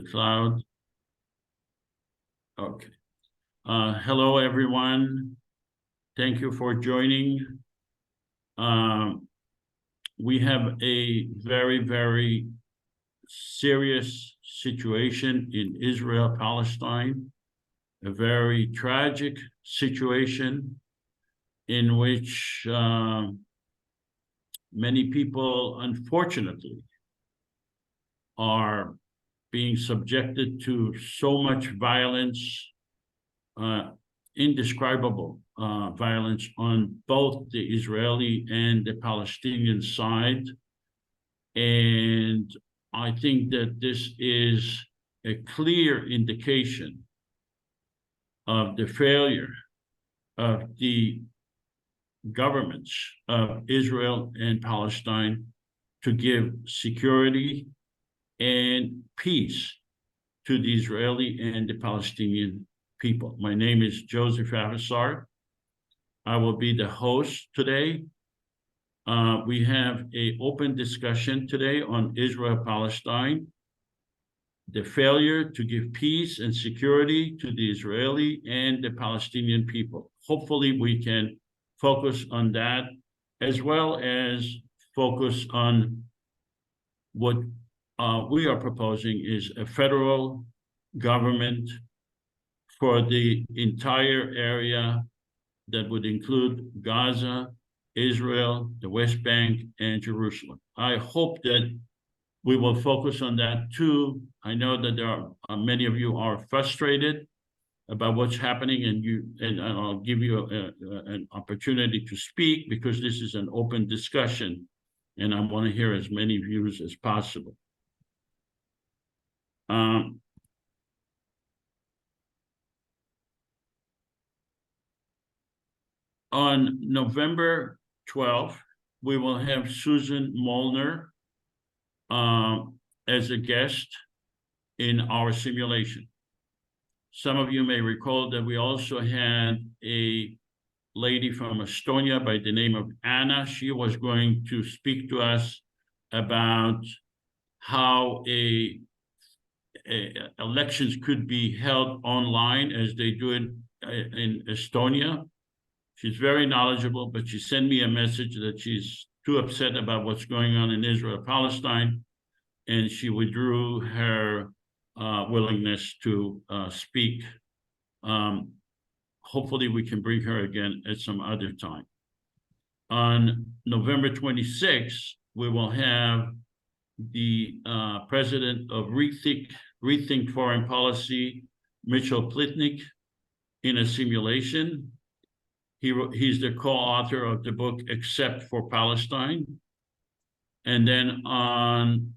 Cloud. Okay. Hello, everyone. Thank you for joining. We have a very, very serious situation in Israel, Palestine, a very tragic situation in which many people, unfortunately, are being subjected to so much violence, indescribable violence on both the Israeli and the Palestinian side. And I think that this is a clear indication of the failure of the governments of Israel and Palestine to give security and peace to the Israeli and the Palestinian people. My name is Joseph Avasar. I will be the host today. We have an open discussion today on Israel-Palestine, the failure to give peace and security to the Israeli and the Palestinian people. Hopefully we can focus on that, as well as focus on what we are proposing is a federal government for the entire area that would include Gaza, Israel, the West Bank, and Jerusalem. I hope that we will focus on that too. I know that there are many of you are frustrated about what's happening, and I'll give you an opportunity to speak because this is an open discussion, and I want to hear as many views as possible. On November 12th, we will have Susan Molnar as a guest in our simulation. Some of you may recall that we also had a lady from Estonia by the name of Anna. She was going to speak to us about how elections could be held online as they do it in Estonia. She's very knowledgeable, but she sent me a message that she's too upset about what's going on in Israel-Palestine, and she withdrew her willingness to speak. Hopefully we can bring her again at some other time. On November 26th, we will have the president of Rethink Foreign Policy, Mitchell Plitnick, in a simulation. He's the co-author of the book Except for Palestine. And then on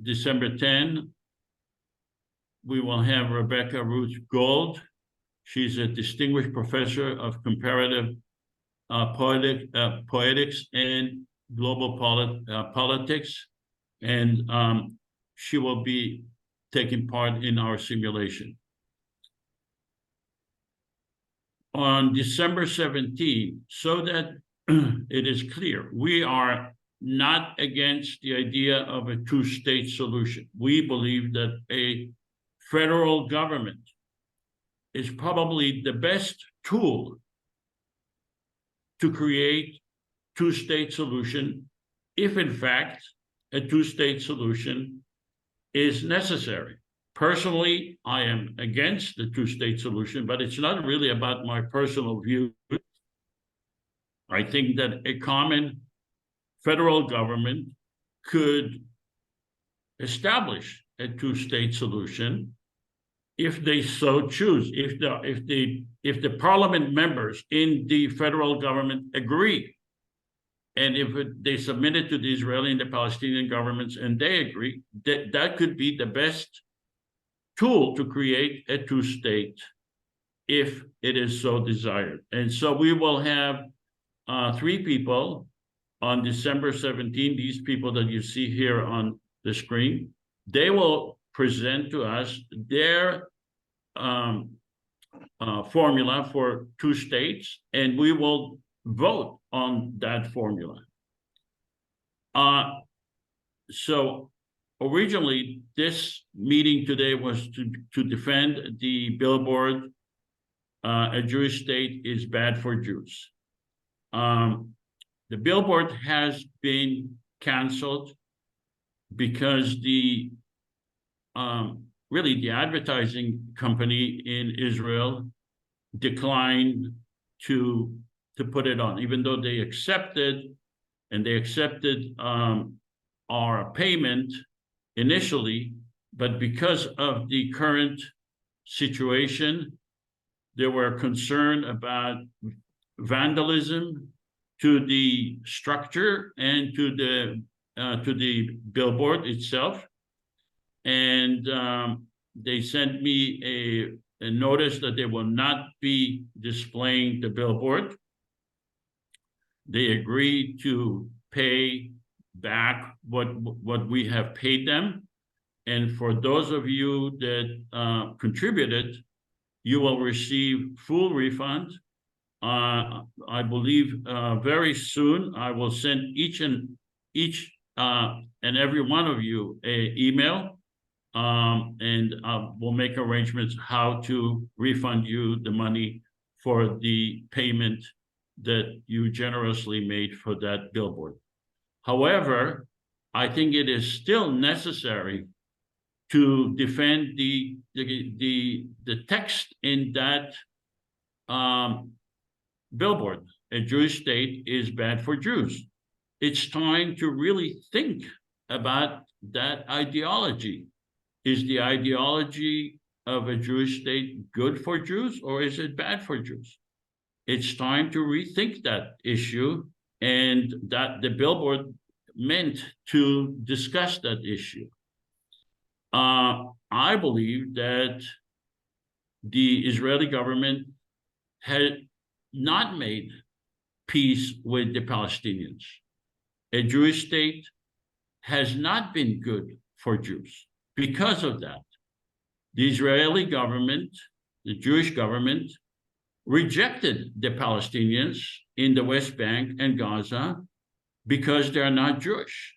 December 10, we will have Rebecca Ruth Gold. She's a distinguished professor of comparative poetics and global politics. And she will be taking part in our simulation. On December 17, so that it is clear, we are not against the idea of a two-state solution. We believe that a federal government is probably the best tool to create two-state solution if, in fact, a two-state solution is necessary. Personally, I am against the two-state solution, but it's not really about my personal view. I think that a common federal government could establish a two-state solution if they so choose, if the parliament members in the federal government agree, and if they submit it to the Israeli and the Palestinian governments and they agree, that could be the best tool to create a two-state if it is so desired. And so we will have 3 people on December 17, these people that you see here on the screen. They will present to us their formula for 2 states, and we will vote on that formula. So originally, this meeting today was to defend the billboard, a Jewish state is bad for Jews. The billboard has been canceled because really the advertising company in Israel declined to put it on, even though they accepted our payment initially, but because of the current situation, they were concerned about vandalism to the structure and to the billboard itself, and they sent me a notice that they will not be displaying the billboard. They agreed to pay back what we have paid them. And for those of you that contributed, you will receive full refund. I believe very soon I will send each and every one of you an email, and we'll make arrangements how to refund you the money for the payment that you generously made for that billboard. However, I think it is still necessary to defend the text in that billboard. A Jewish state is bad for Jews. It's time to really think about that ideology. Is the ideology of a Jewish state good for Jews, or is it bad for Jews? It's time to rethink that issue, and that the billboard meant to discuss that issue. I believe that the Israeli government had not made peace with the Palestinians. A Jewish state has not been good for Jews. Because of that, the Israeli government, the Jewish government, rejected the Palestinians in the West Bank and Gaza because they're not Jewish.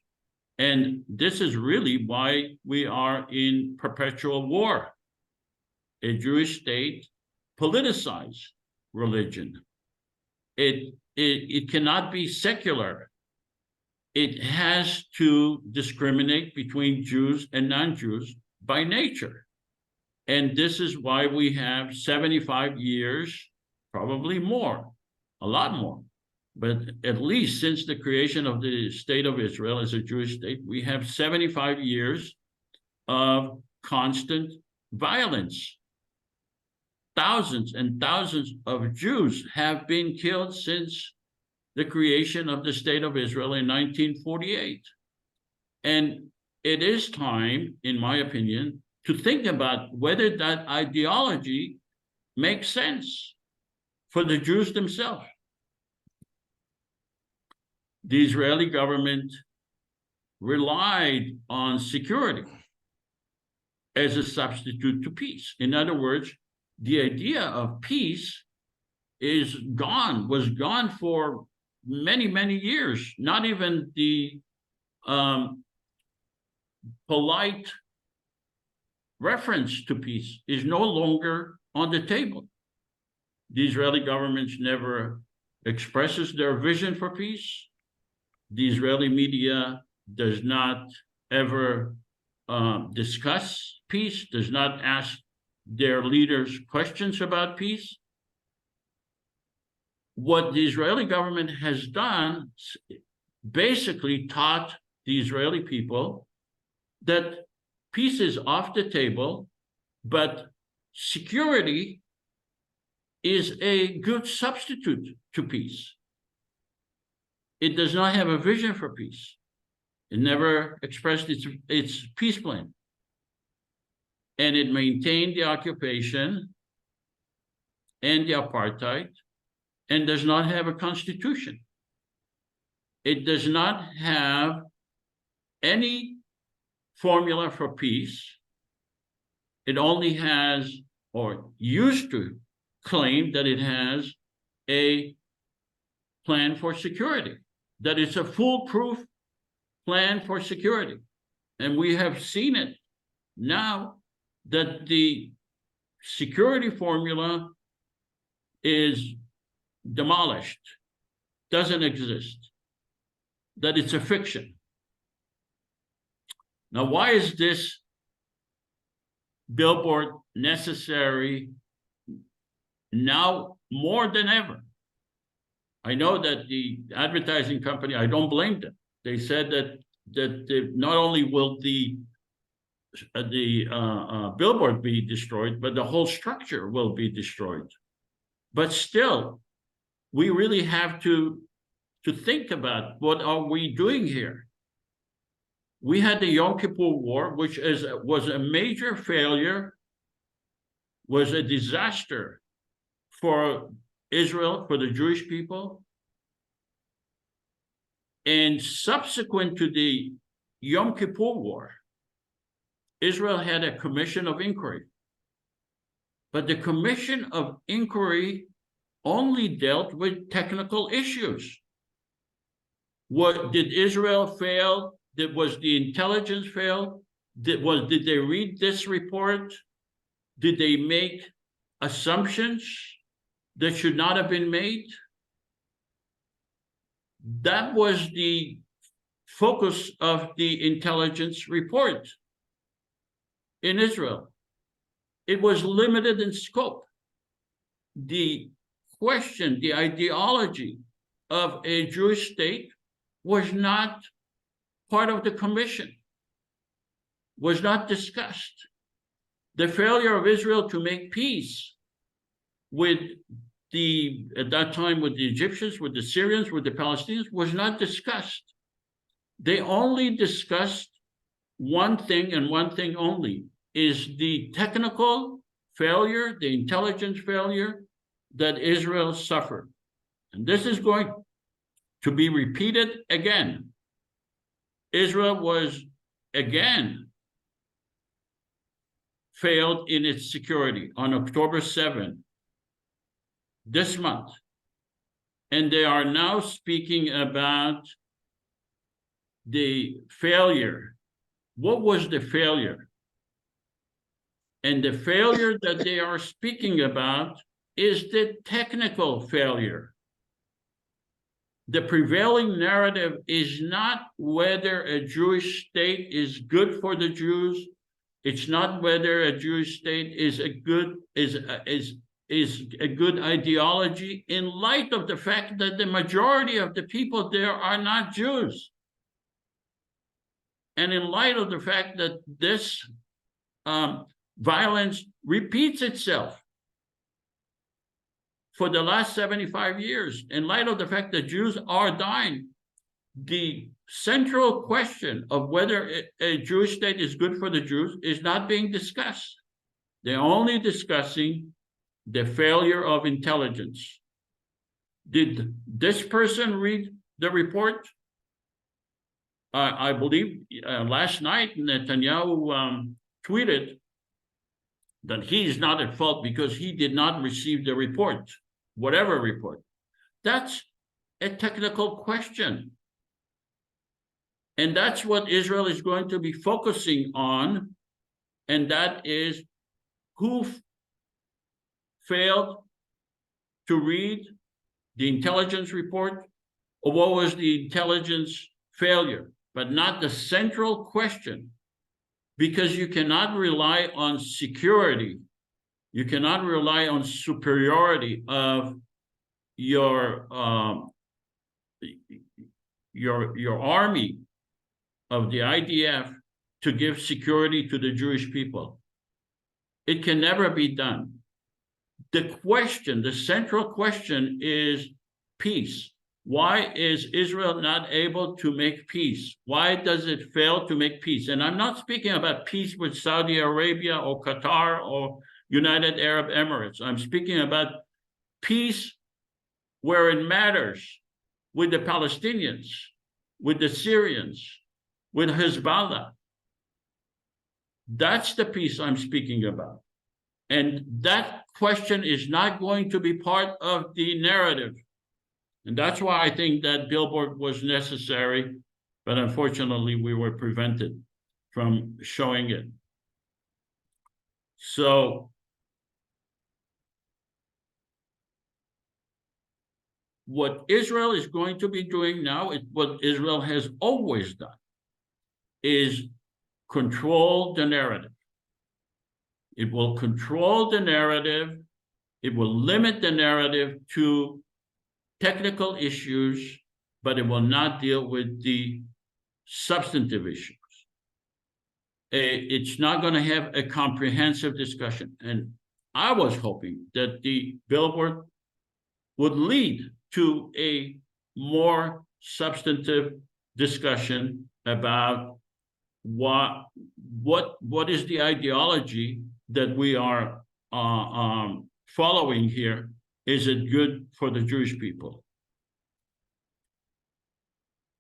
And this is really why we are in perpetual war. A Jewish state politicized religion. It cannot be secular. It has to discriminate between Jews and non-Jews by nature. And this is why we have 75 years, probably more, a lot more, but at least since the creation of the state of Israel as a Jewish state, we have 75 years of constant violence. Thousands and thousands of Jews have been killed since the creation of the state of Israel in 1948. And it is time, in my opinion, to think about whether that ideology makes sense for the Jews themselves. The Israeli government relied on security as a substitute to peace. In other words, the idea of peace was gone for many, many years. Not even the polite reference to peace is no longer on the table. The Israeli government never expresses their vision for peace. The Israeli media does not ever discuss peace, does not ask their leaders questions about peace. What the Israeli government has done basically taught the Israeli people that peace is off the table, but security is a good substitute to peace. It does not have a vision for peace. It never expressed its peace plan. And it maintained the occupation and the apartheid, and does not have a constitution. It does not have any formula for peace. It only has, or used to claim that it has, a plan for security, that it's a foolproof plan for security. and we have seen it now, that the security formula is demolished, doesn't exist, that it's a fiction. Now, why is this billboard necessary now more than ever? I know that the advertising company, I don't blame them. They said that not only will the billboard be destroyed, but the whole structure will be destroyed. But still, we really have to think about, what are we doing here? We had the Yom Kippur War, which was a major failure, was a disaster for Israel, for the Jewish people. And subsequent to the Yom Kippur War, Israel had a commission of inquiry. But the commission of inquiry only dealt with technical issues. What did Israel fail? Was the intelligence fail? Did they read this report? Did they make assumptions that should not have been made? That was the focus of the intelligence report in Israel. It was limited in scope. The question, the ideology of a Jewish state was not part of the commission, was not discussed. The failure of Israel to make peace with at that time, with the Egyptians, with the Syrians, with the Palestinians, was not discussed. They only discussed one thing and one thing only, is the technical failure, the intelligence failure that Israel suffered. And this is going to be repeated again. Israel was again failed in its security on October 7th, this month. And they are now speaking about the failure. What was the failure? And the failure that they are speaking about is the technical failure. The prevailing narrative is not whether a Jewish state is good for the Jews. It's not whether a Jewish state is a good ideology, in light of the fact that the majority of the people there are not Jews. And in light of the fact that this violence repeats itself for the last 75 years, in light of the fact that Jews are dying, the central question of whether a Jewish state is good for the Jews is not being discussed. They're only discussing the failure of intelligence. Did this person read the report? I believe last night Netanyahu tweeted that he is not at fault because he did not receive the report, whatever report. That's a technical question. And that's what Israel is going to be focusing on, and that is who failed to read the intelligence report, or what was the intelligence failure, but not the central question, because you cannot rely on security. You cannot rely on superiority of your army, of the IDF, to give security to the Jewish people. It can never be done. The question, the central question is peace. Why is Israel not able to make peace? Why does it fail to make peace? And I'm not speaking about peace with Saudi Arabia or Qatar or United Arab Emirates. I'm speaking about peace where it matters, with the Palestinians, with the Syrians, with Hezbollah. That's the peace I'm speaking about. And that question is not going to be part of the narrative. And that's why I think that billboard was necessary, but unfortunately we were prevented. from showing it. So what Israel is going to be doing now, what Israel has always done, is control the narrative. It will control the narrative. It will limit the narrative to technical issues, but it will not deal with the substantive issues. It's not going to have a comprehensive discussion. And I was hoping that the billboard would lead to a more substantive discussion about what is the ideology that we are following here. Is it good for the Jewish people?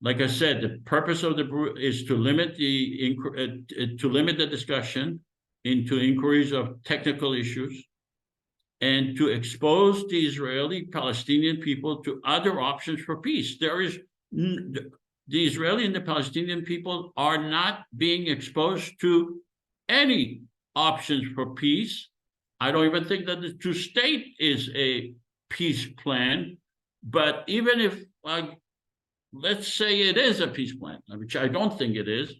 Like I said, the purpose of is to limit the discussion into inquiries of technical issues, and to expose the Israeli-Palestinian people to other options for peace. The Israeli and the Palestinian people are not being exposed to any options for peace. I don't even think that the two-state is a peace plan, but even if, let's say it is a peace plan, which I don't think it is,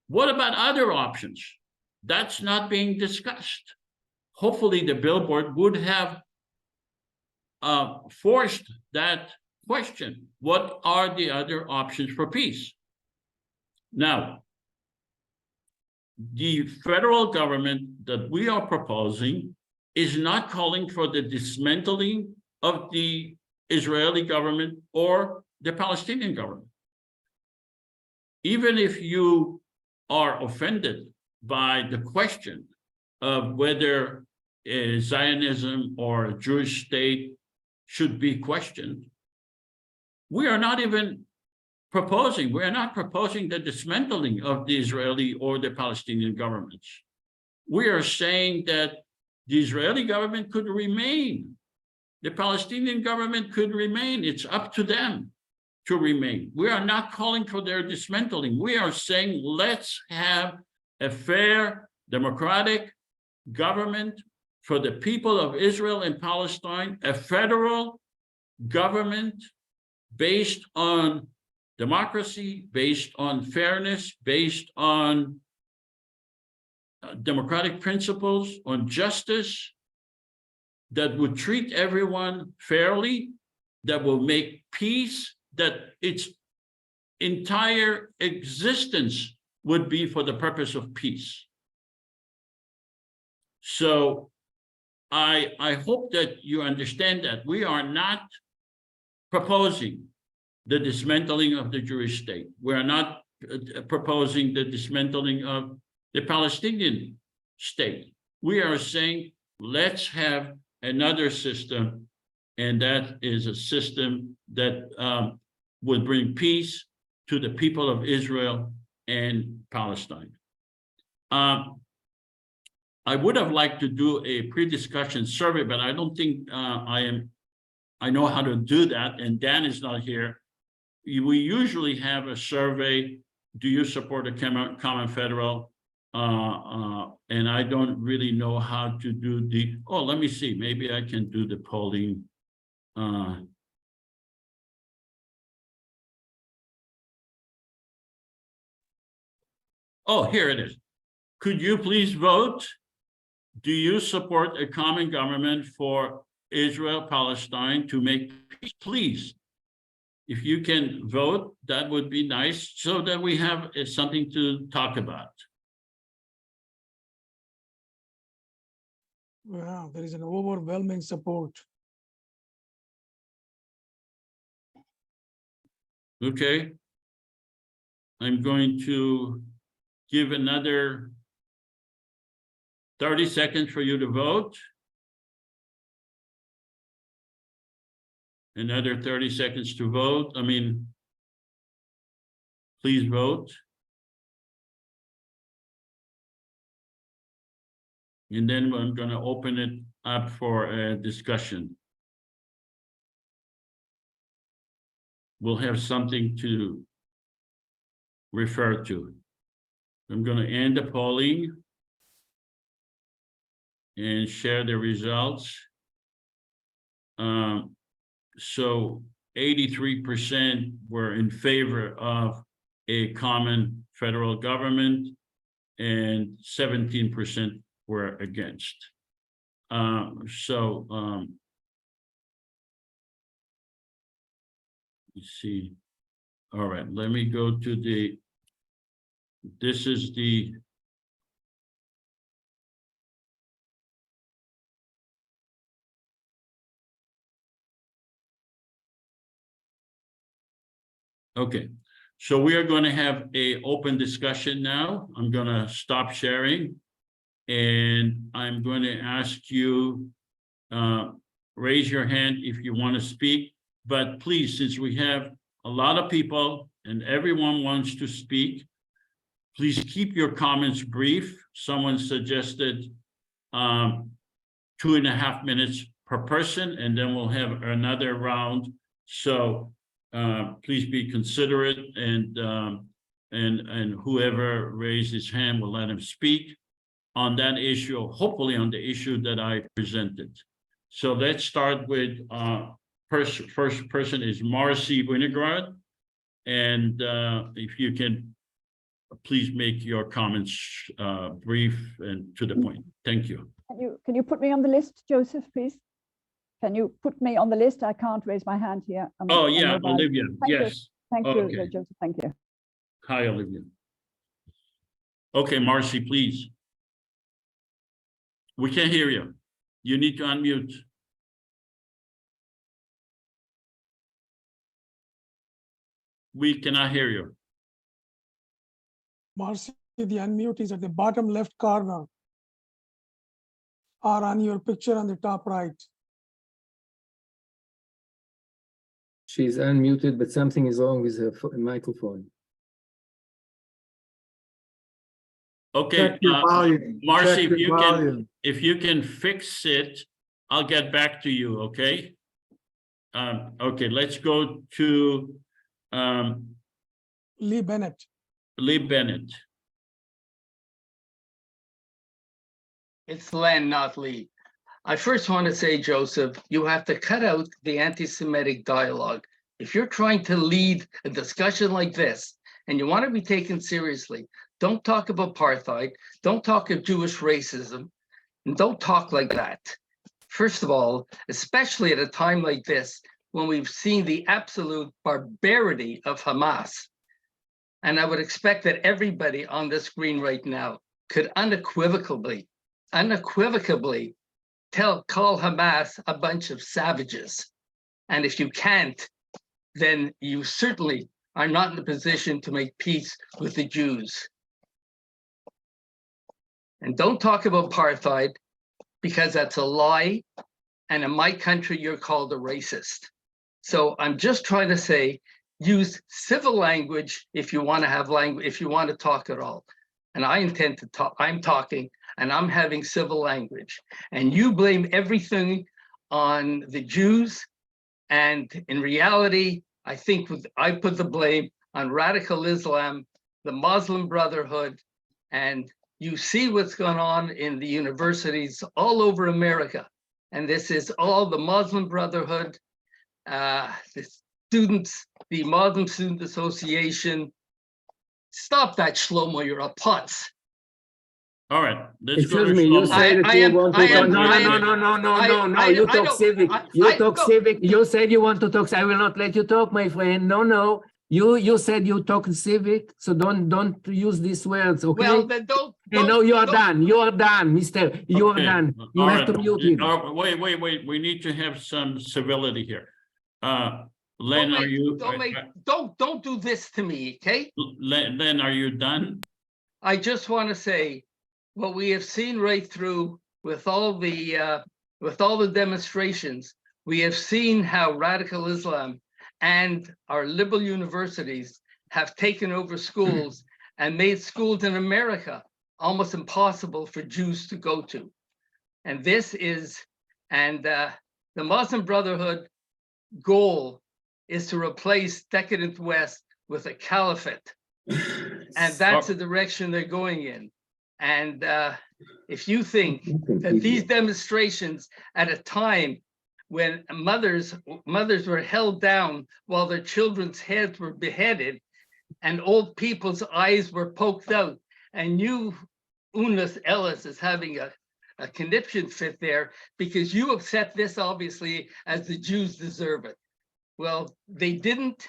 what about other options? That's not being discussed. Hopefully the billboard would have forced that question. What are the other options for peace? Now, the federal government that we are proposing is not calling for the dismantling of the Israeli government or the Palestinian government. Even if you are offended by the question of whether Zionism or a Jewish state should be questioned, we are not proposing the dismantling of the Israeli or the Palestinian governments. We are saying that the Israeli government could remain. The Palestinian government could remain. It's up to them to remain. We are not calling for their dismantling. We are saying, let's have a fair, democratic government for the people of Israel and Palestine, a federal government based on democracy, based on fairness, based on democratic principles, on justice, that would treat everyone fairly, that will make peace, that its entire existence would be for the purpose of peace. So I hope that you understand that we are not proposing the dismantling of the Jewish state. We are not proposing the dismantling of the Palestinian state. We are saying, let's have another system, and that is a system that would bring peace to the people of Israel and Palestine. I would have liked to do a pre-discussion survey, but I don't think I know how to do that, and Dan is not here. We usually have a survey, do you support a common federal? And I don't really know how to do let me see, maybe I can do the polling. Here it is. Could you please vote? Do you support a common government for Israel, Palestine to make peace? Please, if you can vote, that would be nice, so that we have something to talk about. Wow, there is an overwhelming support. Okay. I'm going to give another 30 seconds for you to vote. Another 30 seconds to vote. Please vote. And then I'm going to open it up for a discussion. We'll have something to refer to. I'm going to end the polling and share the results. So 83% were in favor of a common federal government and 17% were against. Let's see. All right, let me go to this is the okay. So we are going to have a open discussion now. I'm going to stop sharing and I'm going to ask you raise your hand if you want to speak, but please, since we have a lot of people and everyone wants to speak, please keep your comments brief. Someone suggested 2.5 minutes per person, and then we'll have another round. So please be considerate, and whoever raised his hand will let him speak on that issue, hopefully on the issue that I presented. So let's start with first person is Marcy Winograd, and if you can please make your comments brief and to the point. Thank you. Can you put me on the list, Joseph, please? Can you put me on the list? I can't raise my hand here. Oh yeah, Olivia. Yes. Thank you, Joseph. Thank you. Hi, Olivia. Okay, Marcy, please. We can't hear you. You need to unmute. We cannot hear you. Marcy, the unmute is at the bottom left corner or on your picture on the top right. She's unmuted, but something is wrong with her microphone. Okay, Marcy, if you can fix it, I'll get back to you. Okay. Okay, let's go to Lee Bennett. Lee Bennett. It's Len, not Lee. I first want to say, Joseph, you have to cut out the anti-Semitic dialogue. If you're trying to lead a discussion like this and you want to be taken seriously, don't talk of apartheid, don't talk of Jewish racism, and don't talk like that. First of all, especially at a time like this, when we've seen the absolute barbarity of Hamas. And I would expect that everybody on the screen right now could unequivocally call Hamas a bunch of savages. And if you can't, then you certainly are not in a position to make peace with the Jews. And don't talk about apartheid, because that's a lie. And in my country, you're called a racist. So I'm just trying to say, use civil language if you want to have language, if you want to talk at all. And I intend to talk, I'm talking and I'm having civil language. And you blame everything on the Jews. And in reality, I think I put the blame on radical Islam, the Muslim Brotherhood, and you see what's going on in the universities all over America. And this is all the Muslim Brotherhood, the students, the Muslim Student Association. Stop that, Shlomo, you're a putz. All right, let's Excuse go to me, you Shlomo. said that you want to talk. No, you talk civic. You talk civic. You said you want to talk. I will not let you talk, my friend. No. You said you talk civic, so don't use these words, okay? Well, then don't no, you are done. You are done, mister. You are done. You have to mute him. Wait. We need to have some civility here. Len, are you? Don't do this to me, okay? Len, are you done? I just want to say what we have seen right through with all the demonstrations. We have seen how radical Islam and our liberal universities have taken over schools and made schools in America almost impossible for Jews to go to. And this is, the Muslim Brotherhood goal is to replace decadent West with a caliphate. And that's the direction they're going in. And if you think that these demonstrations at a time when mothers were held down while their children's heads were beheaded and old people's eyes were poked out, and you, Unas Ellis, is having a conniption fit there because you have set this obviously as the Jews deserve it. Well, they didn't,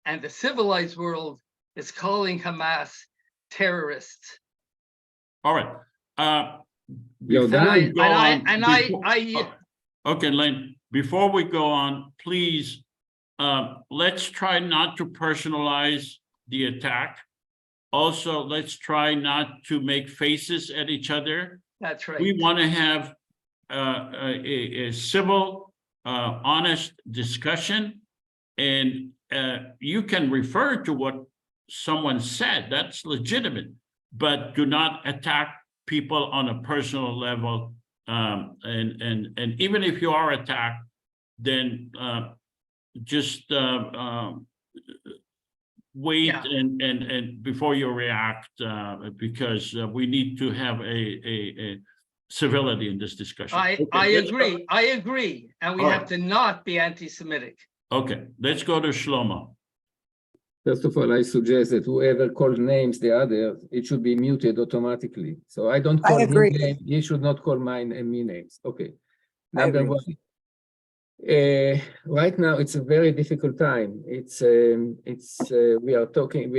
and the civilized world is calling Hamas terrorists. All right. Okay, Lane, before we go on, please, let's try not to personalize the attack. Also, let's try not to make faces at each other. That's right. We want to have a civil, honest discussion, and you can refer to what someone said. That's legitimate, but do not attack people on a personal level. And even if you are attacked, then just wait and before you react, because we need to have a civility in this discussion. I agree, and we have to not be anti-Semitic. Okay, let's go to Shlomo. First of all, I suggest that whoever calls names the other, it should be muted automatically. So I don't call him names. He should not call me names. Okay. Number one. Right now, it's a very difficult time. We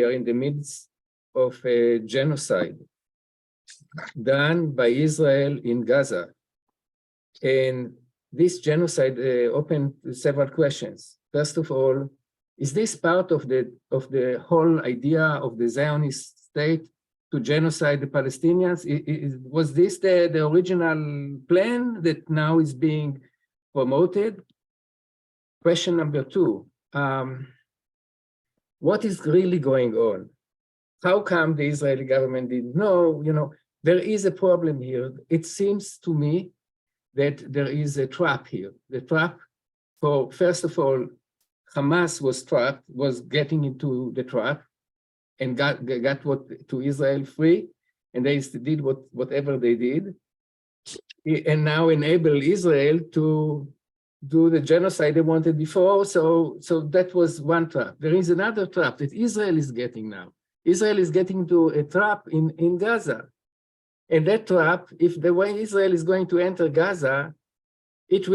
are in the midst of a genocide done by Israel in Gaza. And this genocide opened several questions. First of all, is this part of the whole idea of the Zionist state to genocide the Palestinians? Was this the original plan that now is being promoted? Question number two, what is really going on? How come the Israeli government didn't know? You know, there is a problem here. It seems to me that there is a trap here. The trap for, first of all, Hamas was getting into the trap and got to Israel free, and they did whatever they did, and now enable Israel to do the genocide they wanted before. So that was one trap. There is another trap that Israel is getting now. Israel is getting into a trap in Gaza. And that trap, if the way Israel is going to enter Gaza, it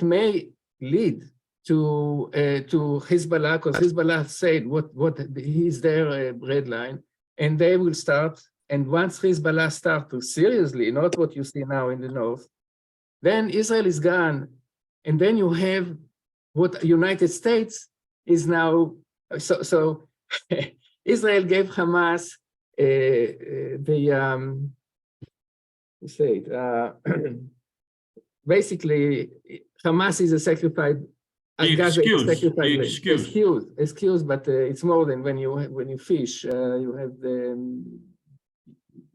may lead to Hezbollah, because Hezbollah said what is their red line, and they will start. And once Hezbollah starts to seriously, not what you see now in the north, then Israel is gone, and then you have what United States is now. So Israel gave Hamas basically Hamas is a sacrifice. Excuse, but it's more than when you fish. You have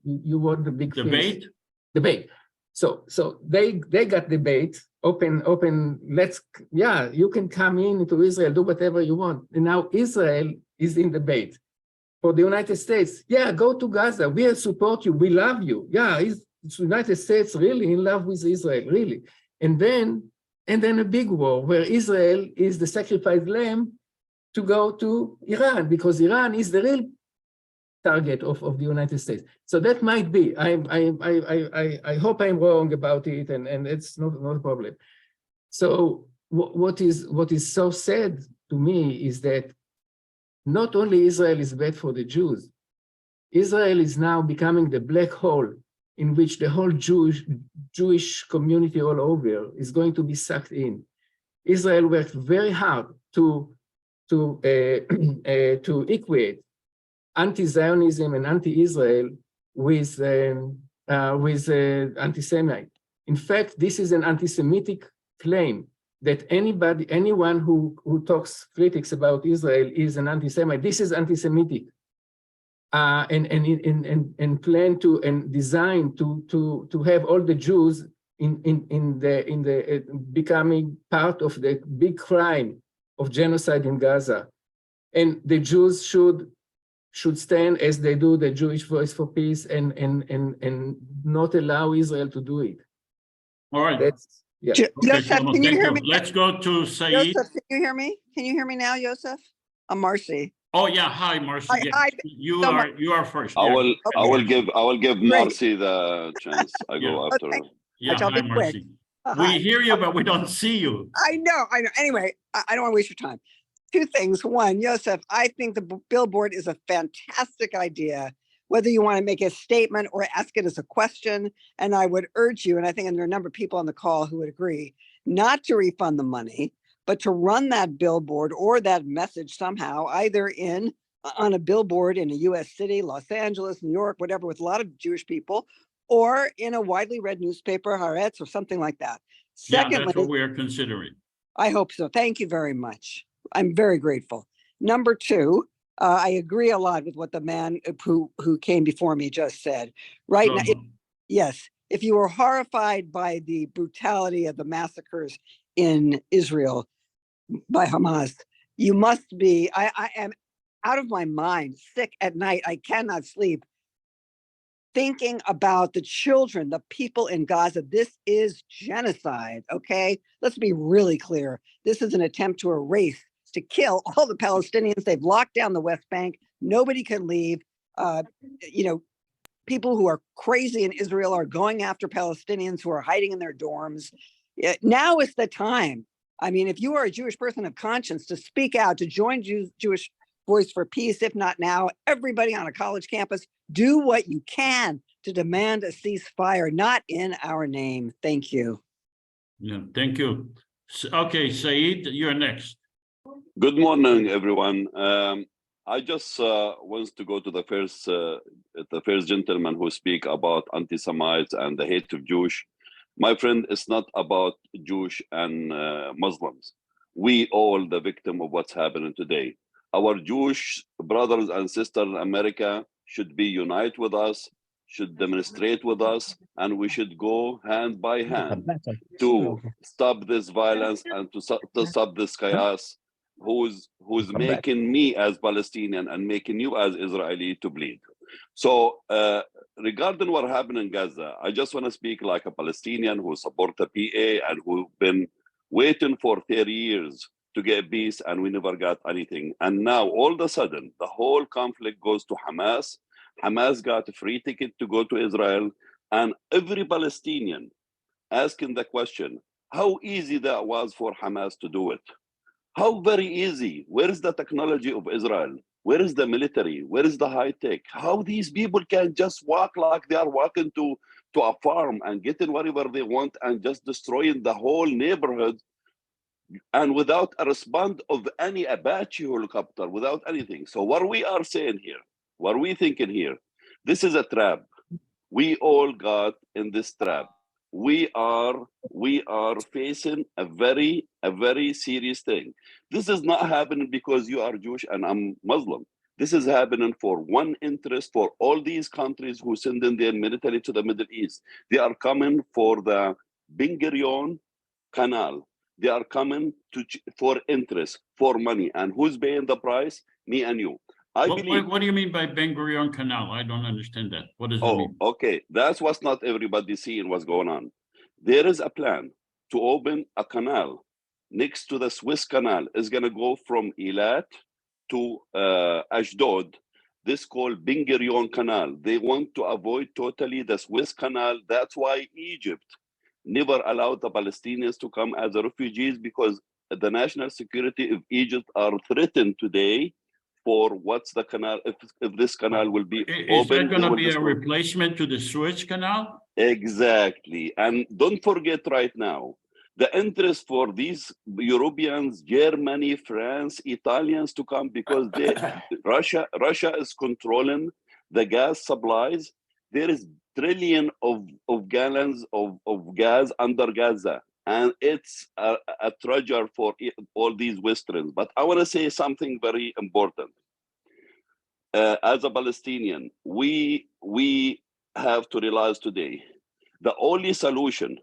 you want the big debate. Debate. So they got the bait open. You can come into Israel, do whatever you want. And now Israel is in the bait for the United States. Yeah, go to Gaza. We support you. We love you. Yeah, is the United States really in love with Israel? Really? And then a big war where Israel is the sacrificed lamb to go to Iran, because Iran is the real target of the United States. So that might be. I hope I'm wrong about it, and it's not a problem. So what is so sad to me is that not only Israel is bad for the Jews, Israel is now becoming the black hole in which the whole Jewish community all over is going to be sucked in. Israel worked very hard to equate anti-Zionism and anti-Israel with anti-Semite. In fact, this is an anti-Semitic claim that anyone who talks critics about Israel is an anti-Semite. This is anti-Semitic. And plan to and design to have all the Jews in the becoming part of the big crime of genocide in Gaza, and the Jews should should stand as they do, the Jewish Voice for Peace, and not allow Israel to do it. All right. That's, yeah. Okay, Yosef, Shlomo, can you thank hear you. me? Let's go to Said. Yosef, can you hear me? Can you hear me now, Yosef? I'm Marcy. Oh, yeah. Hi, Marcy. Hi, Yes. hi. You So are first. I Yeah, will go I will ahead. give Great. Marcy the chance. I Yeah. go after her. Okay. Yeah, I'll hi, be quick. Marcy. Hi. We hear you, but we don't see you. I know. Anyway, I don't want to waste your time. Two things. One, Yosef, I think the billboard is a fantastic idea, whether you want to make a statement or ask it as a question. And I would urge you, and I think there are a number of people on the call who would agree, not to refund the money, but to run that billboard or that message somehow, either on a billboard in a US city, Los Angeles, New York, whatever, with a lot of Jewish people, or in a widely read newspaper, Haaretz, or something like that. Yeah, that's Secondly, what we are considering. I hope so. Thank you very much. I'm very grateful. Number two, I agree a lot with what the man who came before me just said. Right now, Shlomo. yes, if you were horrified by the brutality of the massacres in Israel by Hamas, you must be, I am out of my mind, sick at night. I cannot sleep thinking about the children, the people in Gaza. This is genocide, okay? Let's be really clear. This is an attempt to erase, to kill all the Palestinians. They've locked down the West Bank. Nobody can leave. People who are crazy in Israel are going after Palestinians who are hiding in their dorms. Now is the time. I mean, if you are a Jewish person of conscience, to speak out, to join Jewish Voice for Peace, if not now, everybody on a college campus, do what you can to demand a ceasefire, not in our name. Thank you. Yeah, thank you. Okay, Said, you're next. Good morning, everyone. I just want to go to the first gentleman who speak about anti-Semites and the hate of Jewish. My friend, it's not about Jewish and Muslims. We all the victim of what's happening today. Our Jewish brothers and sisters in America should be unite with us, should demonstrate with us, and we should go hand by hand to stop this violence and to stop this chaos who's making me as Palestinian and making you as Israeli to bleed. So regarding what happened in Gaza, I just want to speak like a Palestinian who support the PA and who've been waiting for 30 years to get peace, and we never got anything. And now all of a sudden, the whole conflict goes to Hamas. Hamas got a free ticket to go to Israel, and every Palestinian asking the question, how easy that was for Hamas to do it? How very easy? Where is the technology of Israel? Where is the military? Where is the high tech? How these people can just walk like they are walking to a farm and getting whatever they want and just destroying the whole neighborhood, and without a response of any Apache helicopter, without anything. So what we are saying here, what are we thinking here? This is a trap. We all got in this trap. We are facing a very serious thing. This is not happening because you are Jewish and I'm Muslim. This is happening for one interest, for all these countries who send in their military to the Middle East. They are coming for the Ben Gurion Canal. They are coming for interest, for money. And who's paying the price? Me and you. What do you mean by Ben Gurion Canal? I don't understand that. What does it mean? Okay. That's what's not everybody seeing what's going on. There is a plan to open a canal next to the Suez Canal. It's going to go from Eilat to Ashdod. This called Ben Gurion Canal. They want to avoid totally the Suez Canal. That's why Egypt never allowed the Palestinians to come as refugees, because the national security of Egypt are threatened today for what's the canal, if this canal will be open. Is that going to be a replacement to the Suez Canal? Exactly. And don't forget right now, the interest for these Europeans, Germany, France, Italians to come, because Russia is controlling the gas supplies. There is trillion of gallons of gas under Gaza, and it's a treasure for all these Westerns. But I want to say something very important. As a Palestinian, we have to realize today, the only solution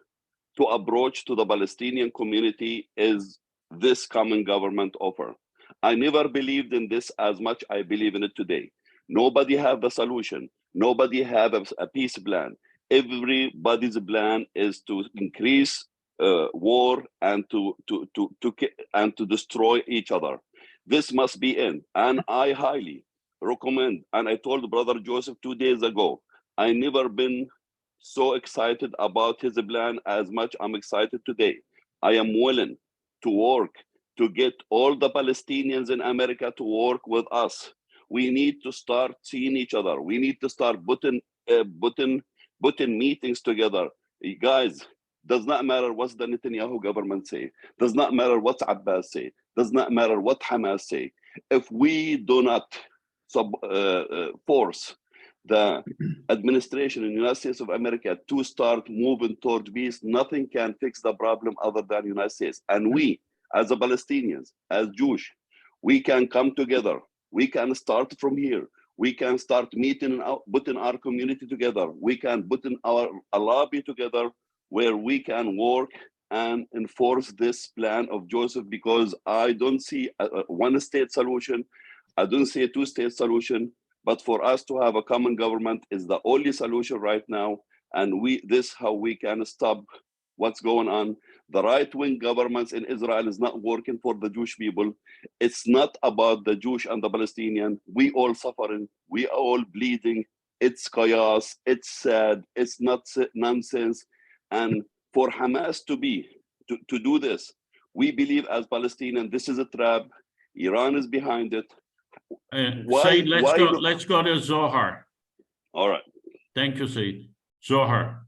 to approach to the Palestinian community is this common government offer. I never believed in this as much I believe in it today. Nobody have the solution. Nobody have a peace plan. Everybody's plan is to increase war and to destroy each other. This must be in. And I highly recommend, and I told Brother Joseph 2 days ago, I never been so excited about his plan as much I'm excited today. I am willing to work to get all the Palestinians in America to work with us. We need to start seeing each other. We need to start putting meetings together. Guys, does not matter what the Netanyahu government say. Does not matter what Abbas say. Does not matter what Hamas say. If we do not force the administration in the United States of America to start moving toward peace, nothing can fix the problem other than the United States. And we, as a Palestinians, as Jewish, we can come together. We can start from here. We can start meeting and putting our community together. We can put in a lobby together where we can work and enforce this plan of Joseph, because I don't see a one-state solution. I don't see a two-state solution. But for us to have a common government is the only solution right now. And this how we can stop what's going on. The right-wing governments in Israel is not working for the Jewish people. It's not about the Jewish and the Palestinian. We all suffering. We are all bleeding. It's chaos. It's sad. It's not nonsense. And for Hamas to do this, we believe as Palestinians, this is a trap. Iran is behind it. Said, let's go to Zohar. All right. Thank you, Said. Zohar.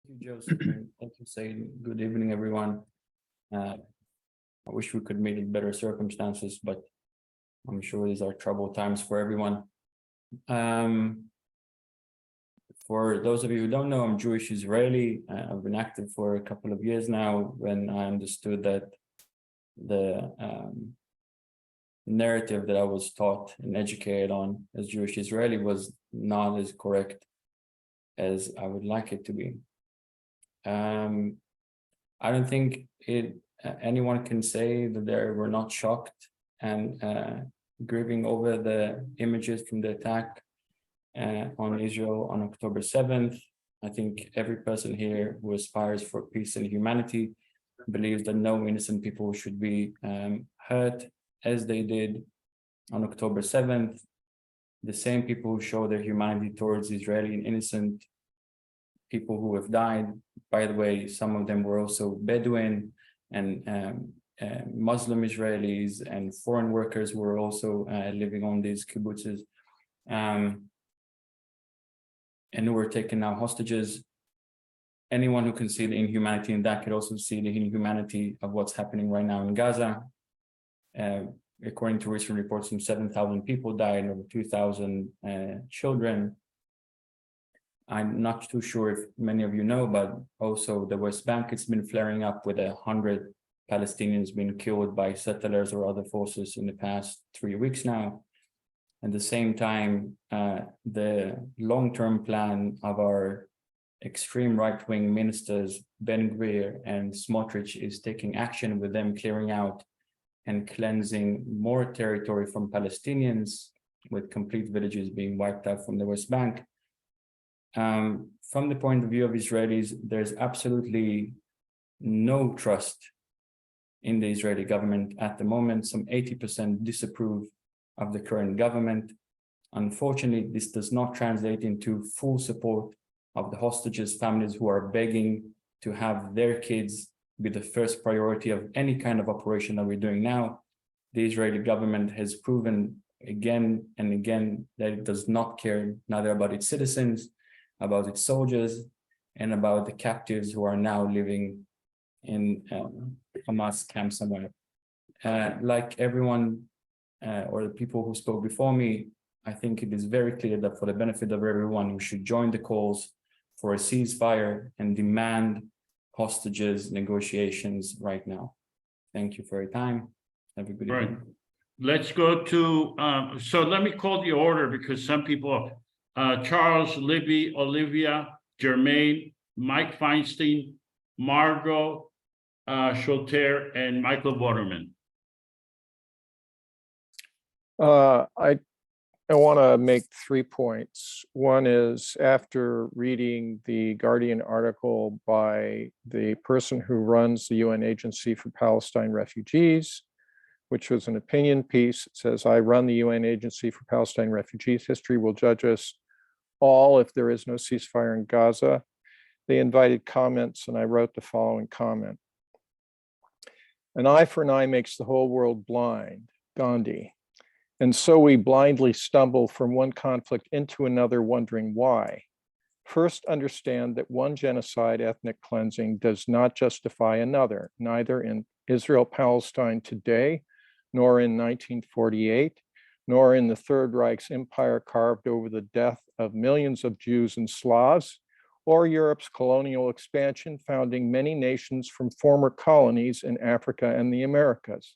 Thank you, Joseph. Thank you, Said. Good evening, everyone. I wish we could meet in better circumstances, but I'm sure these are troubled times for everyone. For those of you who don't know, I'm Jewish Israeli. I've been active for a couple of years now when I understood that the narrative that I was taught and educated on as Jewish Israeli was not as correct as I would like it to be. I don't think anyone can say that they were not shocked and grieving over the images from the attack on Israel on October 7th. I think every person here who aspires for peace and humanity believes that no innocent people should be hurt as they did on October 7th. The same people who show their humanity towards Israeli and innocent people who have died. By the way, some of them were also Bedouin and Muslim Israelis and foreign workers who were also living on these kibbutzes and who were taken now hostages. Anyone who can see the inhumanity in that could also see the inhumanity of what's happening right now in Gaza. According to recent reports, some 7,000 people died and over 2,000 children. I'm not too sure if many of you know, but also the West Bank, it's been flaring up with 100 Palestinians being killed by settlers or other forces in the past 3 weeks now. At the same time, the long-term plan of our extreme right-wing ministers, Ben Gvir and Smotrich, is taking action with them clearing out and cleansing more territory from Palestinians, with complete villages being wiped out from the West Bank. From the point of view of Israelis, there's absolutely no trust in the Israeli government at the moment. Some 80% disapprove of the current government. Unfortunately, this does not translate into full support of the hostages' families who are begging to have their kids be the first priority of any kind of operation that we're doing now. The Israeli government has proven again and again that it does not care neither about its citizens, about its soldiers, and about the captives who are now living in Hamas camp somewhere. Like everyone or the people who spoke before me, I think it is very clear that for the benefit of everyone, we should join the calls for a ceasefire and demand hostages negotiations right now. Thank you for your time. Have a good evening. Right. Let's go to, so let me call the order because some people, Charles, Libby, Olivia, Jermaine, Mike Feinstein, Margot, Schulter, and Michael Waterman. I want to make 3 points. One is, after reading the Guardian article by the person who runs the UN Agency for Palestine Refugees, which was an opinion piece, it says, I run the UN Agency for Palestine Refugees. History will judge us all if there is no ceasefire in Gaza. They invited comments, and I wrote the following comment. An eye for an eye makes the whole world blind, Gandhi. And so we blindly stumble from one conflict into another, wondering why. First, understand that one genocide, ethnic cleansing, does not justify another, neither in Israel-Palestine today, nor in 1948, nor in the Third Reich's empire carved over the death of millions of Jews and Slavs, or Europe's colonial expansion, founding many nations from former colonies in Africa and the Americas,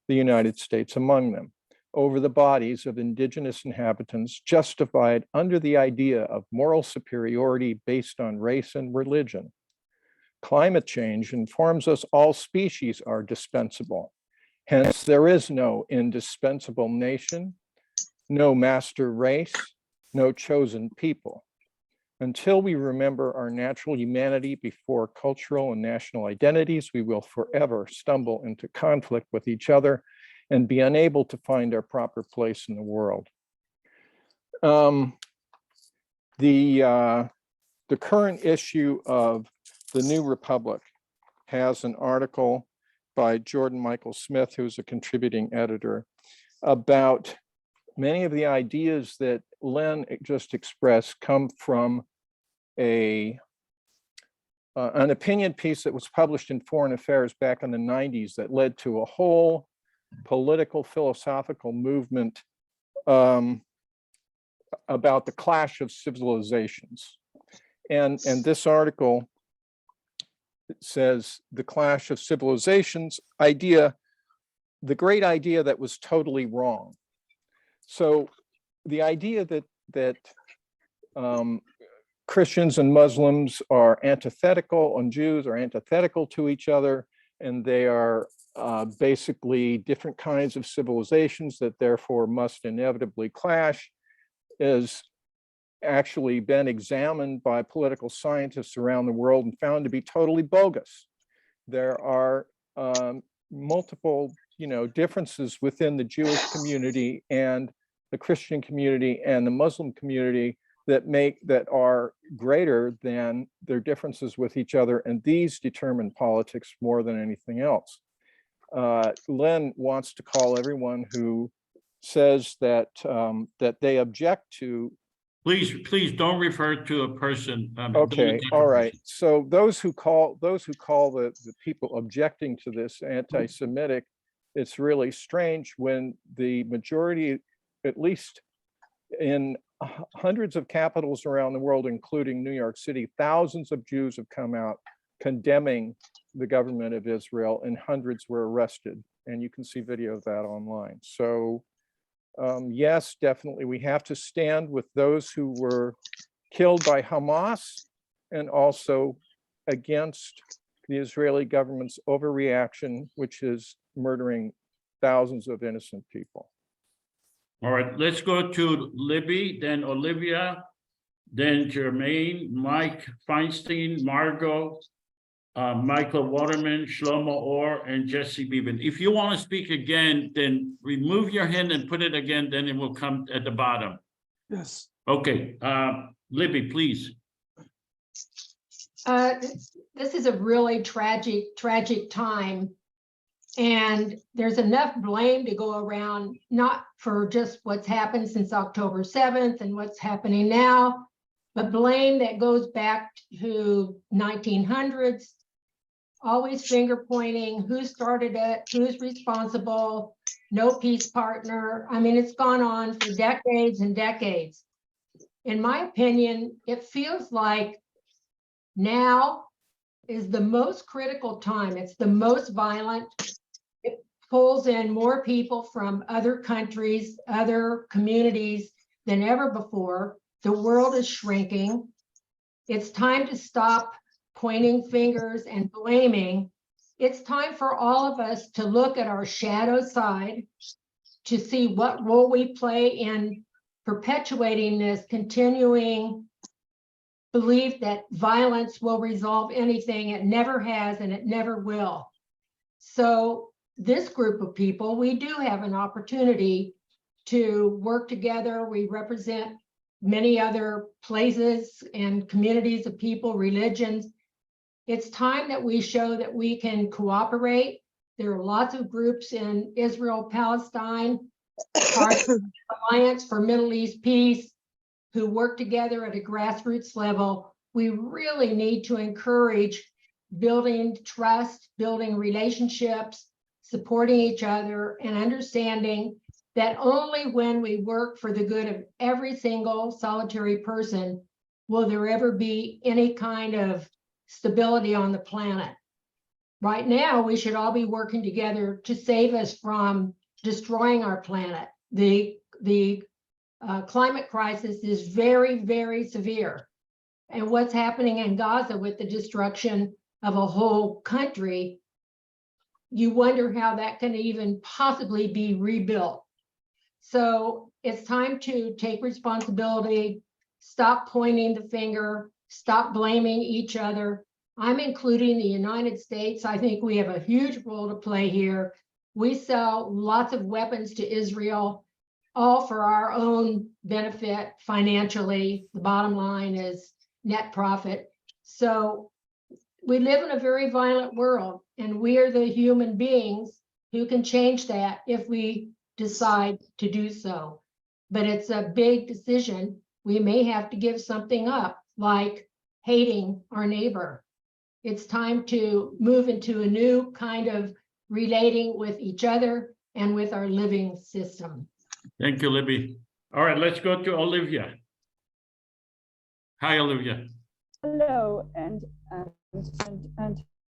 the United States among them, over the bodies of indigenous inhabitants, justified under the idea of moral superiority based on race and religion. Climate change informs us all species are dispensable. Hence, there is no indispensable nation, no master race, no chosen people. Until we remember our natural humanity before cultural and national identities, we will forever stumble into conflict with each other and be unable to find our proper place in the world. The current issue of the New Republic has an article by Jordan Michael Smith, who's a contributing editor, about many of the ideas that Len just expressed come from an opinion piece that was published in Foreign Affairs back in the 90s that led to a whole political philosophical movement about the clash of civilizations. And this article says the clash of civilizations idea, the great idea that was totally wrong. So the idea that Christians and Muslims are antithetical and Jews are antithetical to each other, and they are basically different kinds of civilizations that therefore must inevitably clash, is actually been examined by political scientists around the world and found to be totally bogus. There are multiple, differences within the Jewish community and the Christian community and the Muslim community that are greater than their differences with each other, and these determine politics more than anything else. Len wants to call everyone who says that they object to. Please don't refer to a person. Okay, all right. So those who call the people objecting to this anti-Semitic, it's really strange when the majority, at least in hundreds of capitals around the world, including New York City, thousands of Jews have come out condemning the government of Israel, and hundreds were arrested. And you can see video of that online. So yes, definitely, we have to stand with those who were killed by Hamas, and also against the Israeli government's overreaction, which is murdering thousands of innocent people. All right, let's go to Libby, then Olivia, then Jermaine, Mike Feinstein, Margot, Michael Waterman, Shlomo Orr, and Jesse Beeben. If you want to speak again, then remove your hand and put it again, then it will come at the bottom. Yes. Okay, Libby, please. This is a really tragic time. And there's enough blame to go around, not for just what's happened since October 7th and what's happening now, but blame that goes back to 1900s, always finger pointing, who started it, who's responsible, no peace partner. I mean, it's gone on for decades and decades. In my opinion, it feels like now is the most critical time. It's the most violent. It pulls in more people from other countries, other communities than ever before. The world is shrinking. It's time to stop pointing fingers and blaming. It's time for all of us to look at our shadow side, to see what role we play in perpetuating this continuing belief that violence will resolve anything. It never has, and it never will. So this group of people, we do have an opportunity to work together. We represent many other places and communities of people, religions. It's time that we show that we can cooperate. There are lots of groups in Israel, Palestine, Alliance for Middle East Peace, who work together at a grassroots level. We really need to encourage building trust, building relationships, supporting each other, and understanding that only when we work for the good of every single solitary person will there ever be any kind of stability on the planet. Right now, we should all be working together to save us from destroying our planet. The climate crisis is very, very severe. And what's happening in Gaza with the destruction of a whole country, you wonder how that can even possibly be rebuilt. So it's time to take responsibility, stop pointing the finger, stop blaming each other. I'm including the United States. I think we have a huge role to play here. We sell lots of weapons to Israel, all for our own benefit financially. The bottom line is net profit. So we live in a very violent world, and we are the human beings who can change that if we decide to do so. But it's a big decision. We may have to give something up, like hating our neighbor. It's time to move into a new kind of relating with each other and with our living system. Thank you, Libby. All right, let's go to Olivia. Hi, Olivia. Hello, and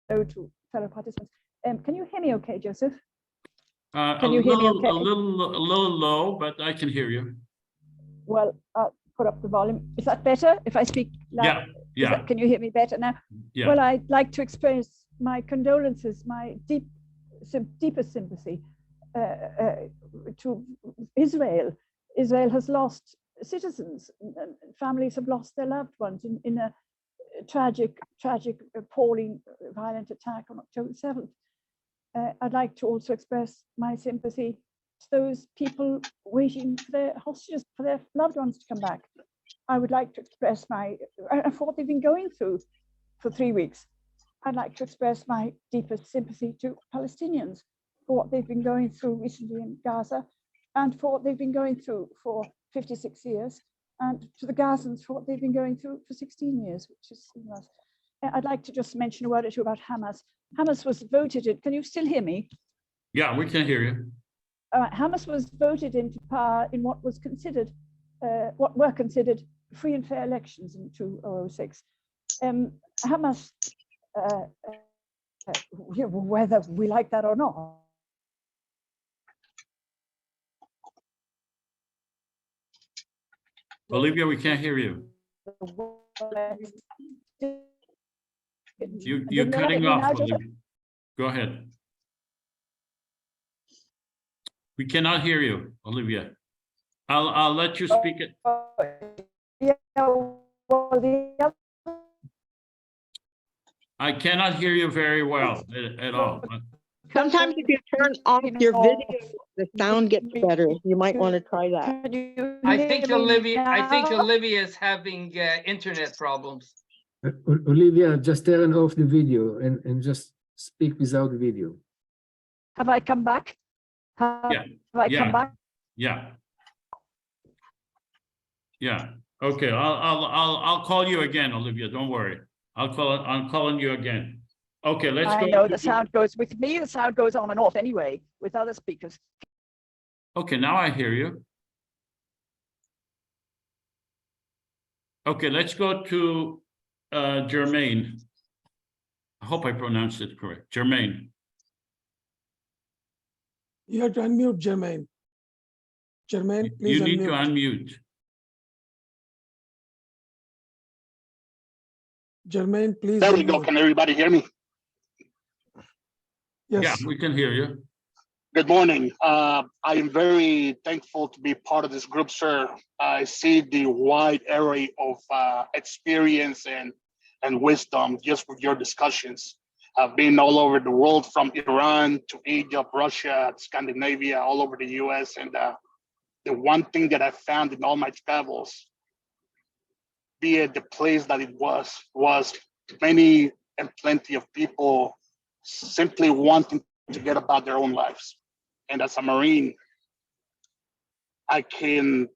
hello to fellow participants. Can you hear me okay, Joseph? Can you hear me okay? A little low, but I can hear you. Well, I'll put up the volume. Is that better if I speak loud? Yeah. Can you hear me better now? Yeah. Well, I'd like to express my condolences, my deepest sympathy to Israel. Israel has lost citizens, and families have lost their loved ones in a tragic, appalling, violent attack on October 7th. I'd like to also express my sympathy to those people waiting for their hostages, for their loved ones to come back. I would like to express for what they've been going through for 3 weeks. I'd like to express my deepest sympathy to Palestinians for what they've been going through recently in Gaza, and for what they've been going through for 56 years, and to the Gazans for what they've been going through for 16 years, which is seamless. I'd like to just mention a word or two about Hamas. Hamas was voted in. Can you still hear me? Yeah, we can hear you. Hamas was voted into power in what was considered, what were considered free and fair elections in 2006. Hamas, whether we like that or not. Olivia, we can't hear you. You're cutting off, Olivia. Go ahead. We cannot hear you, Olivia. I'll let you speak it. I cannot hear you very well at all. Sometimes if you turn off your video, the sound gets better. You might want to try that. I think Olivia is having internet problems. Olivia, just turn off the video and just speak without video. Have I come back? Have I come back? Yeah. Okay. I'll call you again, Olivia. Don't worry. I'm calling you again. Okay, let's go. I know the sound goes with me. The sound goes on and off anyway with other speakers. Okay, now I hear you. Okay, let's go to Jermaine. I hope I pronounced it correct. Jermaine. You have to unmute Jermaine. Jermaine, please You need to unmute. unmute. Jermaine, please. There we go. Can everybody hear me? Yes. Yeah, we can hear you. Good morning. I am very thankful to be part of this group, sir. I see the wide array of experience and wisdom just with your discussions. I've been all over the world, from Iran to Egypt, Russia, Scandinavia, all over the US. And the one thing that I found in all my travels, be it the place that it was many and plenty of people simply wanting to get about their own lives. And as a Marine, I can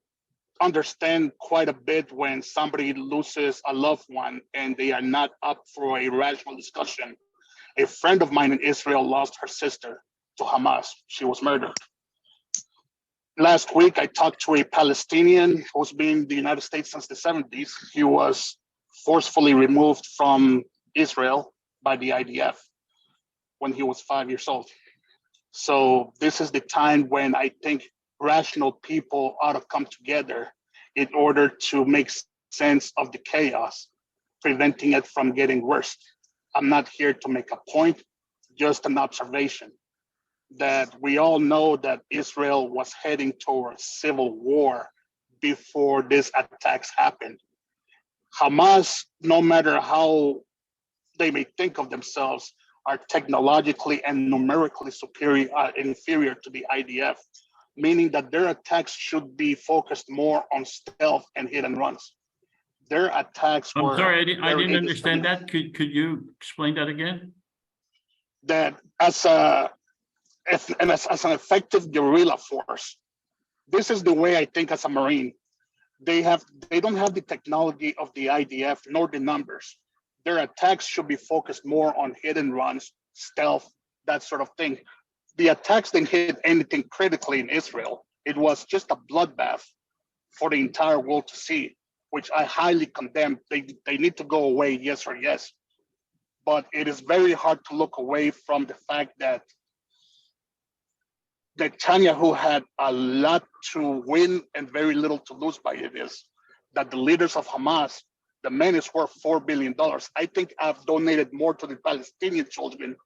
understand quite a bit when somebody loses a loved one and they are not up for a rational discussion. A friend of mine in Israel lost her sister to Hamas. She was murdered. Last week, I talked to a Palestinian who's been in the United States since the 70s. He was forcefully removed from Israel by the IDF when he was 5 years old. So this is the time when I think rational people ought to come together in order to make sense of the chaos, preventing it from getting worse. I'm not here to make a point, just an observation that we all know that Israel was heading towards civil war before these attacks happened. Hamas, no matter how they may think of themselves, are technologically and numerically inferior to the IDF, meaning that their attacks should be focused more on stealth and hit and runs. Their attacks were— I'm sorry, I didn't understand that. Could you explain that again? That as an effective guerrilla force, this is the way I think as a Marine. They don't have the technology of the IDF nor the numbers. Their attacks should be focused more on hit and runs, stealth, that sort of thing. The attacks didn't hit anything critically in Israel. It was just a bloodbath for the entire world to see, which I highly condemn. They need to go away, yes or yes. But it is very hard to look away from the fact that Netanyahu had a lot to win and very little to lose by it. Is that the leaders of Hamas, the man is worth $4 billion. I think I've donated more to the Palestinian children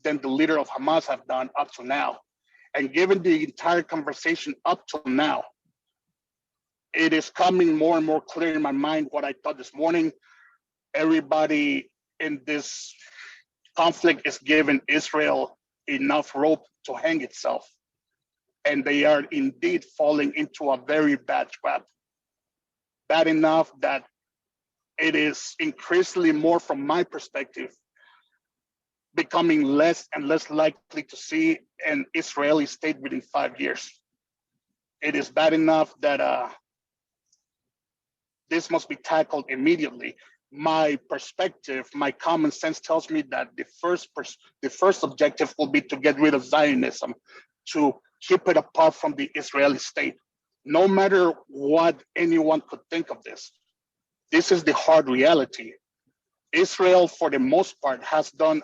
than the leader of Hamas have done up to now. And given the entire conversation up to now, it is coming more and more clear in my mind what I thought this morning. Everybody in this conflict is giving Israel enough rope to hang itself. And they are indeed falling into a very bad trap. Bad enough that it is increasingly more, from my perspective, becoming less and less likely to see an Israeli state within 5 years. It is bad enough that this must be tackled immediately. My perspective, my common sense tells me that the first objective will be to get rid of Zionism, to keep it apart from the Israeli state. No matter what anyone could think of this is the hard reality. Israel, for the most part, has done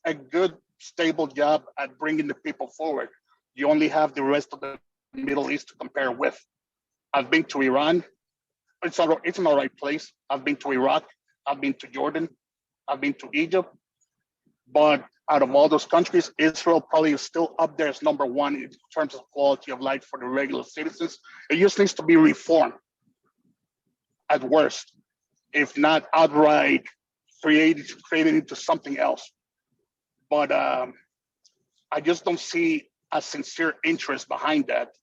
a good, stable job at bringing the people forward. You only have the rest of the Middle East to compare with. I've been to Iran. It's an all right place. I've been to Iraq. I've been to Jordan. I've been to Egypt. But out of all those countries, Israel probably is still up there as number one in terms of quality of life for the regular citizens. It just needs to be reformed at worst, if not outright created into something else. But I just don't see a sincere interest behind that.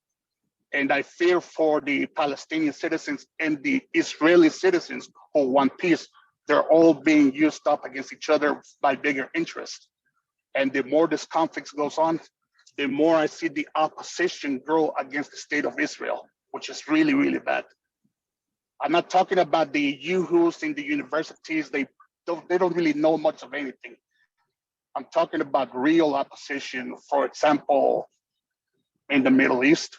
And I fear for the Palestinian citizens and the Israeli citizens who want peace. They're all being used up against each other by bigger interests. And the more this conflict goes on, the more I see the opposition grow against the state of Israel, which is really, really bad. I'm not talking about the yoo-hoos in the universities. They don't really know much of anything. I'm talking about real opposition, for example, in the Middle East,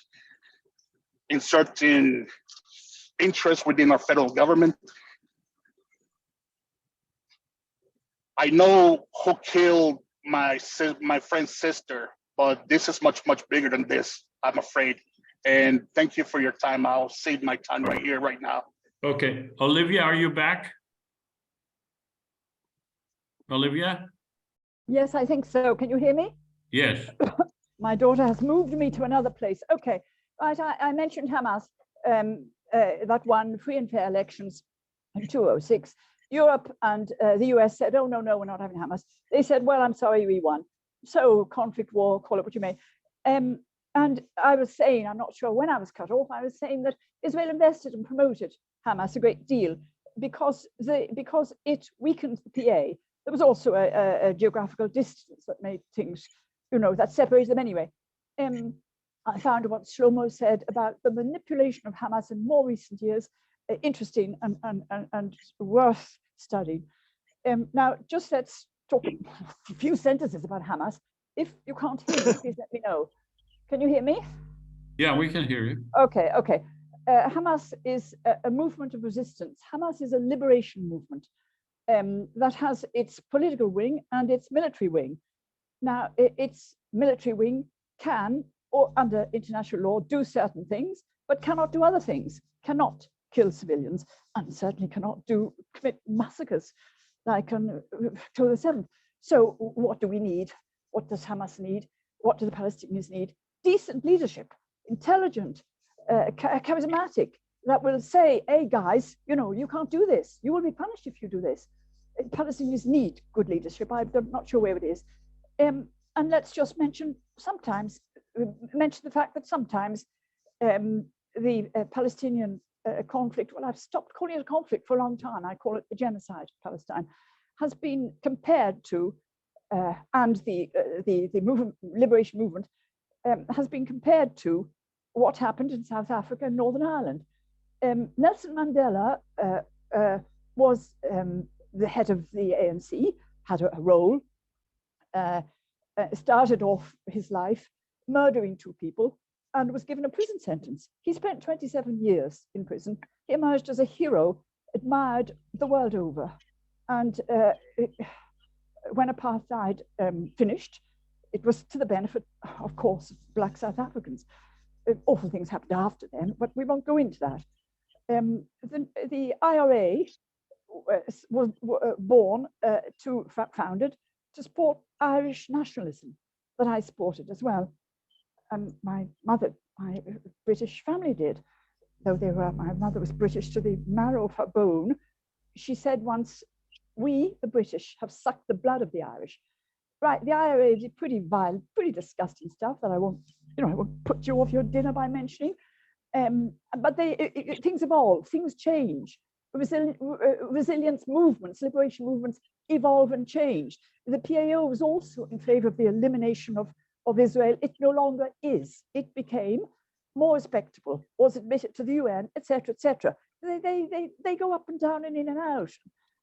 in certain interests within our federal government. I know who killed my friend's sister, but this is much, much bigger than this, I'm afraid. And thank you for your time. I'll save my time right here, right now. Okay, Olivia, are you back? Olivia? Yes, I think so. Can you hear me? Yes. My daughter has moved me to another place. Okay, right, I mentioned Hamas, that won free and fair elections in 2006. Europe and the US said, oh, no, we're not having Hamas. They said, well, I'm sorry, we won. So conflict, war, call it what you may. And I was saying, I'm not sure when I was cut off, I was saying that Israel invested and promoted Hamas a great deal because it weakened the PA. There was also a geographical distance that made things, that separated them anyway. I found what Shlomo said about the manipulation of Hamas in more recent years interesting and worth studying. Now, just let's talk a few sentences about Hamas. If you can't hear me, please let me know. Can you hear me? Yeah, we can hear you. Okay. Hamas is a movement of resistance. Hamas is a liberation movement that has its political wing and its military wing. Now, its military wing can, or under international law, do certain things, but cannot do other things, cannot kill civilians, and certainly cannot commit massacres like on October 7th. So what do we need? What does Hamas need? What do the Palestinians need? Decent leadership, intelligent, charismatic, that will say, hey guys, you can't do this. You will be punished if you do this. Palestinians need good leadership. I'm not sure where it is. And let's just mention the fact that sometimes the Palestinian conflict, well, I've stopped calling it a conflict for a long time. I call it the genocide of Palestine, has been compared to, and the liberation movement has been compared to what happened in South Africa and Northern Ireland. Nelson Mandela was the head of the ANC, had a role, started off his life murdering 2 people and was given a prison sentence. He spent 27 years in prison. He emerged as a hero, admired the world over. And when apartheid finished, it was to the benefit, of course, of Black South Africans. Awful things happened after then, but we won't go into that. The IRA was founded to support Irish nationalism that I supported as well. And my British family did, though my mother was British to the marrow of her bone. She said once, we, the British, have sucked the blood of the Irish. Right, the IRA did pretty violent, pretty disgusting stuff that I won't put you off your dinner by mentioning. But things evolve, things change. Resilience movements, liberation movements evolve and change. The PAO was also in favor of the elimination of Israel. It no longer is. It became more respectable, was admitted to the UN, etc., etc. They go up and down and in and out.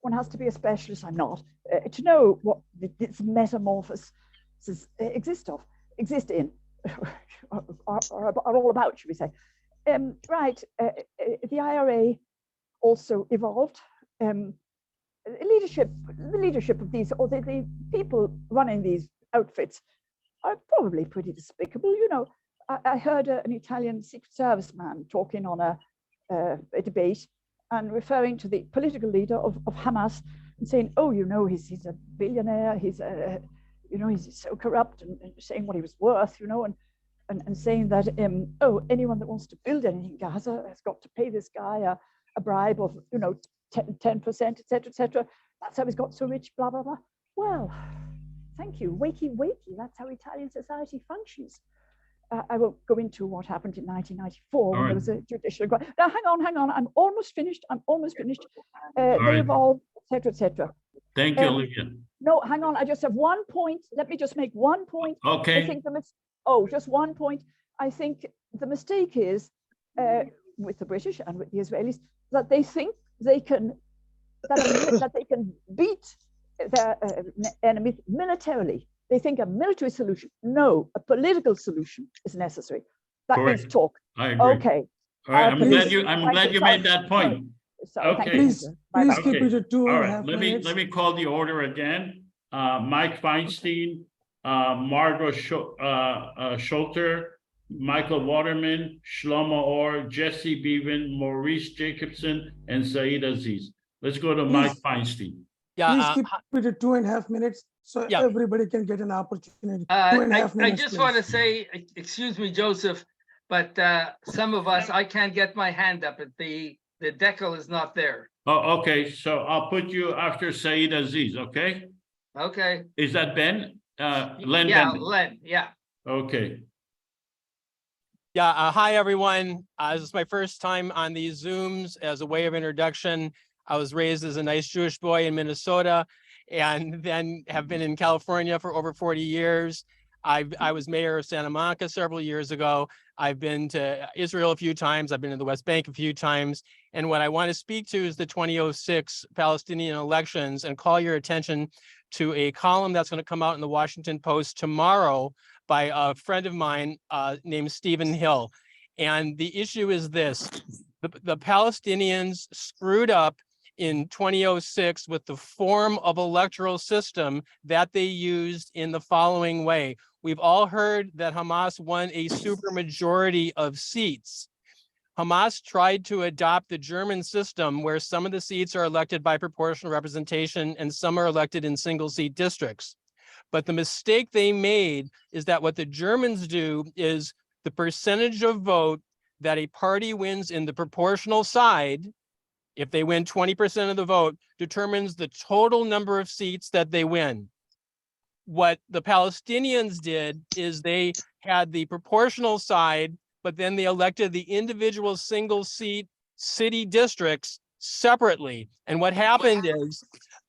One has to be a specialist, I'm not, to know what this metamorphosis exist in, are all about, should we say. The IRA also evolved. The leadership of these, or the people running these outfits are probably pretty despicable. I heard an Italian Secret Service man talking on a debate and referring to the political leader of Hamas and saying, oh, he's a billionaire, he's so corrupt, and saying what he was worth, and saying that, anyone that wants to build anything in Gaza has got to pay this guy a bribe of, 10%, etc., etc. That's how he's got so rich, blah, blah, blah. Well, thank you. Wakey, wakey. That's how Italian society functions. I won't go into what happened in 1994 when there was a judicial inquiry. Now, hang on. I'm almost finished. They evolved, etc., etc. Thank you, Olivia. No, hang on. I just have one point. Let me just make one point. Okay. I think just one point. I think the mistake is with the British and with the Israelis that they think they can beat their enemies militarily. They think a military solution. No, a political solution is necessary. That means talk. I agree. Okay. All right. I'm glad you made that point. Sorry, okay. Please keep it to 2.5 minutes. Let me call the order again. Mike Feinstein, Margot Schulter, Michael Waterman, Shlomo Orr, Jesse Bevan, Maurice Jacobson, and Saeed Aziz. Let's go to Mike Feinstein. Please keep it to 2.5 minutes So Yeah. everybody can get an opportunity. I just want to say, excuse me, Joseph, but some of us, I can't get my hand up. The decal is not there. Oh, okay, so I'll put you after Saeed Aziz, okay? Okay. Is that Ben? Len Yeah, Ben? Len, yeah. Okay. Yeah, hi everyone. This is my first time on these Zooms. As a way of introduction, I was raised as a nice Jewish boy in Minnesota and then have been in California for over 40 years. I was mayor of Santa Monica several years ago. I've been to Israel a few times. I've been to the West Bank a few times. And what I want to speak to is the 2006 Palestinian elections and call your attention to a column that's going to come out in the Washington Post tomorrow by a friend of mine named Stephen Hill. And the issue is this: the Palestinians screwed up in 2006 with the form of electoral system that they used in the following way. We've all heard that Hamas won a supermajority of seats. Hamas tried to adopt the German system where some of the seats are elected by proportional representation and some are elected in single seat districts. But the mistake they made is that what the Germans do is the percentage of vote that a party wins in the proportional side, if they win 20% of the vote, determines the total number of seats that they win. What the Palestinians did is they had the proportional side, but then they elected the individual single seat city districts separately. And what happened is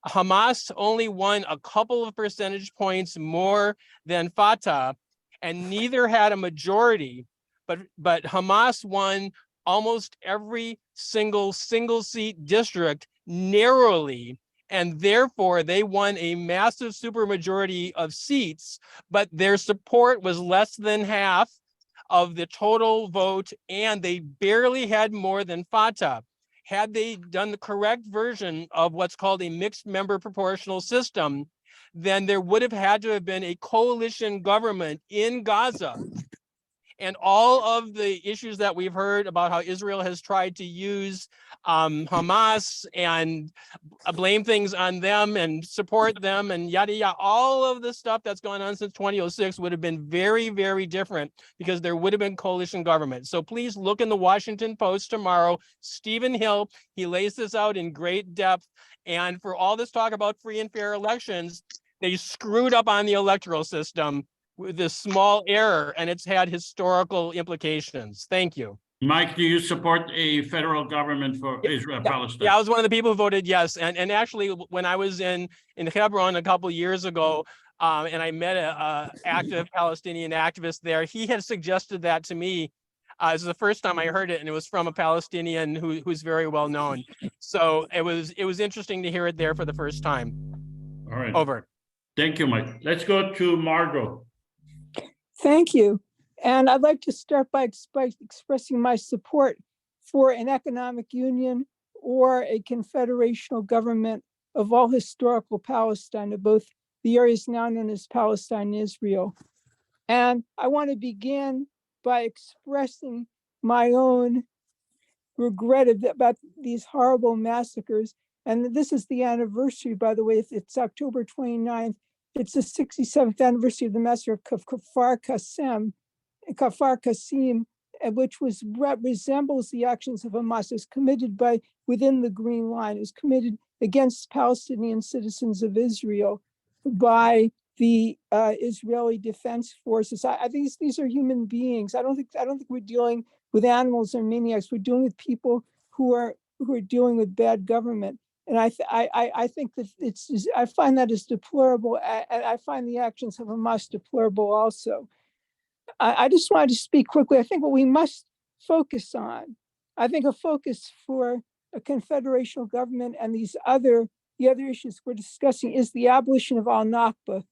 Hamas only won a couple of percentage points more than Fatah, and neither had a majority, but Hamas won almost every single seat district narrowly, and therefore they won a massive supermajority of seats, but their support was less than half of the total vote, and they barely had more than Fatah. Had they done the correct version of what's called a mixed member proportional system, then there would have had to have been a coalition government in Gaza. And all of the issues that we've heard about how Israel has tried to use Hamas and blame things on them and support them and yada, yada, all of the stuff that's gone on since 2006 would have been very, very different because there would have been coalition government. So please look in the Washington Post tomorrow. Stephen Hill, he lays this out in great depth. And for all this talk about free and fair elections, they screwed up on the electoral system with this small error, and it's had historical implications. Thank you. Mike, do you support a federal government for Israel, Palestine? Yeah, I was one of the people who voted yes. And actually, when I was in Hebron a couple of years ago, and I met a active Palestinian activist there, he had suggested that to me. It was the first time I heard it, and it was from a Palestinian who's very well known. So it was interesting to hear it there for the first time. All right. Over. Thank you, Mike. Let's go to Margot. Thank you. And I'd like to start by expressing my support for an economic union or a confederational government of all historical Palestine, of both the areas now known as Palestine and Israel. And I want to begin by expressing my own regret about these horrible massacres. And this is the anniversary, by the way, it's October 29th. It's the 67th anniversary of the massacre of Kfar Qasim, which resembles the actions of Hamas. It was committed within the Green Line. It was committed against Palestinian citizens of Israel by the Israeli Defense Forces. I think these are human beings. I don't think we're dealing with animals or maniacs. We're dealing with people who are dealing with bad government. And I think that I find that as deplorable, and I find the actions of Hamas deplorable also. I just wanted to speak quickly. I think what we must focus on, I think a focus for a confederational government and the other issues we're discussing is the abolition of al-Nakba.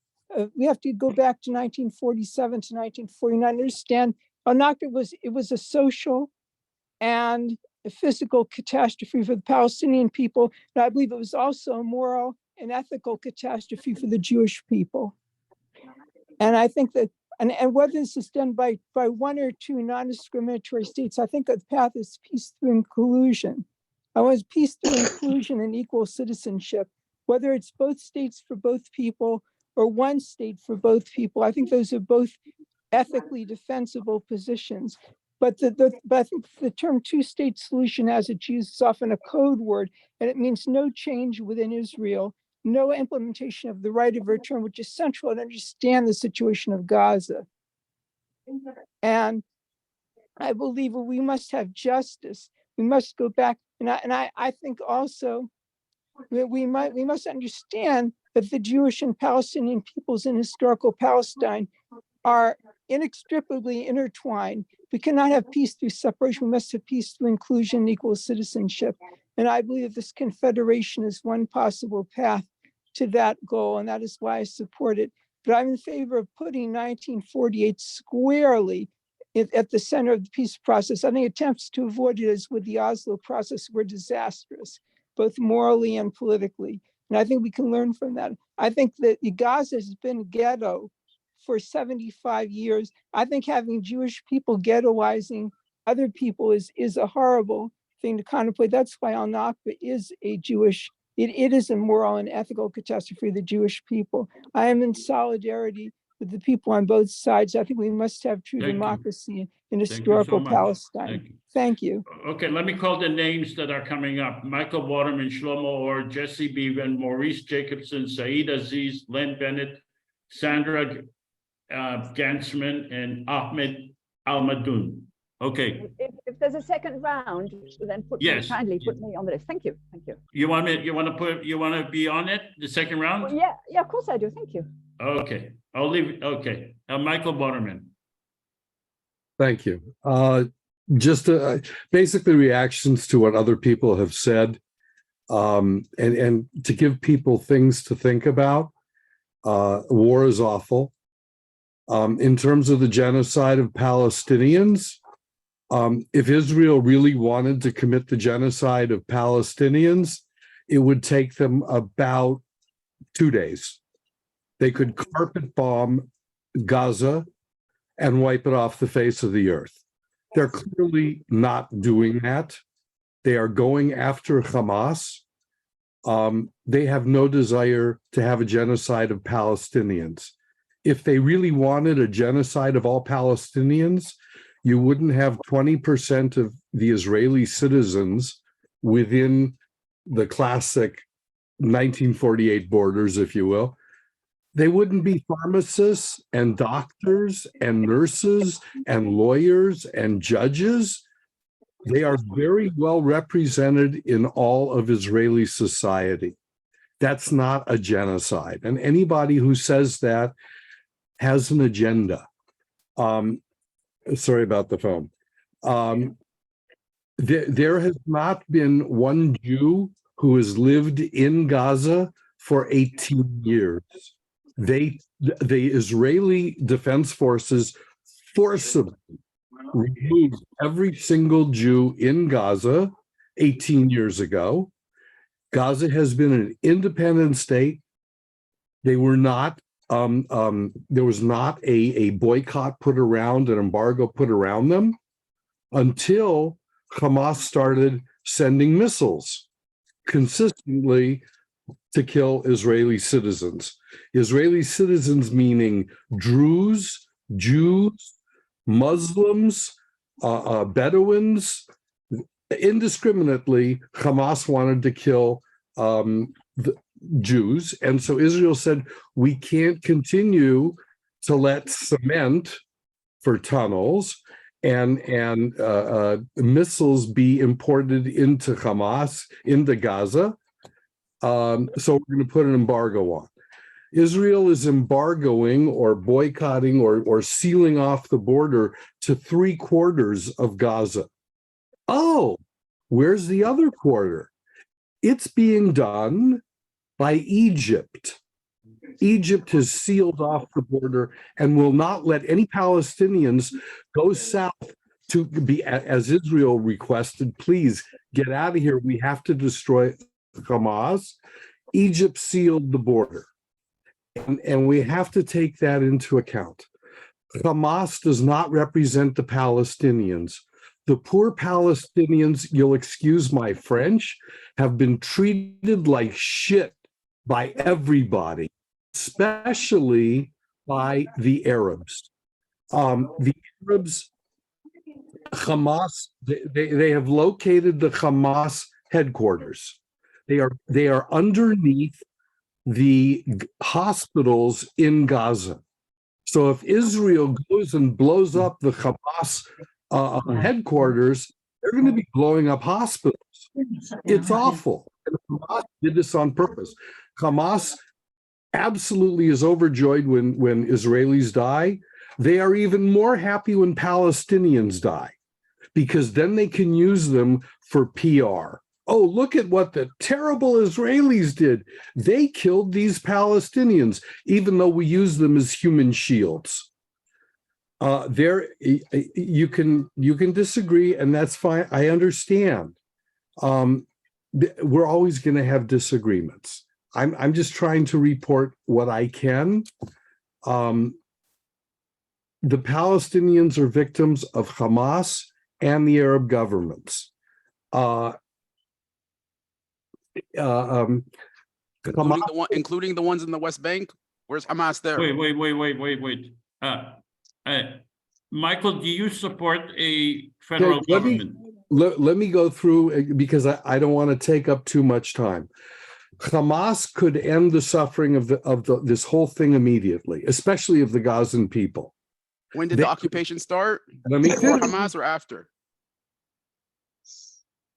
We have to go back to 1947 to 1949 to understand al-Nakba was a social and a physical catastrophe for the Palestinian people. And I believe it was also a moral and ethical catastrophe for the Jewish people. And I think that, and whether this is done by one or two non-discriminatory states, I think the path is peace through inclusion. I want peace through inclusion and equal citizenship, whether it's both states for both people or one state for both people. I think those are both ethically defensible positions. But I think the term two-state solution, as it's used, is often a code word, and it means no change within Israel, no implementation of the right of return, which is central to understand the situation of Gaza. And I believe we must have justice. We must go back, and I think also we must understand that the Jewish and Palestinian peoples in historical Palestine are inextricably intertwined. We cannot have peace through separation. We must have peace through inclusion and equal citizenship. And I believe this confederation is one possible path to that goal, and that is why I support it. But I'm in favor of putting 1948 squarely at the center of the peace process. I think attempts to avoid it, as with the Oslo process, were disastrous, both morally and politically. And I think we can learn from that. I think that Gaza has been ghetto for 75 years. I think having Jewish people ghettoizing other people is a horrible thing to contemplate. That's why Al-Nakba is a Jewish, it is a moral and ethical catastrophe of the Jewish people. I am in solidarity with the people on both sides. I think we must have true democracy in historical Palestine. Thank you. Okay, let me call the names that are coming up. Michael Waterman, Shlomo Orr, Jesse Bevan, Maurice Jacobson, Saeed Aziz, Len Bennett, Sandra Gansman, and Ahmed Almadoun. Okay. If there's a second round, then kindly put me on the list. Thank you. Thank you. You want to be on it, the second round? Well, yeah, of course I do. Thank you. Okay, I'll leave. Okay, Michael Waterman. Thank you. Just basically reactions to what other people have said, and to give people things to think about. War is awful. In terms of the genocide of Palestinians, if Israel really wanted to commit the genocide of Palestinians, it would take them about 2 days. They could carpet bomb Gaza and wipe it off the face of the earth. They're clearly not doing that. They are going after Hamas. They have no desire to have a genocide of Palestinians. If they really wanted a genocide of all Palestinians, you wouldn't have 20% of the Israeli citizens within the classic 1948 borders, if you will. They wouldn't be pharmacists and doctors and nurses and lawyers and judges. They are very well represented in all of Israeli society. That's not a genocide. And anybody who says that has an agenda. Sorry about the phone. There has not been one Jew who has lived in Gaza for 18 years. The Israeli Defense Forces forcibly removed every single Jew in Gaza 18 years ago. Gaza has been an independent state. They were not, there was not a boycott put around, an embargo put around them until Hamas started sending missiles consistently to kill Israeli citizens. Israeli citizens meaning Druze, Jews, Muslims, Bedouins. Indiscriminately, Hamas wanted to kill the Jews. And so Israel said, we can't continue to let cement for tunnels and missiles be imported into Hamas, into Gaza. So we're going to put an embargo on. Israel is embargoing or boycotting or sealing off the border to 3/4 of Gaza. Oh, where's the other quarter? It's being done by Egypt. Egypt has sealed off the border and will not let any Palestinians go south to be, as Israel requested, please get out of here. We have to destroy Hamas. Egypt sealed the border. And we have to take that into account. Hamas does not represent the Palestinians. The poor Palestinians, you'll excuse my French, have been treated like shit by everybody especially by the Arabs. The Arabs, Hamas, they have located the Hamas headquarters. They are underneath the hospitals in Gaza. So if Israel goes and blows up the Hamas headquarters, they're going to be blowing up hospitals. It's awful. And Hamas did this on purpose. Hamas absolutely is overjoyed when Israelis die. They are even more happy when Palestinians die, because then they can use them for PR. Oh, look at what the terrible Israelis did. They killed these Palestinians, even though we use them as human shields. You can disagree, and that's fine. I understand. We're always going to have disagreements. I'm just trying to report what I can. The Palestinians are victims of Hamas and the Arab governments. Including the ones in the West Bank. Where's Hamas there? Wait. Michael, do you support a federal government? Let me go through, because I don't want to take up too much time. Hamas could end the suffering of this whole thing immediately, especially of the Gazan people. When did the occupation start? Let me Before finish. Hamas or after?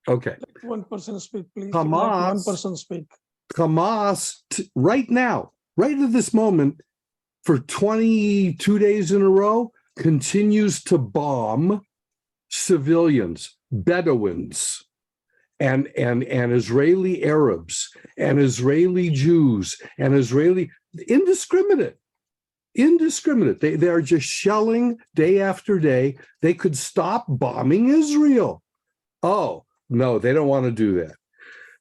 Okay. One person speak, please. Hamas- One person speak. Hamas, right now, right at this moment, for 22 days in a row, continues to bomb civilians, Bedouins, and Israeli Arabs, and Israeli Jews, and Israeli, indiscriminate. They are just shelling day after day. They could stop bombing Israel. Oh, no, they don't want to do that.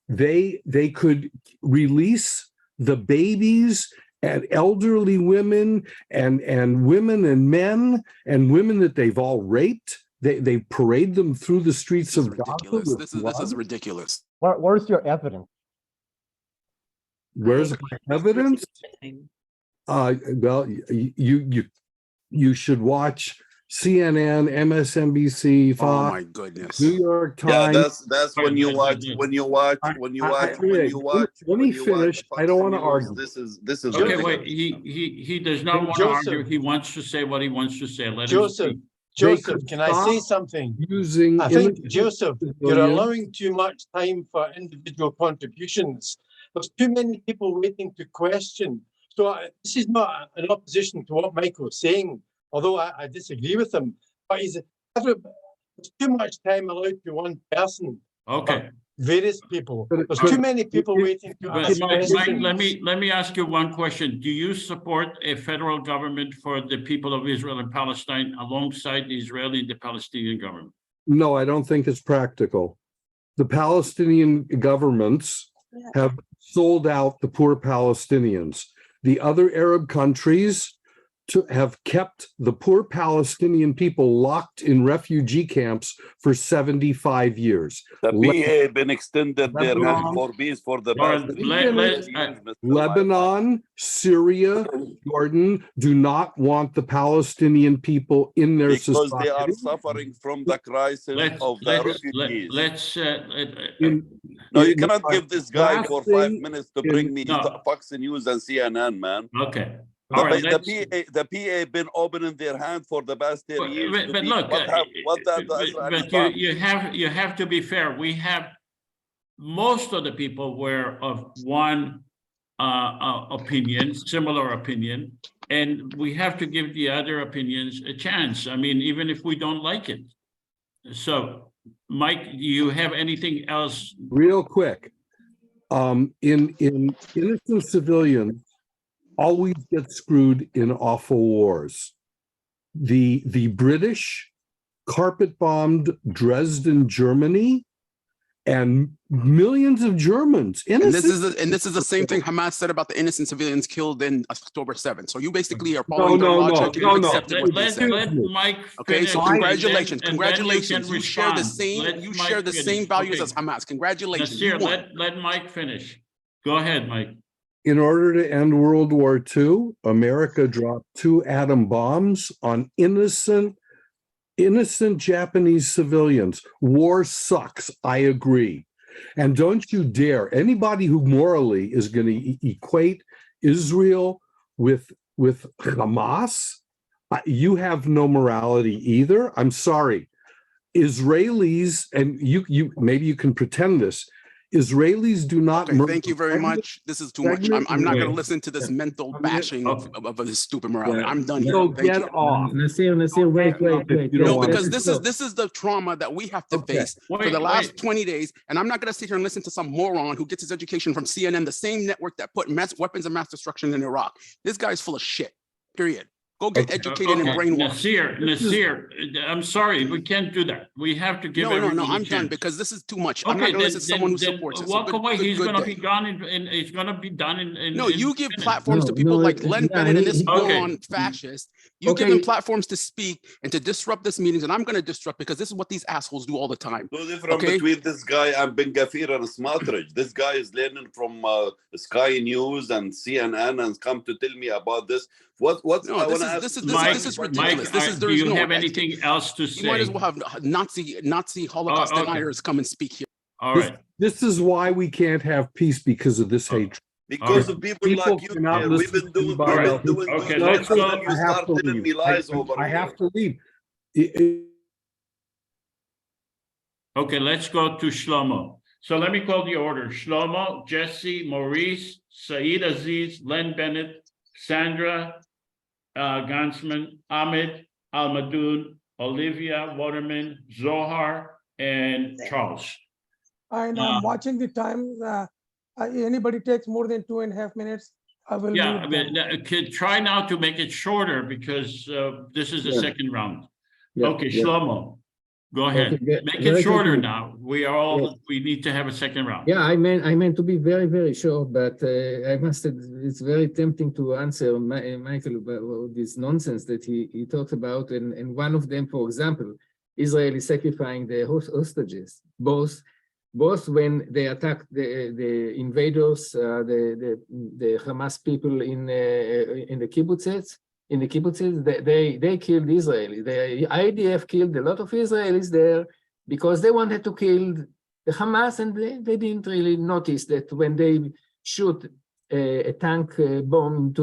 They could release the babies and elderly women and women and men and women that they've all raped. They parade them through the streets of Gaza. This is ridiculous. Where's your evidence? Where's my evidence? Well, you should watch CNN, MSNBC, Fox, Oh my goodness. New York Yeah, Times. that's when you watch. Let me finish. I don't want to argue. This is Okay, wait. He does not want to argue. He wants to say what he wants to say. Let him speak. Joseph, can I say something? I think, Joseph, you're allowing too much time for individual contributions. There's too many people waiting to question. So this is not an opposition to what Michael's saying, although I disagree with him. But there's too much time allowed to one person. Okay. Various people. There's too many people waiting to ask Mike, questions. let me ask you one question. Do you support a federal government for the people of Israel and Palestine alongside the Israeli and the Palestinian government? No, I don't think it's practical. The Palestinian governments have sold out the poor Palestinians. The other Arab countries have kept the poor Palestinian people locked in refugee camps for 75 years. The PA been extended their hand for peace for the past Lebanon, Syria, Jordan do not want the Palestinian people in their because society. they are suffering from the crisis of the refugees. No, you cannot give this guy for 5 minutes to bring me Fox News and CNN, man. Okay. The PA been opening their hand for the past 10 years. But look, you have to be fair. We have most of the people were of one opinion, similar opinion, and we have to give the other opinions a chance. I mean, even if we don't like it. So, Mike, do you have anything else? Real quick, in innocent civilians always get screwed in awful wars. The British carpet bombed Dresden, Germany, and millions of Germans. And this is the same thing Hamas said about the innocent civilians killed in October 7th. So you basically are following the logic. Let Mike okay, finish. so congratulations. And then Congratulations. You share the same values as Hamas. Congratulations. Nasir, let Mike finish. Go ahead, Mike. in order to end World War II, America dropped 2 atom bombs on innocent Japanese civilians. War sucks. I agree. And don't you dare, anybody who morally is going to equate Israel with Hamas, you have no morality either. I'm sorry. Israelis, and you maybe you can pretend this, Israelis do not. Okay, thank you very much. This is too much. I'm not going to listen to this mental bashing of this stupid morality. I'm done here. So Thank get you. off. Nasir, wait. No, because this is the trauma that we have to face for the last 20 days. And I'm not going to sit here and listen to some moron who gets his education from CNN, the same network that put weapons of mass destruction in Iraq. This guy's full of shit, period. Go get educated and brainwashed. Nasir, I'm sorry, we can't do that. We have to give No, I'm done because this is too much. I'm not going to listen to someone who supports it. Walk away. He's going to be gone and it's going to be done in. No, you give platforms to people like Len Bennett and this moron fascist. You give them platforms to speak and to disrupt this meetings, and I'm going to disrupt because this is what these assholes do all the time. So different between this guy and Ben Gafir and Smotrich. This guy is learning from Sky News and CNN and come to tell me about this. What? No, this is ridiculous. Do you have anything else to say? You might as well have Nazi Holocaust deniers come and speak here. All right. This is why we can't have peace because of this hatred. Because of people like you, we've been doing. Okay, let's go. You start telling me lies over. I have to leave. Okay, let's go to Shlomo. So let me call the order. Shlomo, Jesse, Maurice, Saeed Aziz, Len Bennett, Sandra, Gansman, Ahmed, Almadoun, Olivia, Waterman, Zohar, and Charles. And I'm watching the time. Anybody takes more than 2.5 minutes, I will. Yeah, I mean, try now to make it shorter because this is the second round. Okay, Shlomo, go ahead. Make it shorter now. We need to have a second round. Yeah, I meant to be very, very short, but I must say it's very tempting to answer Michael about this nonsense that he talks about. And one of them, for example, Israel is sacrificing the hostages, both when they attacked the invaders, the Hamas people in the kibbutzes. In the kibbutzes, they killed Israelis. The IDF killed a lot of Israelis there because they wanted to kill the Hamas, and they didn't really notice that when they shoot a tank bomb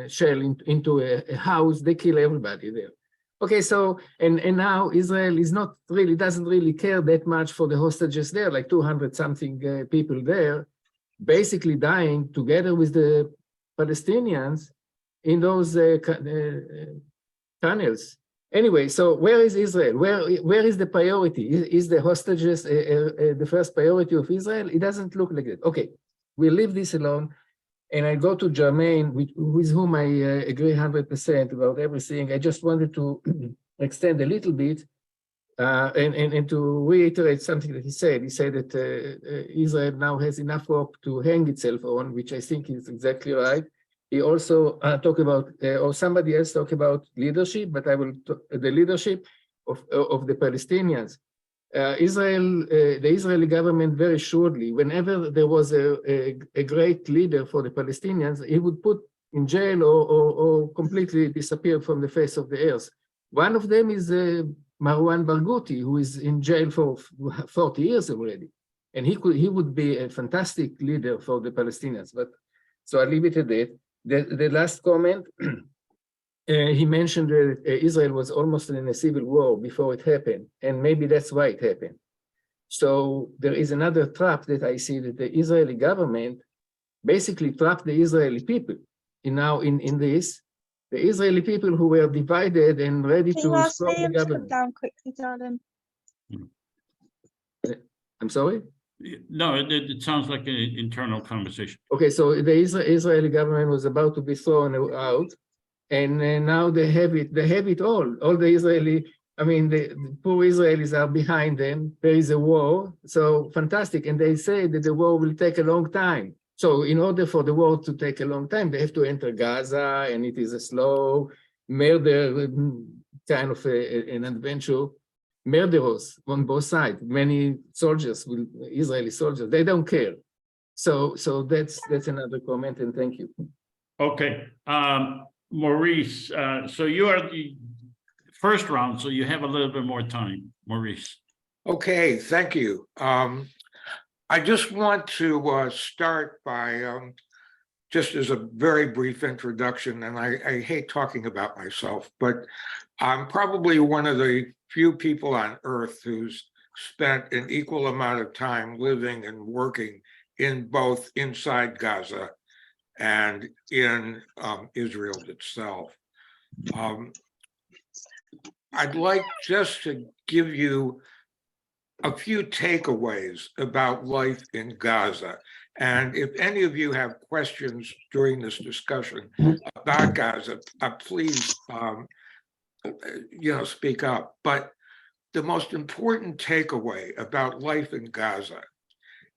shell into a house, they kill everybody there. Okay, so and now Israel doesn't really care that much for the hostages there, like 200 something people there, basically dying together with the Palestinians in those tunnels. Anyway, so where is Israel? Where is the priority? Is the hostages the first priority of Israel? It doesn't look like it. Okay, we'll leave this alone. And I go to Jermaine, with whom I agree 100% about everything. I just wanted to extend a little bit and to reiterate something that he said. He said that Israel now has enough rope to hang itself on, which I think is exactly right. He also talked about, or somebody else talked about leadership, but I will talk the leadership of the Palestinians. The Israeli government very shortly, whenever there was a great leader for the Palestinians, he would put in jail or completely disappear from the face of the earth. One of them is Marwan Barghouti, who is in jail for 40 years already. And he would be a fantastic leader for the Palestinians. But so I leave it at that. The last comment, he mentioned that Israel was almost in a civil war before it happened, and maybe that's why it happened. So there is another trap that I see, that the Israeli government basically trapped the Israeli people. In this, the Israeli people who were divided and ready to storm the government. Down quickly, darling. I'm sorry? No, it sounds like an internal conversation. Okay, so the Israeli government was about to be thrown out. And now they have it all. All the Israeli, the poor Israelis are behind them. There is a war, so fantastic. And they say that the war will take a long time. So in order for the war to take a long time, they have to enter Gaza, and it is a slow murder, kind of an adventure. Murderers on both sides, many soldiers, Israeli soldiers, they don't care. So that's another comment, and thank you. Okay, Maurice, so you are the first round, so you have a little bit more time, Maurice. Okay, thank you. I just want to start by just as a very brief introduction, and I hate talking about myself, but I'm probably one of the few people on earth who's spent an equal amount of time living and working in both inside Gaza and in Israel itself. I'd like just to give you a few takeaways about life in Gaza. And if any of you have questions during this discussion about Gaza, please, speak up. But the most important takeaway about life in Gaza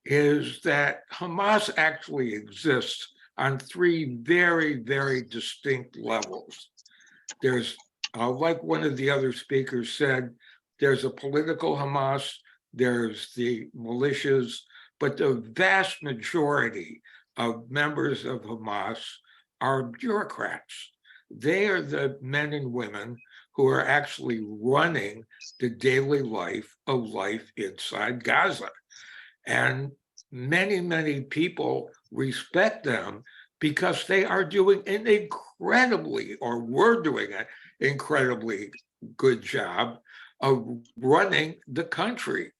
is that Hamas actually exists on three very, very distinct levels. There's, like one of the other speakers said, there's a political Hamas, there's the militias, but the vast majority of members of Hamas are bureaucrats. They are the men and women who are actually running the daily life of life inside Gaza. And many, many people respect them because they are doing an incredibly, or were doing an incredibly good job of running the country,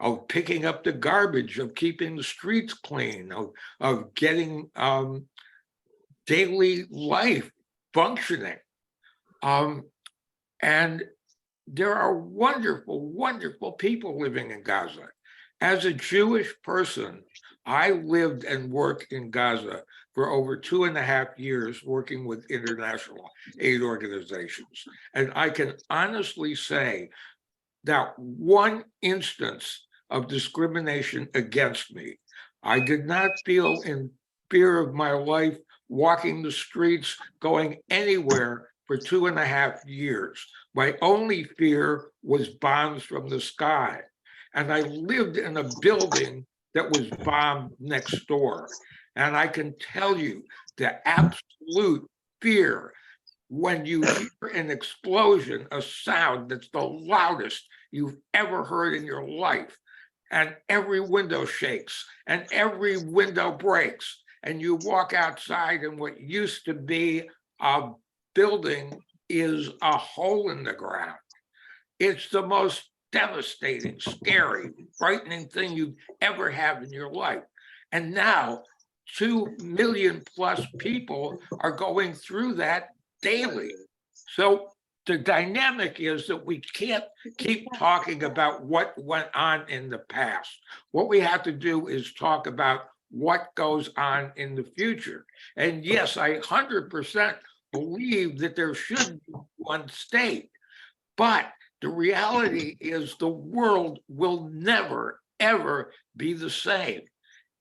of picking up the garbage, of keeping the streets clean, of getting daily life functioning. And there are wonderful, wonderful people living in Gaza. As a Jewish person, I lived and worked in Gaza for over 2.5 years working with international aid organizations. And I can honestly say that one instance of discrimination against me, I did not feel in fear of my life walking the streets, going anywhere for 2.5 years. My only fear was bombs from the sky. And I lived in a building that was bombed next door. And I can tell you the absolute fear when you hear an explosion, a sound that's the loudest you've ever heard in your life, and every window shakes and every window breaks, and you walk outside and what used to be a building is a hole in the ground. It's the most devastating, scary, frightening thing you'd ever have in your life. And now 2 million plus people are going through that daily. So the dynamic is that we can't keep talking about what went on in the past. What we have to do is talk about what goes on in the future. And yes, I 100% believe that there should be one state, but the reality is the world will never, ever be the same.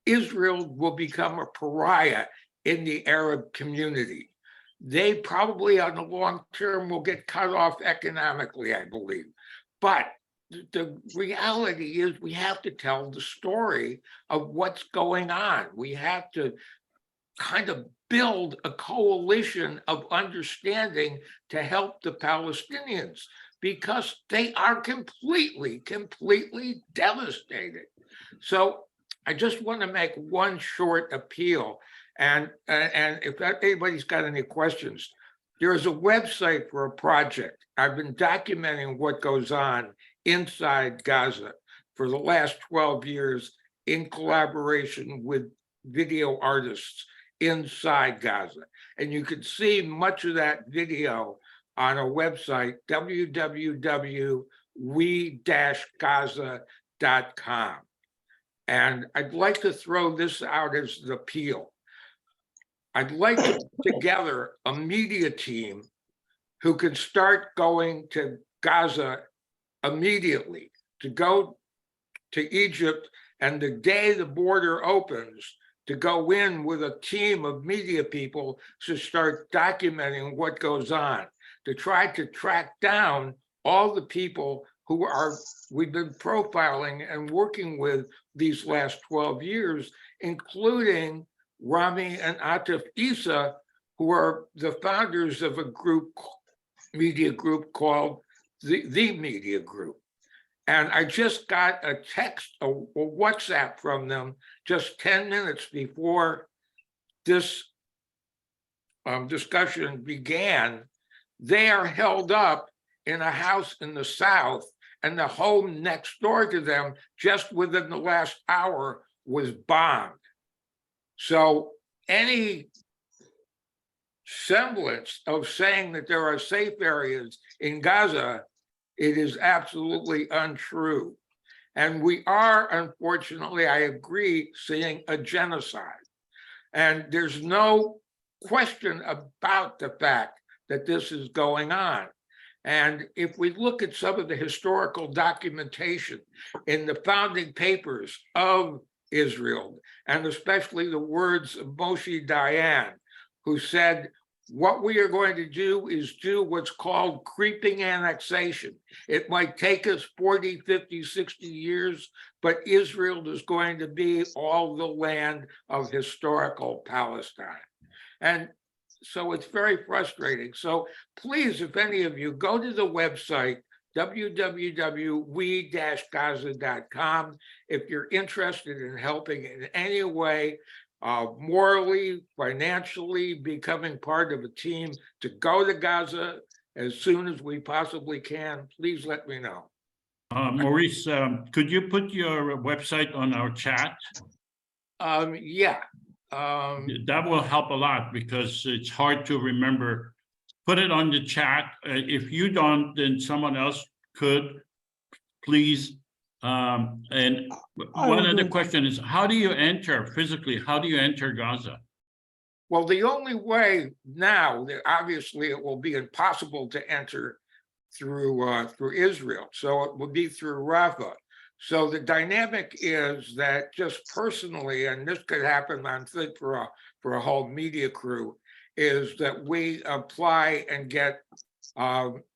Israel will become a pariah in the Arab community. They probably on the long term will get cut off economically, I believe. But the reality is we have to tell the story of what's going on. We have to kind of build a coalition of understanding to help the Palestinians, because they are completely, completely devastated. So I just want to make one short appeal. And if anybody's got any questions, there is a website for a project. I've been documenting what goes on inside Gaza for the last 12 years in collaboration with video artists inside Gaza. And you can see much of that video on a website, www.we-gaza.com. And I'd like to throw this out as an appeal. I'd like to put together a media team who can start going to Gaza immediately, to go to Egypt, and the day the border opens, to go in with a team of media people to start documenting what goes on, to try to track down all the people who we've been profiling and working with these last 12 years, including Rami and Atif Issa, who are the founders of a media group called the Media Group. And I just got a text, a WhatsApp from them just 10 minutes before this discussion began. They are held up in a house in the South, and the home next door to them, just within the last hour, was bombed. So any semblance of saying that there are safe areas in Gaza, it is absolutely untrue. And we are, unfortunately, I agree, seeing a genocide. And there's no question about the fact that this is going on. And if we look at some of the historical documentation in the founding papers of Israel, and especially the words of Moshe Dayan, who said, what we are going to do is do what's called creeping annexation. It might take us 40, 50, 60 years, but Israel is going to be all the land of historical Palestine. And so it's very frustrating. So please, if any of you, go to the website, www.we-gaza.com, if you're interested in helping in any way, morally, financially, becoming part of a team to go to Gaza as soon as we possibly can, please let me know. Maurice, could you put your website on our chat? Yeah. That will help a lot because it's hard to remember. Put it on the chat. If you don't, then someone else could, please. And one other question is, how do you enter physically? How do you enter Gaza? Well, the only way now, that obviously it will be impossible to enter through Israel. So it will be through Rafah. So the dynamic is that just personally, and this could happen, I think, for a whole media crew, is that we apply and get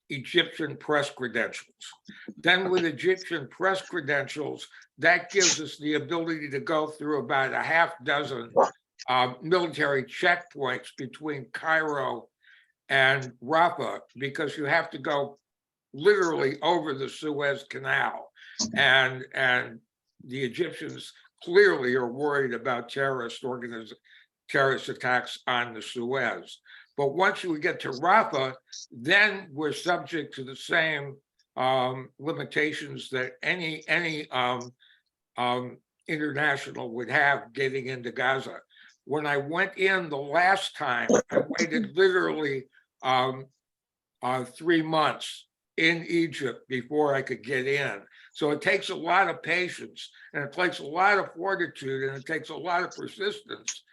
Egyptian press credentials. Then with Egyptian press credentials, that gives us the ability to go through about a half dozen military checkpoints between Cairo and Rafah, because you have to go literally over the Suez Canal. And the Egyptians clearly are worried about terrorist attacks on the Suez. But once we get to Rafah, then we're subject to the same limitations that any international would have getting into Gaza. When I went in the last time, I waited literally 3 months in Egypt before I could get in. So it takes a lot of patience, and it takes a lot of fortitude, and it takes a lot of persistence,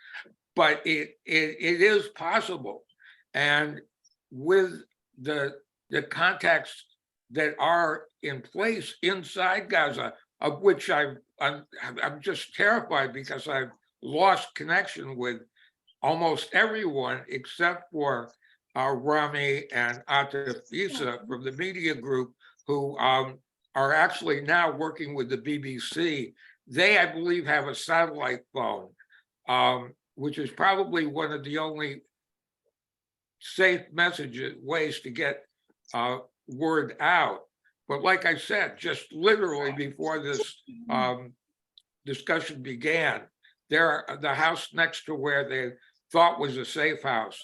but it is possible. And with the contacts that are in place inside Gaza, of which I'm just terrified because I've lost connection with almost everyone except for Rami and Atif Issa from the media group, who are actually now working with the BBC. They, I believe, have a satellite phone, which is probably one of the only safe ways to get word out. But like I said, just literally before this discussion began, the house next to where they thought was a safe house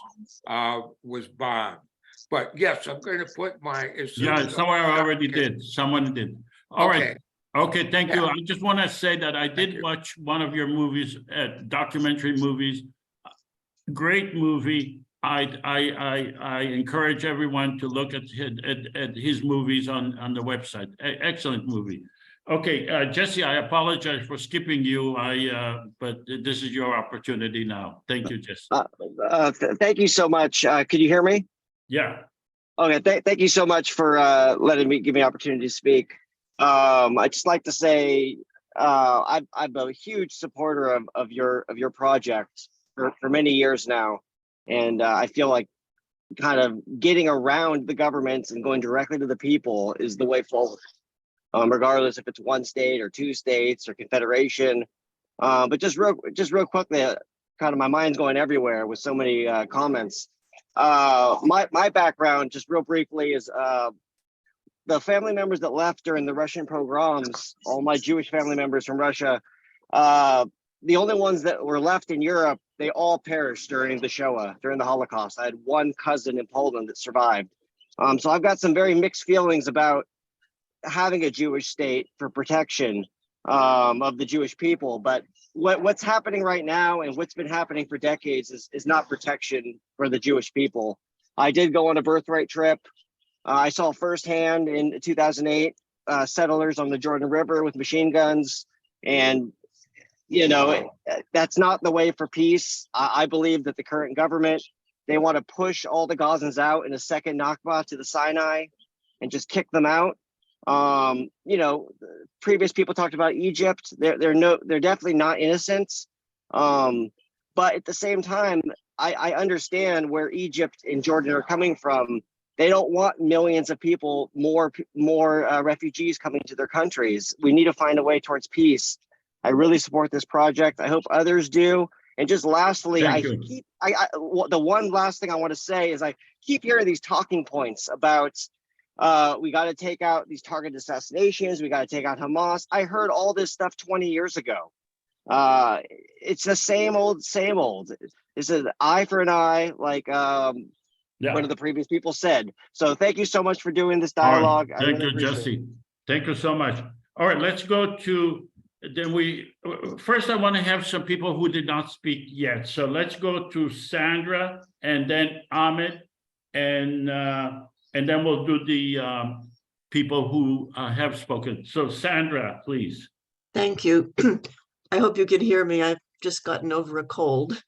was bombed. But yes, I'm going to put my. Yeah, someone already did. Someone did. All right. Okay, thank you. I just want to say that I did watch one of your movies, documentary movies. Great movie. I encourage everyone to look at his movies on the website. Excellent movie. Okay, Jesse, I apologize for skipping you. But this is your opportunity now. Thank you, Jesse. Thank you so much. Could you hear me? Yeah. Okay. Thank you so much for give me an opportunity to speak. I'd just like to say I'm a huge supporter of your project for many years now, and I feel like kind of getting around the governments and going directly to the people is the way forward. regardless if it's one state or two states or confederation. But just real quickly, kind of my mind's going everywhere with so many comments. My background, just real briefly, is the family members that left during the Russian pogroms, all my Jewish family members from Russia, the only ones that were left in Europe, they all perished during the Shoah, during the Holocaust. I had one cousin in Poland that survived. So I've got some very mixed feelings about having a Jewish state for protection of the Jewish people. But what's happening right now and what's been happening for decades is not protection for the Jewish people. I did go on a birthright trip. I saw firsthand in 2008 settlers on the Jordan River with machine guns. And, you know, that's not the way for peace. I believe that the current government, they want to push all the Gazans out in a second Nakba to the Sinai and just kick them out. You know, previous people talked about Egypt. They're definitely not innocent. But at the same time, I understand where Egypt and Jordan are coming from. They don't want millions of people, more refugees coming to their countries. We need to find a way towards peace. I really support this project. I hope others do. And just lastly, the one last thing I want to say is I keep hearing these talking points about we got to take out these targeted assassinations. We got to take out Hamas. I heard all this stuff 20 years ago. It's the same old. It's an eye for an eye, like one of the previous people said. So thank you so much for doing this dialogue. Right. Thank you, Jesse. Thank you so much. All right, let's go to, first I want to have some people who did not speak yet. So let's go to Sandra and then Ahmed, and then we'll do the people who have spoken. So Sandra, please. Thank you. I hope you can hear me. I've just gotten over a cold.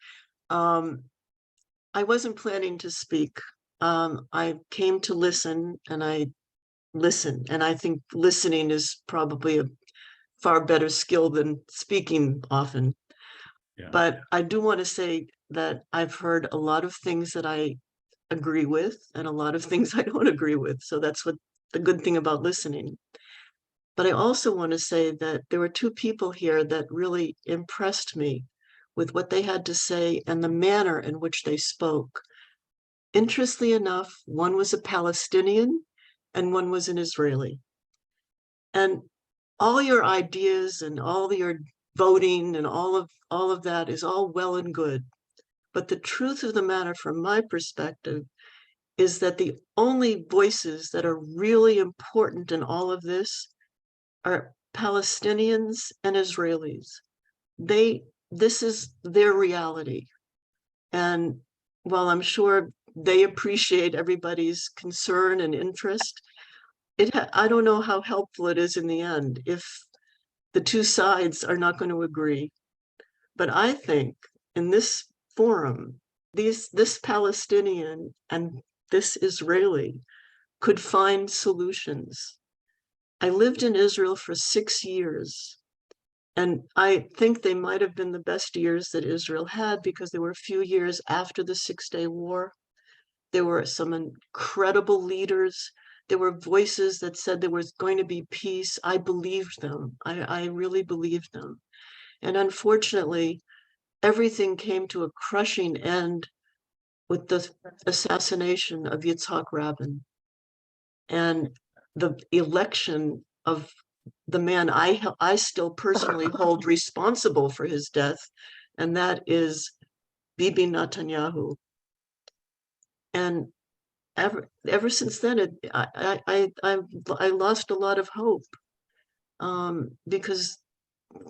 I wasn't planning to speak. I came to listen, and I listen. And I think listening is probably a far better skill than speaking often. Yeah. But I do want to say that I've heard a lot of things that I agree with and a lot of things I don't agree with. So that's what the good thing about listening. But I also want to say that there were two people here that really impressed me with what they had to say and the manner in which they spoke. Interestingly enough, one was a Palestinian and one was an Israeli. And all your ideas and all your voting and all of that is all well and good. But the truth of the matter, from my perspective, is that the only voices that are really important in all of this are Palestinians and Israelis. This is their reality. And while I'm sure they appreciate everybody's concern and interest, I don't know how helpful it is in the end if the two sides are not going to agree. But I think in this forum, this Palestinian and this Israeli could find solutions. I lived in Israel for 6 years, and I think they might have been the best years that Israel had, because there were a few years after the 6-Day War. There were some incredible leaders. There were voices that said there was going to be peace. I believed them. I really believed them. And unfortunately, everything came to a crushing end with the assassination of Yitzhak Rabin and the election of the man I still personally hold responsible for his death, and that is Bibi Netanyahu. And ever since then, I lost a lot of hope because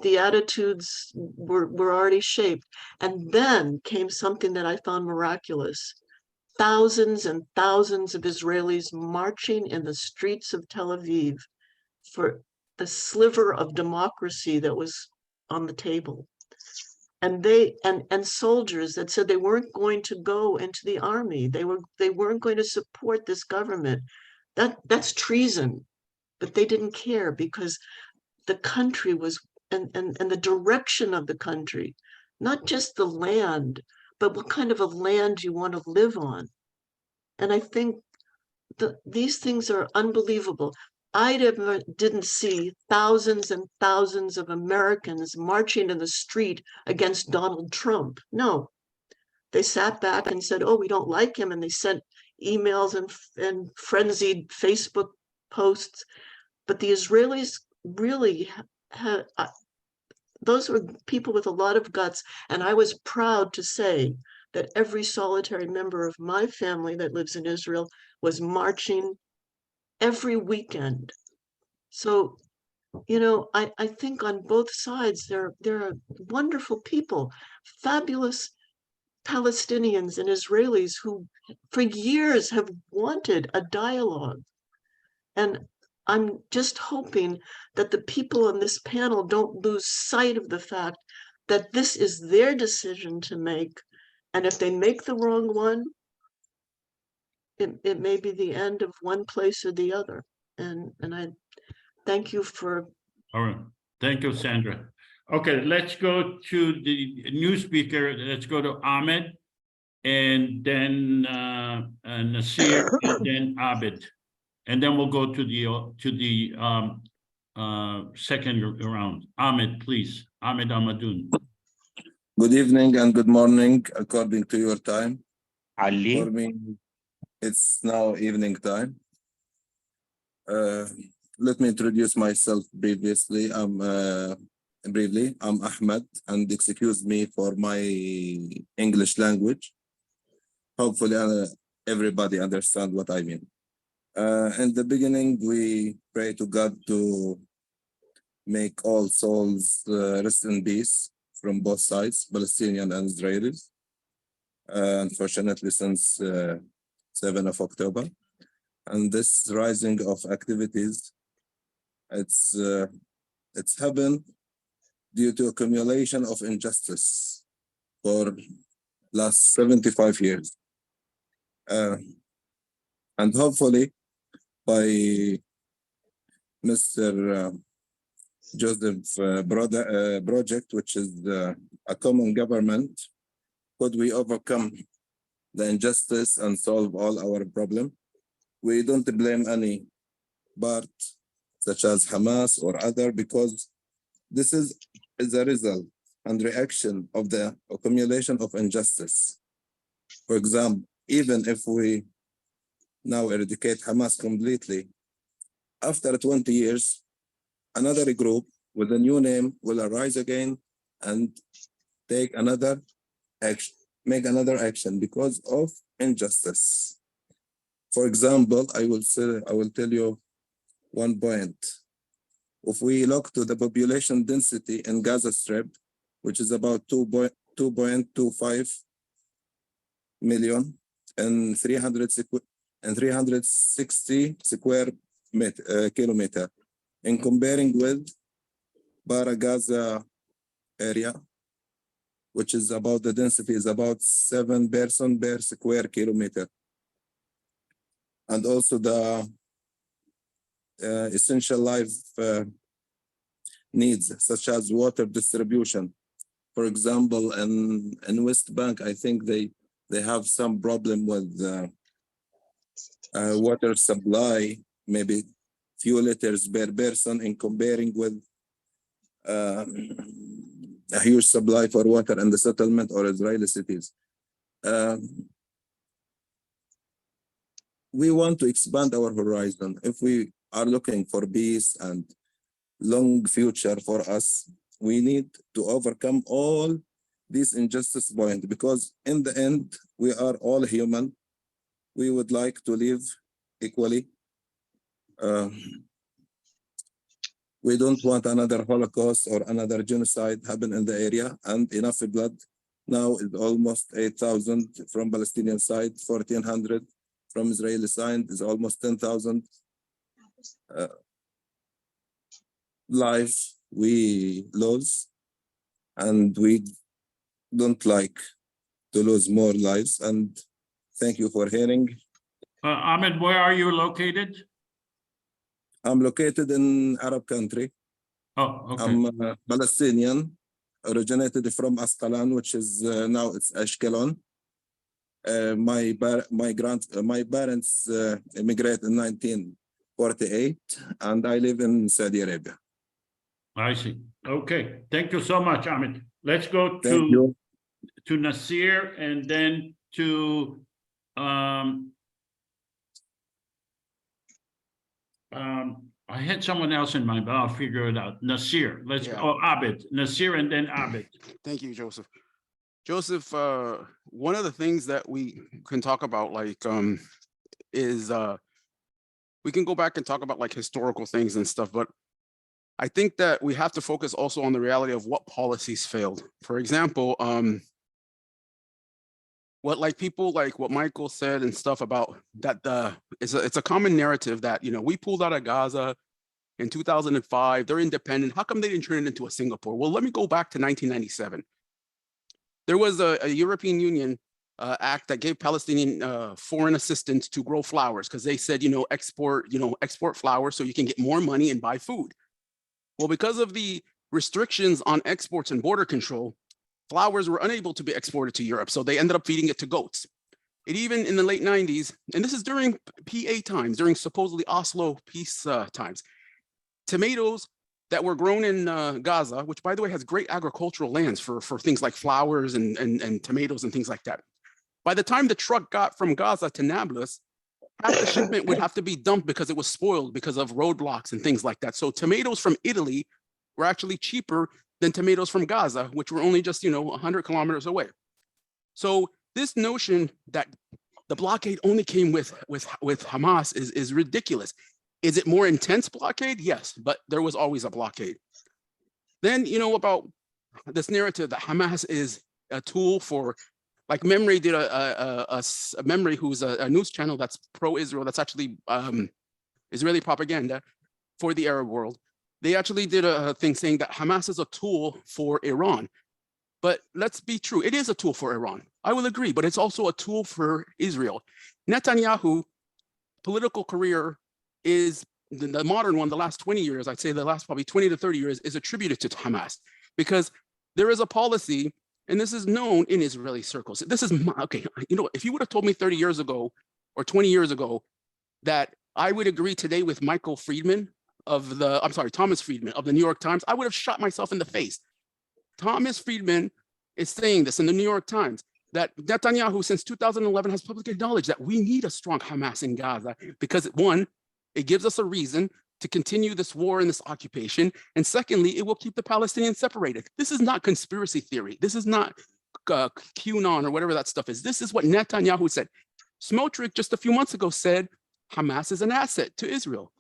the attitudes were already shaped. And then came something that I found miraculous. Thousands and thousands of Israelis marching in the streets of Tel Aviv for the sliver of democracy that was on the table. And and soldiers that said they weren't going to go into the army. They weren't going to support this government. That's treason. But they didn't care, because the country was and the direction of the country, not just the land, but what kind of a land you want to live on. And I think these things are unbelievable. didn't see thousands and thousands of Americans marching in the street against Donald Trump. No, they sat back and said, oh, we don't like him. And they sent emails and frenzied Facebook posts. But the Israelis really had, those were people with a lot of guts. And I was proud to say that every solitary member of my family that lives in Israel was marching every weekend. So, you know, I think on both sides, there are wonderful people, fabulous Palestinians and Israelis who for years have wanted a dialogue. And I'm just hoping that the people on this panel don't lose sight of the fact that this is their decision to make. And if they make the wrong one, it may be the end of one place or the other. And I thank you for. All right. Thank you, Sandra. Okay, let's go to the new speaker. Let's go to Ahmed, and then Nasir, and then Abid. And then we'll go to the second round. Ahmed, please. Ahmed Ahmadoun. Good evening and good morning, according to your time. Ali. For me, it's now evening time. Let me introduce myself briefly. I'm Ahmed, and excuse me for my English language. Hopefully, everybody understands what I mean. In the beginning, we pray to God to make all souls rest in peace from both sides, Palestinian and Israelis. Unfortunately, since 7th of October. And this rising of activities, it's happened due to accumulation of injustice for last 75 years. And hopefully by Mr. Joseph project, which is a common government, could we overcome the injustice and solve all our problem? We don't blame any part, such as Hamas or other, because this is a result and reaction of the accumulation of injustice. For example, even if we now eradicate Hamas completely, after 20 years, another group with a new name will arise again and take another action, make another action because of injustice. For example, I will tell you one point. If we look to the population density in Gaza Strip, which is about 2.25 million and 360 square kilometer, in comparing with Bara Gaza area, which is about the density is about 7 person per square kilometer. And also the essential life needs, such as water distribution. For example, in West Bank, I think they have some problem with water supply, maybe few liters per person, in comparing with a huge supply for water in the settlement or Israeli cities. We want to expand our horizon. If we are looking for peace and long future for us, we need to overcome all these injustice points, because in the end, we are all human. We would like to live equally. We don't want another Holocaust or another genocide happen in the area, and enough blood. Now is almost 8,000 from Palestinian side, 1,400 from Israeli side, is almost 10,000 life we lose, and we don't like to lose more lives. And thank you for hearing. Ahmed, where are you located? I'm located in Arab country. Oh, okay. I'm Palestinian, originated from Asqalan, which is now it's Ashkelon. My parents immigrated in 48, and I live in Saudi Arabia. I see. Okay, thank you so much, Ahmed. Let's go Thank you. to Nasir and then to I had someone else in mind, but I'll figure it out. Nasir, let's go. Oh, Abed. Nasir and then Abed. Thank you, Joseph. Joseph, one of the things that we can talk about, like, is we can go back and talk about like historical things and stuff, but I think that we have to focus also on the reality of what policies failed. For example, what like people like what Michael said and stuff about that it's a common narrative that, you know, we pulled out of Gaza in 2005, they're independent. How come they didn't turn it into a Singapore? Well, let me go back to 1997. There was a European Union act that gave Palestinian foreign assistance to grow flowers because they said, export flowers so you can get more money and buy food. Well, because of the restrictions on exports and border control, flowers were unable to be exported to Europe. So they ended up feeding it to goats. It even in the late 90s, and this is during PA times, during supposedly Oslo peace times, tomatoes that were grown in Gaza, which by the way has great agricultural lands for things like flowers and tomatoes and things like that. By the time the truck got from Gaza to Nablus, half the shipment would have to be dumped because it was spoiled because of roadblocks and things like that. So tomatoes from Italy were actually cheaper than tomatoes from Gaza, which were only just 100 kilometers away. So this notion that the blockade only came with Hamas is ridiculous. Is it more intense blockade? Yes, but there was always a blockade. Then, about this narrative that Hamas is a tool for, like Memory did a Memory, who's a news channel that's pro-Israel, that's actually Israeli propaganda for the Arab world. They actually did a thing saying that Hamas is a tool for Iran. But let's be true, it is a tool for Iran. I will agree, but it's also a tool for Israel. Netanyahu political career is the modern one, the last 20 years, I'd say the last probably 20 to 30 years is attributed to Hamas because there is a policy, and this is known in Israeli circles. This is, okay, if you would have told me 30 years ago or 20 years ago that I would agree today with Thomas Friedman of the New York Times, I would have shot myself in the face. Thomas Friedman is saying this in the New York Times, that Netanyahu since 2011 has publicly acknowledged that we need a strong Hamas in Gaza because one, it gives us a reason to continue this war and this occupation. And secondly, it will keep the Palestinians separated. This is not conspiracy theory. This is not QAnon or whatever that stuff is. This is what Netanyahu said. Smotrich just a few months ago said Hamas is an asset to Israel.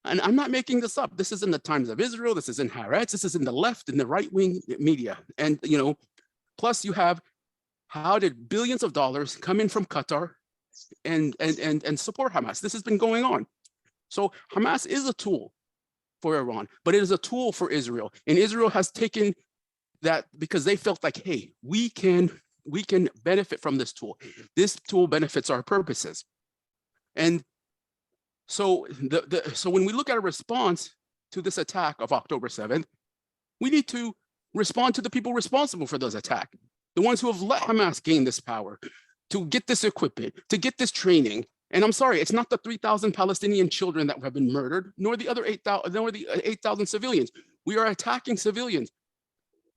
And I'm not making this up. This is in the Times of Israel. This is in Haaretz. This is in the left and the right-wing media. And, plus you have, how did billions of dollars come in from Qatar and support Hamas? This has been going on. So Hamas is a tool for Iran, but it is a tool for Israel. And Israel has taken that because they felt like, hey, we can benefit from this tool. This tool benefits our purposes. And so so when we look at a response to this attack of October 7th, we need to respond to the people responsible for those attacks, the ones who have let Hamas gain this power, to get this equipment, to get this training. And I'm sorry, it's not the 3,000 Palestinian children that have been murdered, nor the other 8,000 civilians. We are attacking civilians.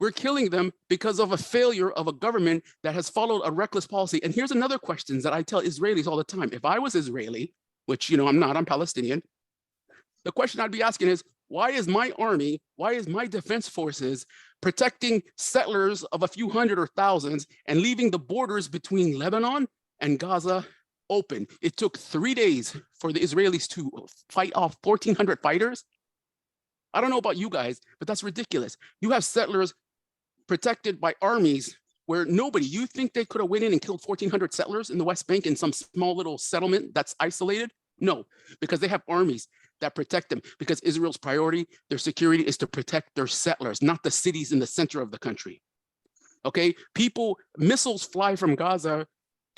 We're killing them because of a failure of a government that has followed a reckless policy. And here's another question that I tell Israelis all the time. If I was Israeli, which I'm not, I'm Palestinian, the question I'd be asking is, why is my army, why is my defense forces protecting settlers of a few hundred or thousands and leaving the borders between Lebanon and Gaza open? It took 3 days for the Israelis to fight off 1,400 fighters. I don't know about you guys, but that's ridiculous. You have settlers protected by armies where you think they could have went in and killed 1,400 settlers in the West Bank in some small little settlement that's isolated? No, because they have armies that protect them, because Israel's priority, their security is to protect their settlers, not the cities in the center of the country. Okay, missiles fly from Gaza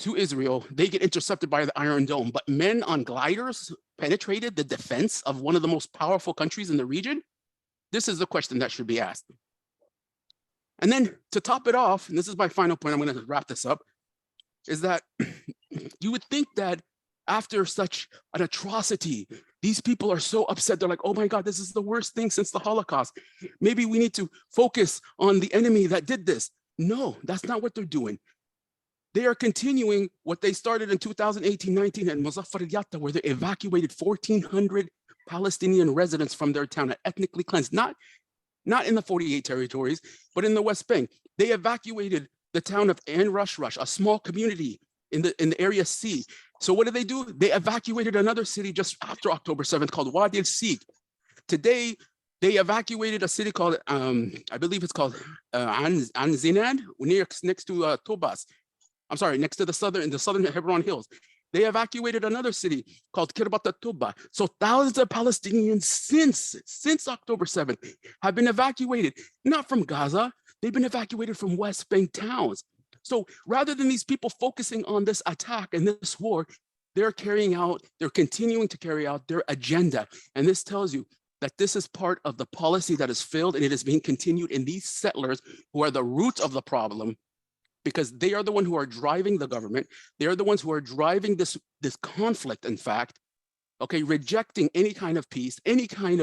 to Israel, they get intercepted by the Iron Dome, but men on gliders penetrated the defense of one of the most powerful countries in the region? This is the question that should be asked. And then to top it off, and this is my final point, I'm going to wrap this up, is that you would think that after such an atrocity These people are so upset. They're like, oh my God, this is the worst thing since the Holocaust. Maybe we need to focus on the enemy that did this. No, that's not what they're doing. They are continuing what they started in 2018-19 at Muzaffar al-Yatta, where they evacuated 1,400 Palestinian residents from their town, ethnically cleansed, not in the 48 territories, but in the West Bank. They evacuated the town of Ain Rush, a small community in the area C. So what did they do? They evacuated another city just after October 7th called Wadi al-Siq. Today, they evacuated a city called, I believe it's called An Zinad, next to Tobas. I'm sorry, next to the southern Hebron Hills. They evacuated another city called Kirbat al-Tuba. So thousands of Palestinians since October 7th have been evacuated, not from Gaza, they've been evacuated from West Bank towns. So rather than these people focusing on this attack and this war, they're continuing to carry out their agenda. And this tells you that this is part of the policy that has failed, and it is being continued in these settlers who are the root of the problem, because they are the ones who are driving the government. They are the ones who are driving this conflict, in fact, okay, rejecting any kind of peace, any kind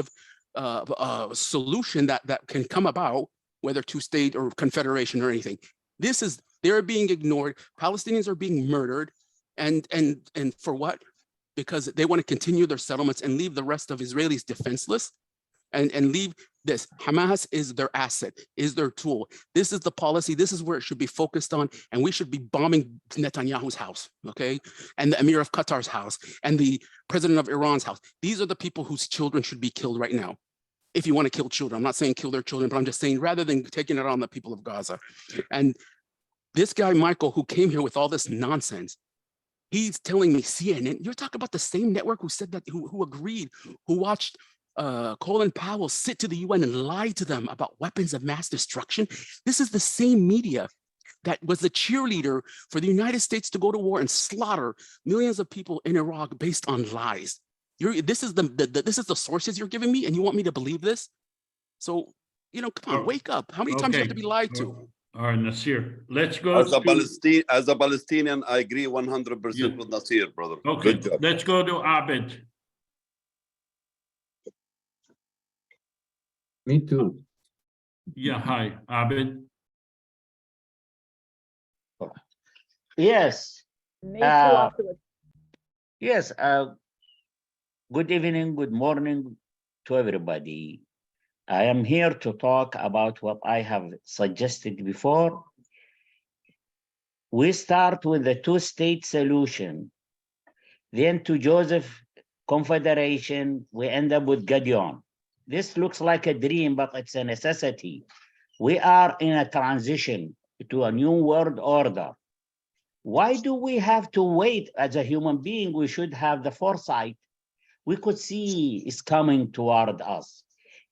of solution that can come about, whether two-state or confederation or anything. They're being ignored. Palestinians are being murdered. And for what? Because they want to continue their settlements and leave the rest of Israelis defenseless and leave this. Hamas is their asset, is their tool. This is the policy. This is where it should be focused on. And we should be bombing Netanyahu's house, okay? And the Emir of Qatar's house and the president of Iran's house. These are the people whose children should be killed right now. If you want to kill children, I'm not saying kill their children, but I'm just saying rather than taking it on the people of Gaza. And this guy, Michael, who came here with all this nonsense, he's telling me CNN, you're talking about the same network who said that, who agreed, who watched Colin Powell sit to the UN and lie to them about weapons of mass destruction. This is the same media that was the cheerleader for the United States to go to war and slaughter millions of people in Iraq based on lies. This is the sources you're giving me, and you want me to believe this? So, come on, wake up. How many times do you have to be lied to? All right, Nasir, let's go. As a Palestinian, I agree 100% with Nasir, brother. Okay, Good job. let's go to Abed. Me too. Yeah, hi, Abed. Yes. Me too afterwards. Yes. Good evening, good morning to everybody. I am here to talk about what I have suggested before. We start with the two-state solution, then to Joseph Confederation, we end up with Gideon. This looks like a dream, but it's a necessity. We are in a transition to a new world order. Why do we have to wait? As a human being, we should have the foresight. We could see it's coming toward us.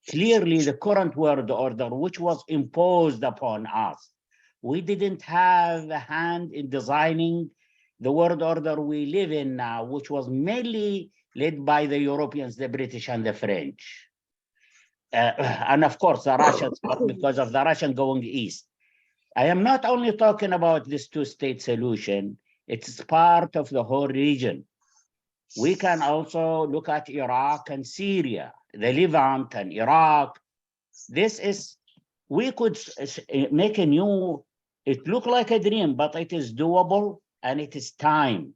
Clearly, the current world order, which was imposed upon us, we didn't have a hand in designing the world order we live in now, which was mainly led by the Europeans, the British and the French. And of course, the Russians, because of the Russian going east. I am not only talking about this two-state solution, it's part of the whole region. We can also look at Iraq and Syria, the Levant and Iraq. We could make a new, it looked like a dream, but it is doable and it is time.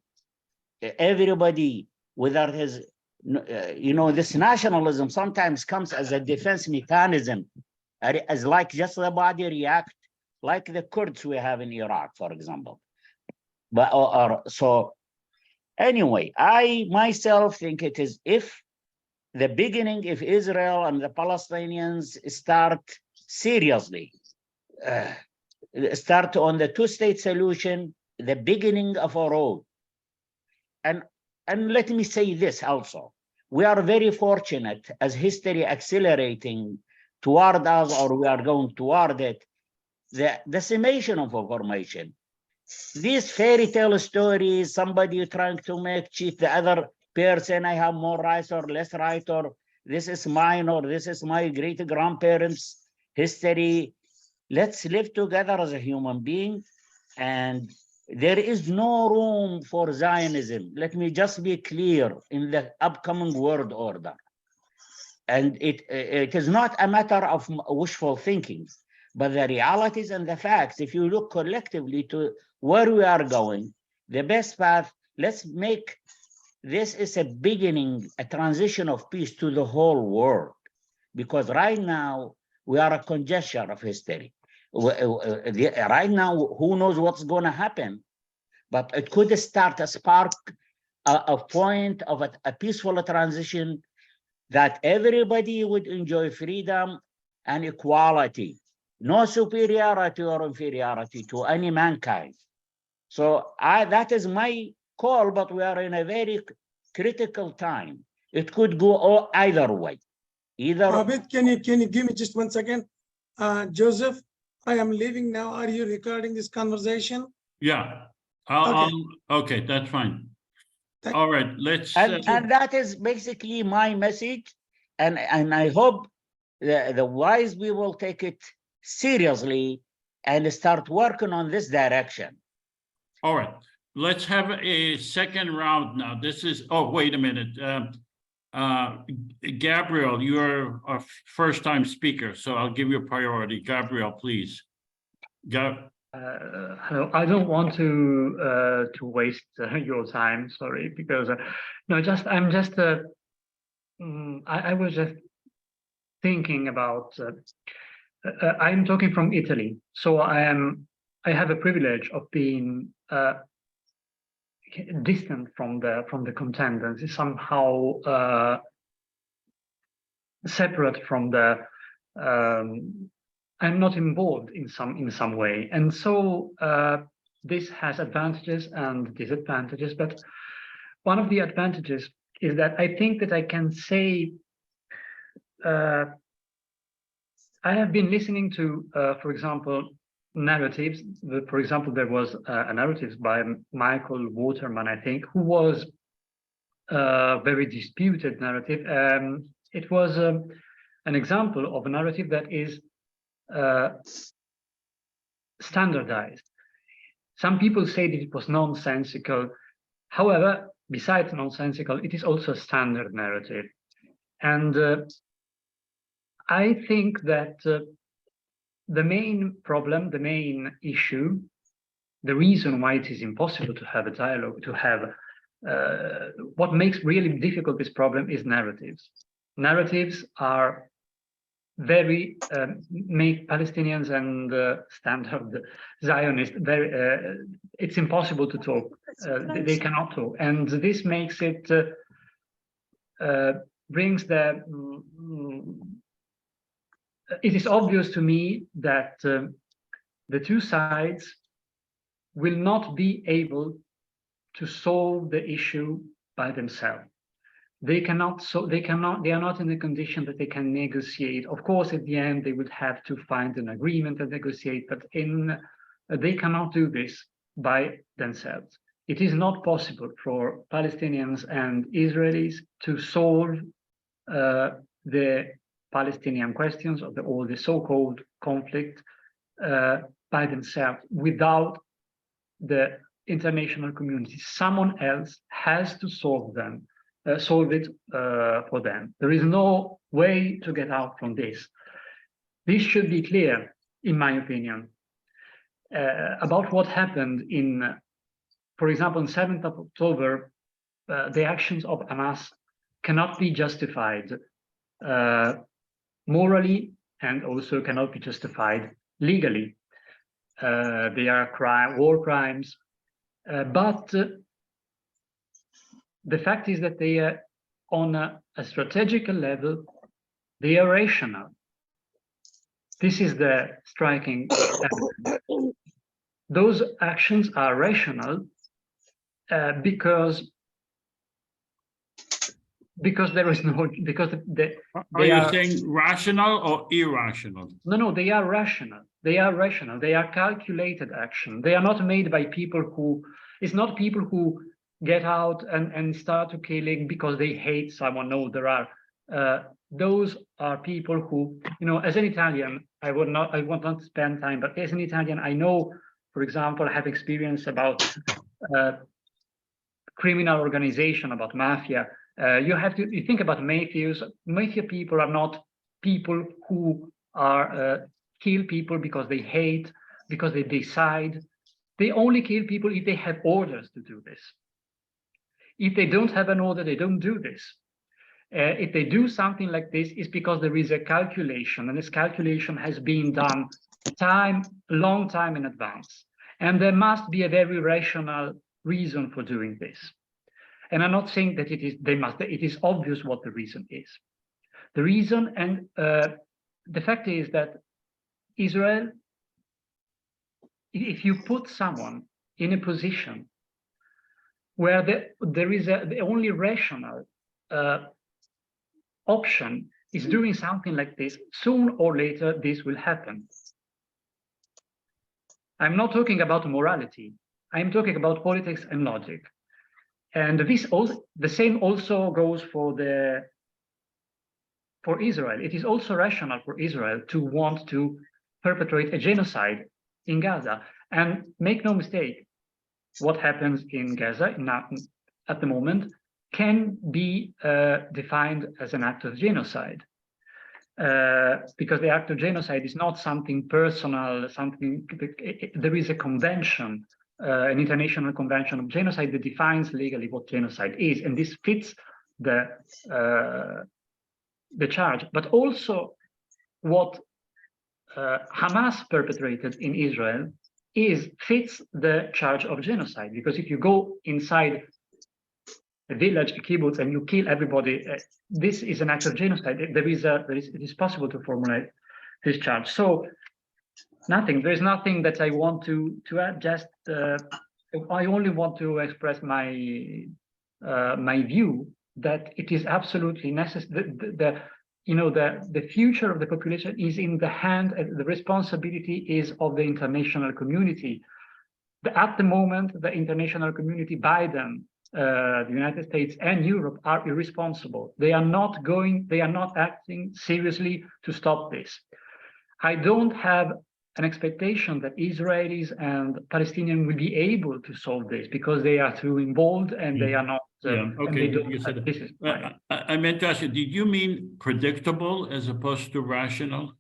Everybody, whether it is, this nationalism sometimes comes as a defense mechanism, as like just the body react, like the Kurds we have in Iraq, for example. So anyway, I myself think it is if Israel and the Palestinians start seriously, start on the two-state solution, the beginning of a road. And let me say this also, we are very fortunate as history accelerating toward us, or we are going toward it, the decimation of information. These fairy tale stories, somebody trying to cheat the other person, I have more rights or less right, or this is mine, or this is my great grandparents' history. Let's live together as a human being and There is no room for Zionism. Let me just be clear in the upcoming world order. And it is not a matter of wishful thinking, but the realities and the facts. If you look collectively to where we are going, the best path, let's make this is a beginning, a transition of peace to the whole world. Because right now, we are a congestion of history. Right now, who knows what's going to happen? But it could start a spark, a point of a peaceful transition that everybody would enjoy freedom and equality, no superiority or inferiority to any mankind. So that is my call, but we are in a very critical time. It could go either way. Abid, can you give me just 1 second? Joseph, I am leaving now. Are you recording this conversation? Yeah. Okay, that's fine. All right, let's. And that is basically my message, and I hope the wise people take it seriously and start working on this direction. All right, let's have a second round now. This is. Oh, wait a minute. Gabriel, you're a first-time speaker, so I'll give you priority. Gabriel, please. Hello. I don't want to waste your time. Sorry, because no, I was just thinking about. I'm talking from Italy, so I have a privilege of being distant from the content and somehow separate from the. I'm not involved in some way, and so this has advantages and disadvantages. But one of the advantages is that I think that I can say I have been listening to, for example, narratives. For example, there was a narrative by Michael Waterman, I think, who was a very disputed narrative. It was an example of a narrative that is standardized. Some people say that it was nonsensical. However, besides nonsensical, it is also a standard narrative. And I think that the main problem, the main issue, the reason why it is impossible to have a dialogue, to have what makes really difficult this problem is narratives. Narratives are very make Palestinians and standard Zionists very. It's impossible to talk. They cannot talk, and this makes it brings the. It is obvious to me that the two sides will not be able to solve the issue by themselves. They cannot, they are not in the condition that they can negotiate. Of course, at the end, they would have to find an agreement and negotiate, but they cannot do this by themselves. It is not possible for Palestinians and Israelis to solve the Palestinian questions or the so-called conflict by themselves without the international community. Someone else has to solve them. Solve it for them. There is no way to get out from this. This should be clear, in my opinion, about what happened in, for example, on 7th of October, the actions of Hamas cannot be justified morally and also cannot be justified legally. They are war crimes, but the fact is that they are on a strategical level, they are rational. This is the striking element. Those actions are rational because there is no, because are you saying rational or irrational? No, they are rational. They are rational. They are calculated action. They are not made by people who, it's not people who get out and start to killing because they hate someone. No, there are those are people who, as an Italian, I will not spend time, but as an Italian, I know for example, have experience about criminal organization, about mafia. You think about mafias. Mafia people are not people who are kill people because they hate, because they decide. They only kill people if they have orders to do this. If they don't have an order, they don't do this. If they do something like this, it's because there is a calculation, and this calculation has been done a long time in advance. And there must be a very rational reason for doing this. And I'm not saying that it is obvious what the reason is. The reason, and the fact is that Israel, if you put someone in a position where the only rational option is doing something like this, soon or later this will happen. I'm not talking about morality. I'm talking about politics and logic. And this also, the same also goes for Israel. It is also rational for Israel to want to perpetrate a genocide in Gaza. And make no mistake, what happens in Gaza at the moment can be defined as an act of genocide. Because the act of genocide is not something personal, there is a convention, an international convention of genocide that defines legally what genocide is, and this fits the charge. But also what Hamas perpetrated in Israel fits the charge of genocide, because if you go inside a village, a kibbutz, and you kill everybody, this is an act of genocide. It is possible to formulate this charge. So there is nothing that I want to add. Just I only want to express my view that it is absolutely necessary. The future of the population is in the hand, the responsibility is of the international community. At the moment, the international community, Biden, the United States and Europe are irresponsible. They are not acting seriously to stop this. I don't have an expectation that Israelis and Palestinians will be able to solve this because they are too involved and they are not. Okay, you said I meant to ask you, did you mean predictable as opposed to rational?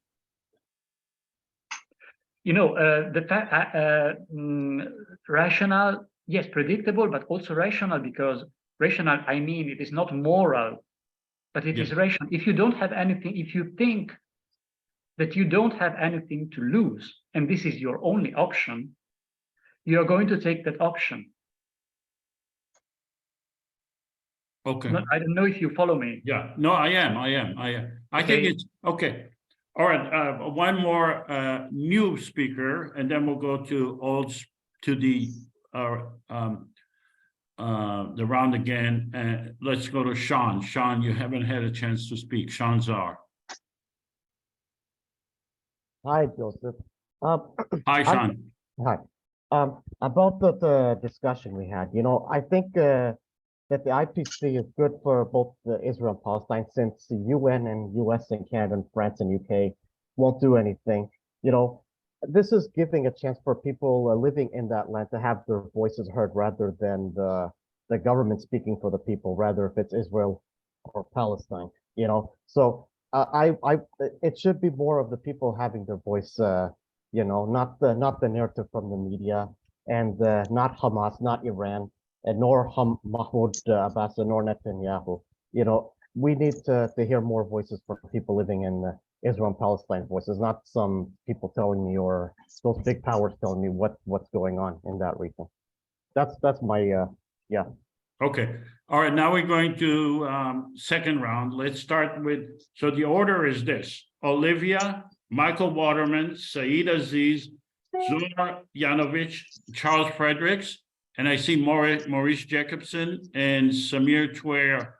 Rational, yes, predictable, but also rational, because rational, I mean, it is not moral, but it is rational. If you don't have anything, if you think that you don't have anything to lose, and this is your only option, you're going to take that option. Okay. I don't know if you follow me. Yeah, no, I am. I think it's okay. All right, one more new speaker, and then we'll go to the round again. Let's go to Sean. Sean, you haven't had a chance to speak. Sean Czar. Hi, Joseph. Hi, Sean. Hi. About the discussion we had, I think that the IPC is good for both Israel and Palestine, since the UN and US and Canada and France and UK won't do anything. This is giving a chance for people living in that land to have their voices heard, rather than the government speaking for the people, rather if it's Israel or Palestine, So it should be more of the people having their voice, not the narrative from the media, and not Hamas, not Iran, and nor Mahmoud Abbas, nor Netanyahu. We need to hear more voices from people living in Israel and Palestine voices, not some people telling me, or those big powers telling me what's going on in that region. That's my yeah. Okay. All right. Now we're going to second round. Let's start with, so the order is this: Olivia, Michael Waterman, Saeed Aziz, Zura Yanovich, Charles Fredericks, and I see Maurice Jacobson and Samir Twer.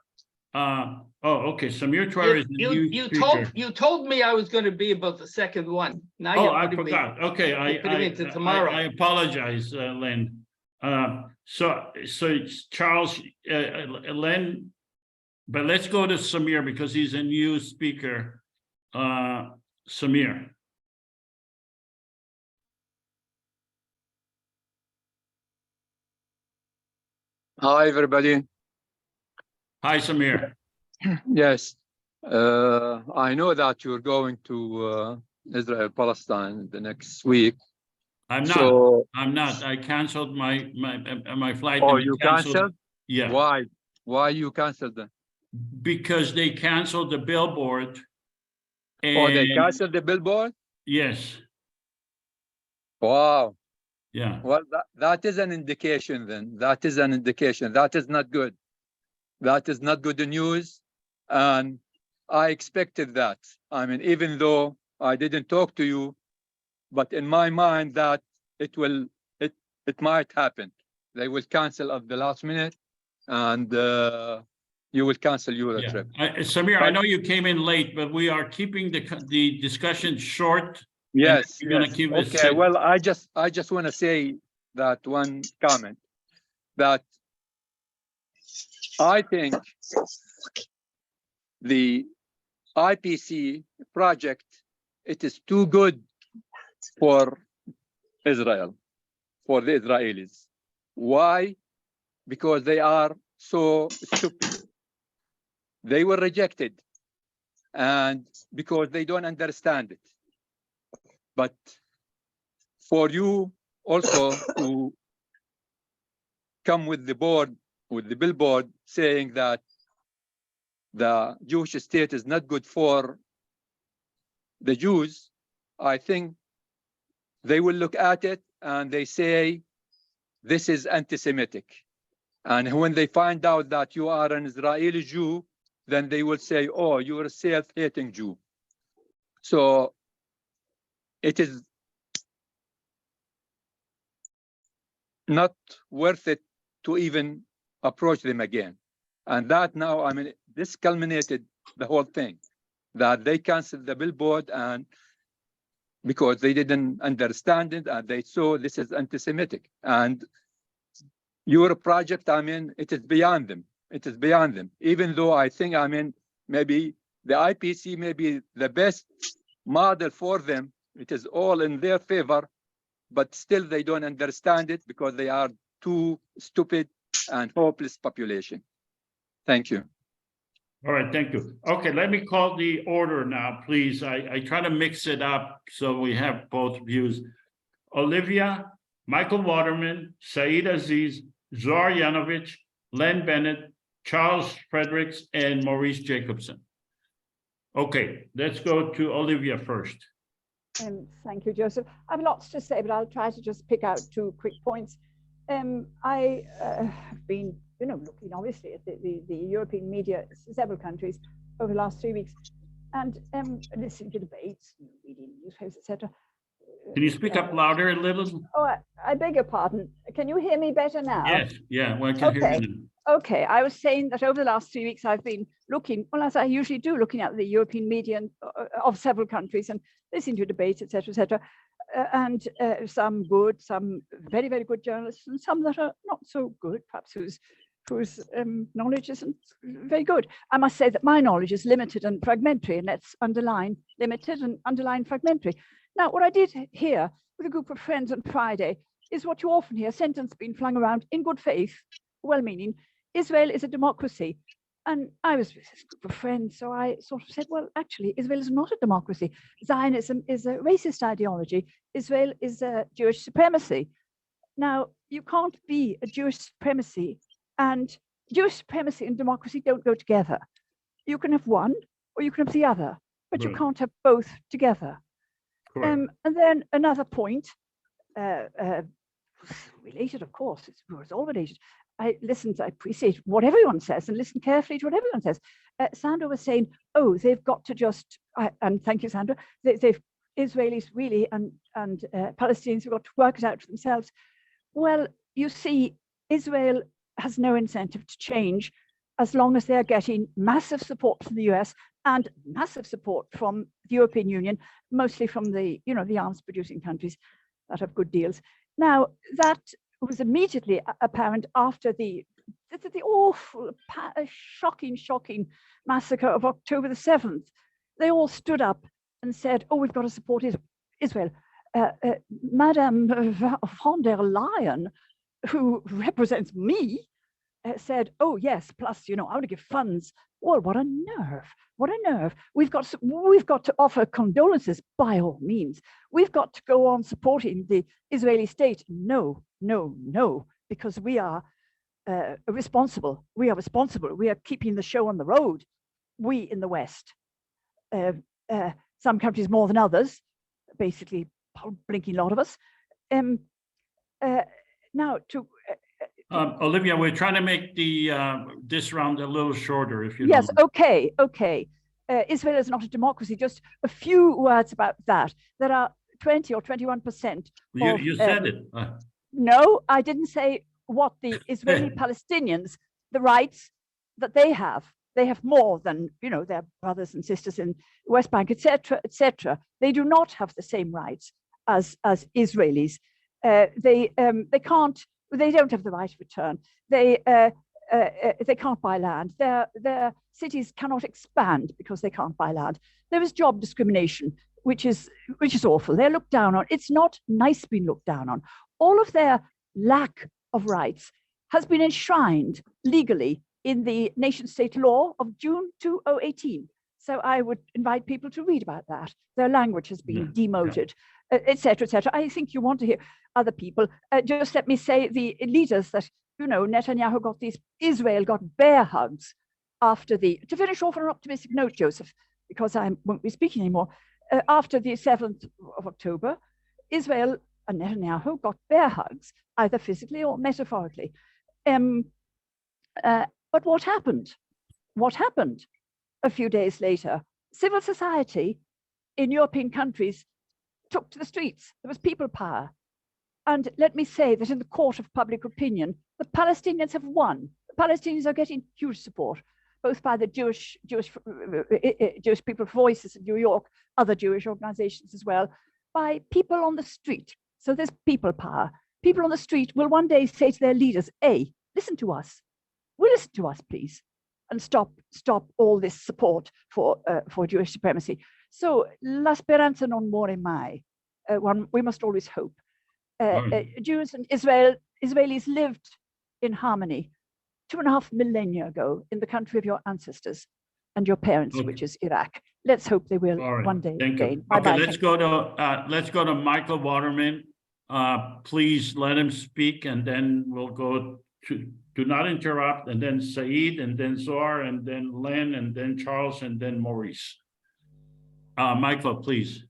Okay. Samir Twer is the new speaker. You told me I was going to be about the second one. Now I forgot. Okay, I apologize, Len. So it's Charles, Len, but let's go to Samir because he's a new speaker. Samir. Hi, everybody. Hi, Samir. Yes, I know that you're going to Israel, Palestine the next week. I'm not. So, I'm not. I canceled my flight. oh, and you they canceled? Yeah. Why? Why you canceled them? Because they canceled the billboard. Oh, they And canceled the billboard? yes. Wow. Yeah. Well, that is an indication then. That is an indication. That is not good. That is not good news. And I expected that. I mean, even though I didn't talk to you, but in my mind that it might happen. They will cancel at the last minute, and you will cancel your trip. Samir, I know you came in late, but we are keeping the discussion short. Yes, we're going to keep it. Okay. Well, I just want to say that one comment that I think the IPC project, it is too good for Israel, for the Israelis. Why? Because they are so stupid. They were rejected, and because they don't understand it. But for you also to come with the board, with the billboard saying that the Jewish state is not good for the Jews, I think they will look at it and they say, this is anti-Semitic. And when they find out that you are an Israeli Jew, then they will say, oh, you're a self-hating Jew. So it is not worth it to even approach them again. And that now, I mean, this culminated the whole thing, that they canceled the billboard and because they didn't understand it and they saw this is anti-Semitic. And your project, I mean, it is beyond them. It is beyond them. Even though I think, I mean, maybe the IPC may be the best model for them. It is all in their favor, but still they don't understand it because they are too stupid and hopeless population. Thank you. All right, thank you. Okay, let me call the order now, please. I try to mix it up so we have both views. Olivia, Michael Waterman, Saeed Aziz, Zohar Yanovich, Len Bennett, Charles Fredericks, and Maurice Jacobson. Okay, let's go to Olivia first. Thank you, Joseph. I have lots to say, but I'll try to just pick out 2 quick points. I have been, looking obviously at the European media, several countries over the last 3 weeks, and listening to debates, reading newspapers, etc. Can you speak up louder a little? Oh, I beg your pardon. Can you hear me better now? Yes, yeah, well, I can hear you now. Okay, I was saying that over the last 3 weeks, I've been looking, well, as I usually do, looking at the European media of several countries and listening to debates, etc., and some good, some very, very good journalists, and some that are not so good, perhaps whose knowledge isn't very good. I must say that my knowledge is limited and fragmentary, and let's underline limited and underline fragmentary. Now, what I did hear with a group of friends on Friday is what you often hear, a sentence being flung around in good faith, well-meaning, Israel is a democracy. And I was with this group of friends, so I sort of said, well, actually, Israel is not a democracy. Zionism is a racist ideology. Israel is a Jewish supremacy. Now, you can't be a Jewish supremacy, and Jewish supremacy and democracy don't go together. You can have one, or you can have the other, but you can't have both together. And then another point, related, of course, it's all related. I appreciate what everyone says and listen carefully to what everyone says. Sandra was saying, oh, they've got to just, and thank you, Sandra, Israelis really and Palestinians have got to work it out for themselves. Well, you see, Israel has no incentive to change as long as they're getting massive support from the US and massive support from the European Union, mostly from the, the arms producing countries that have good deals. Now, that was immediately apparent after the awful, shocking massacre of October the 7th. They all stood up and said, oh, we've got to support Israel. Madame von der Leyen, who represents me, said, oh yes, plus, I want to give funds. Well, what a nerve, what a nerve. We've got to offer condolences by all means. We've got to go on supporting the Israeli state. No, no, no, because we are responsible. We are responsible. We are keeping the show on the road. We in the West, some countries more than others, basically a blinking lot of us. Now to Olivia, we're trying to make the this round a little shorter, if you yes, don't. okay. Israel is not a democracy. Just a few words about that. There are 20 or 21%. You said it. No, I didn't say what the Israeli Palestinians, the rights that they have. They have more than their brothers and sisters in West Bank, etc., etc. They do not have the same rights as Israelis. They can't. They don't have the right of return. They can't buy land. Their cities cannot expand because they can't buy land. There is job discrimination, which is awful. They're looked down on. It's not nice being looked down on. All of their lack of rights has been enshrined legally in the nation-state law of June 2018. So I would invite people to read about that. Their language has been demoted, etc., etc. I think you want to hear other people. Just let me say the leaders that, Netanyahu got Israel got bear hugs after to finish off on an optimistic note, Joseph, because I won't be speaking anymore. After the 7th of October, Israel and Netanyahu got bear hugs, either physically or metaphorically. But what happened? What happened? A few days later, civil society in European countries took to the streets. There was people power. And let me say that in the court of public opinion, the Palestinians have won. The Palestinians are getting huge support, both by the Jewish People's Voices in New York, other Jewish organizations as well, by people on the street. So there's people power. People on the street will one day say to their leaders, hey, listen to us. Well, listen to us, please, and stop all this support for Jewish supremacy. So, la speranza non muore mai. We must always hope. Jews and Israelis lived in harmony 2.5 millennia ago in the country of your ancestors and your parents, which is Iraq. Let's hope they will one day again. Okay, let's go to Michael Waterman. Please let him speak, and then we'll go to. Do not interrupt, and then Saeed, and then Zohar, and then Len, and then Charles, and then Maurice. Michael, please.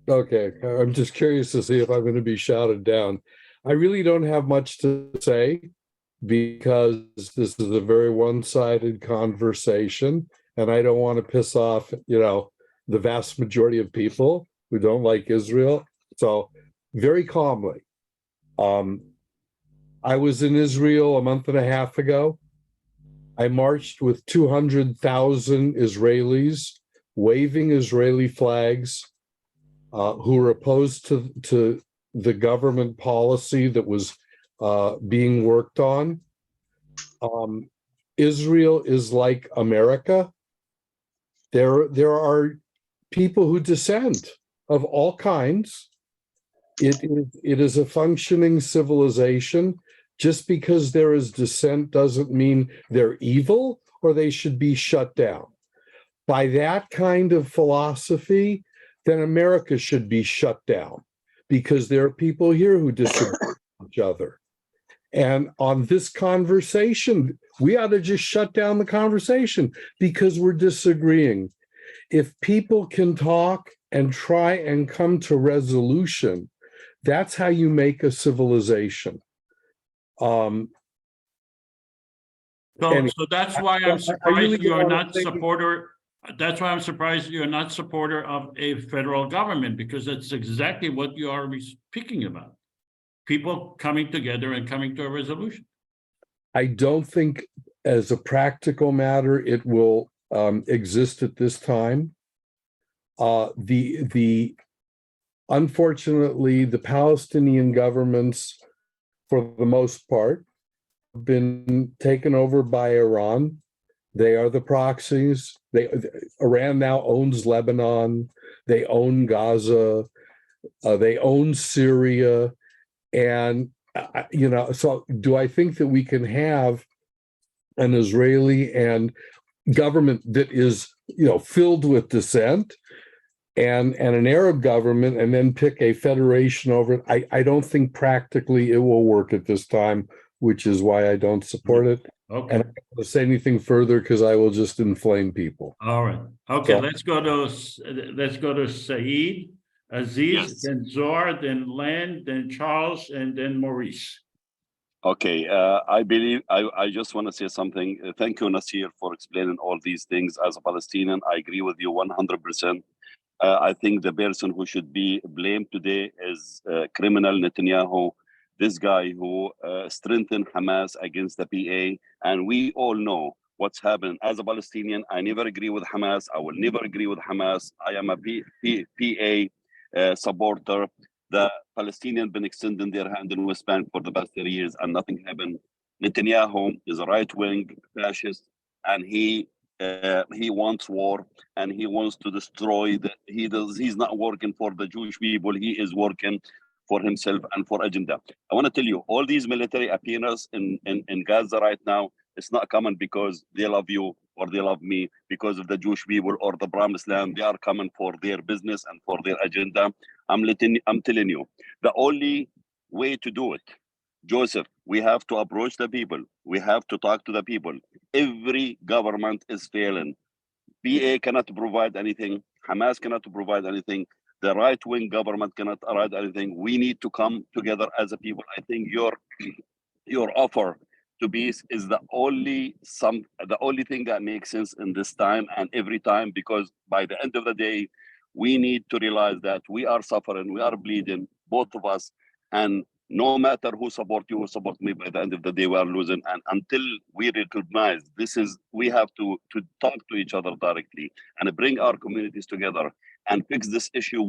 Okay, I'm just curious to see if I'm going to be shouted down. I really don't have much to say because this is a very one-sided conversation, and I don't want to piss off, the vast majority of people who don't like Israel. So very calmly. I was in Israel a month and a half ago. I marched with 200,000 Israelis waving Israeli flags who were opposed to the government policy that was being worked on. Israel is like America. There are people who dissent of all kinds. It is a functioning civilization. Just because there is dissent doesn't mean they're evil or they should be shut down. By that kind of philosophy, then America should be shut down because there are people here who disagree with each other. And on this conversation, we ought to just shut down the conversation because we're disagreeing. If people can talk and try and come to resolution, that's how you make a civilization. So that's why I'm surprised you're not supporter. That's why I'm surprised you're not supporter of a federal government, because that's exactly what you are speaking about. People coming together and coming to a resolution. I don't think, as a practical matter, it will exist at this time. Unfortunately, the Palestinian governments, for the most part, have been taken over by Iran. They are the proxies. Iran now owns Lebanon. They own Gaza. They own Syria. And you know, so do I think that we can have an Israeli and government that is, you know, filled with dissent and an Arab government and then pick a federation over it? I don't think practically it will work at this time, which is why I don't support it. Okay. And I don't want to say anything further because I will just inflame people. All right. Okay, So- let's go to Saeed, Aziz, then Zohar, then Len, then Charles, and then Maurice. Okay, I just want to say something. Thank you, Nasir, for explaining all these things. As a Palestinian, I agree with you 100%. I think the person who should be blamed today is criminal Netanyahu, this guy who strengthened Hamas against the PA. And we all know what's happened. As a Palestinian, I never agree with Hamas. I will never agree with Hamas. I am a PA supporter. The Palestinians been extending their hand in West Bank for the past 30 years and nothing happened. Netanyahu is a right-wing fascist, and he wants war, and he wants to destroy he's not working for the Jewish people, he is working for himself and for agenda. I want to tell you, all these military appearances in Gaza right now, it's not coming because they love you or they love me, because of the Jewish people or the promised land. They are coming for their business and for their agenda. I'm telling you, the only way to do it, Joseph, we have to approach the people. We have to talk to the people. Every government is failing. PA cannot provide anything. Hamas cannot provide anything. The right-wing government cannot provide anything. We need to come together as a people. I think your offer to peace is the only thing that makes sense in this time and every time, because by the end of the day, we need to realize that we are suffering, we are bleeding, both of us, and no matter who support you or support me, by the end of the day, we are losing. And until we recognize we have to talk to each other directly and bring our communities together and fix this issue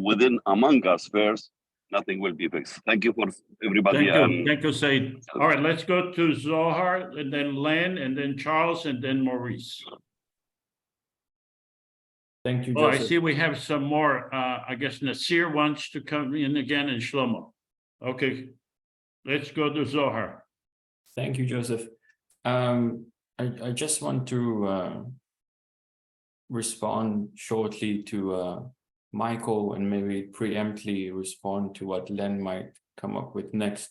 among us first, nothing will be fixed. Thank you for everybody. Thank you, Said. All right, let's go to Zohar, and then Len, and then Charles, and then Maurice. Thank you, Oh, I Joseph. see we have some more. I guess Nasir wants to come in again, and Shlomo. Okay, let's go to Zohar. Thank you, Joseph. I just want to respond shortly to Michael and maybe preemptly respond to what Len might come up with next.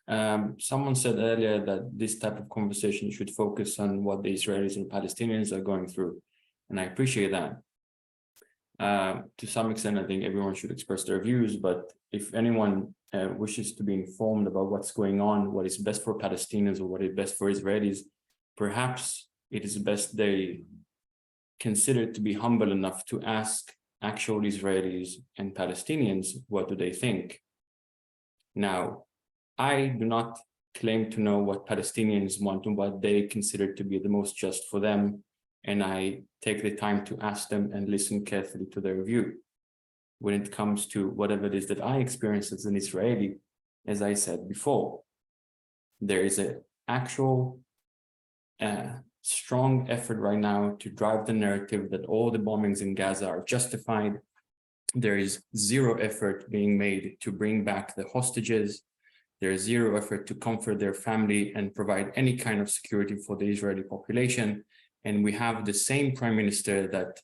Someone said earlier that this type of conversation should focus on what the Israelis and Palestinians are going through, and I appreciate that. To some extent, I think everyone should express their views, but if anyone wishes to be informed about what's going on, what is best for Palestinians or what is best for Israelis, perhaps it is best they consider to be humble enough to ask actual Israelis and Palestinians, what do they think? Now, I do not claim to know what Palestinians want and what they consider to be the most just for them, and I take the time to ask them and listen carefully to their view. When it comes to whatever it is that I experience as an Israeli, as I said before, there is an actual strong effort right now to drive the narrative that all the bombings in Gaza are justified. There is zero effort being made to bring back the hostages. There is zero effort to comfort their family and provide any kind of security for the Israeli population. And we have the same prime minister that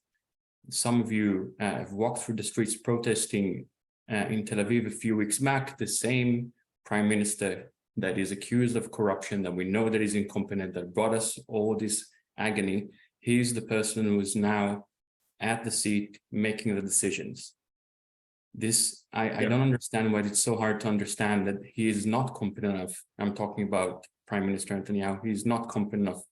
some of you have walked through the streets protesting in Tel Aviv a few weeks back, the same prime minister that is accused of corruption, that we know that is incompetent, that brought us all this agony. He's the person who is now at the seat making the decisions. I don't understand why it's so hard to understand that he is not competent enough. I'm talking about Prime Minister Netanyahu. He's not competent enough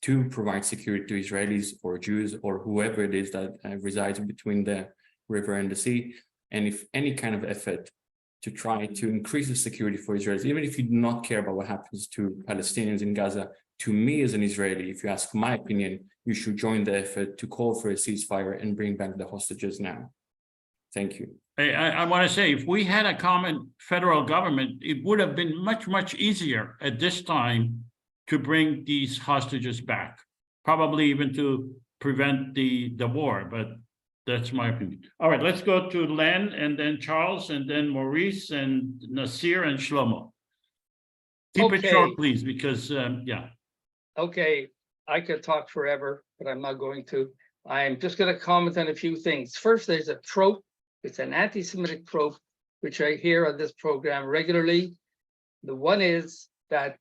to provide security to Israelis or Jews or whoever it is that resides between the river and the sea. And if any kind of effort to try to increase the security for Israelis, even if you do not care about what happens to Palestinians in Gaza, to me as an Israeli, if you ask my opinion, you should join the effort to call for a ceasefire and bring back the hostages now. Thank you. I want to say, if we had a common federal government, it would have been much, much easier at this time to bring these hostages back, probably even to prevent the war, but that's my opinion. All right, let's go to Len, and then Charles, and then Maurice, and Nasir, and Shlomo. Keep it short, Okay. please, because, yeah. Okay, I could talk forever, but I'm not going to. I'm just going to comment on a few things. First, there's a trope. It's an anti-Semitic trope, which I hear on this program regularly. The one is that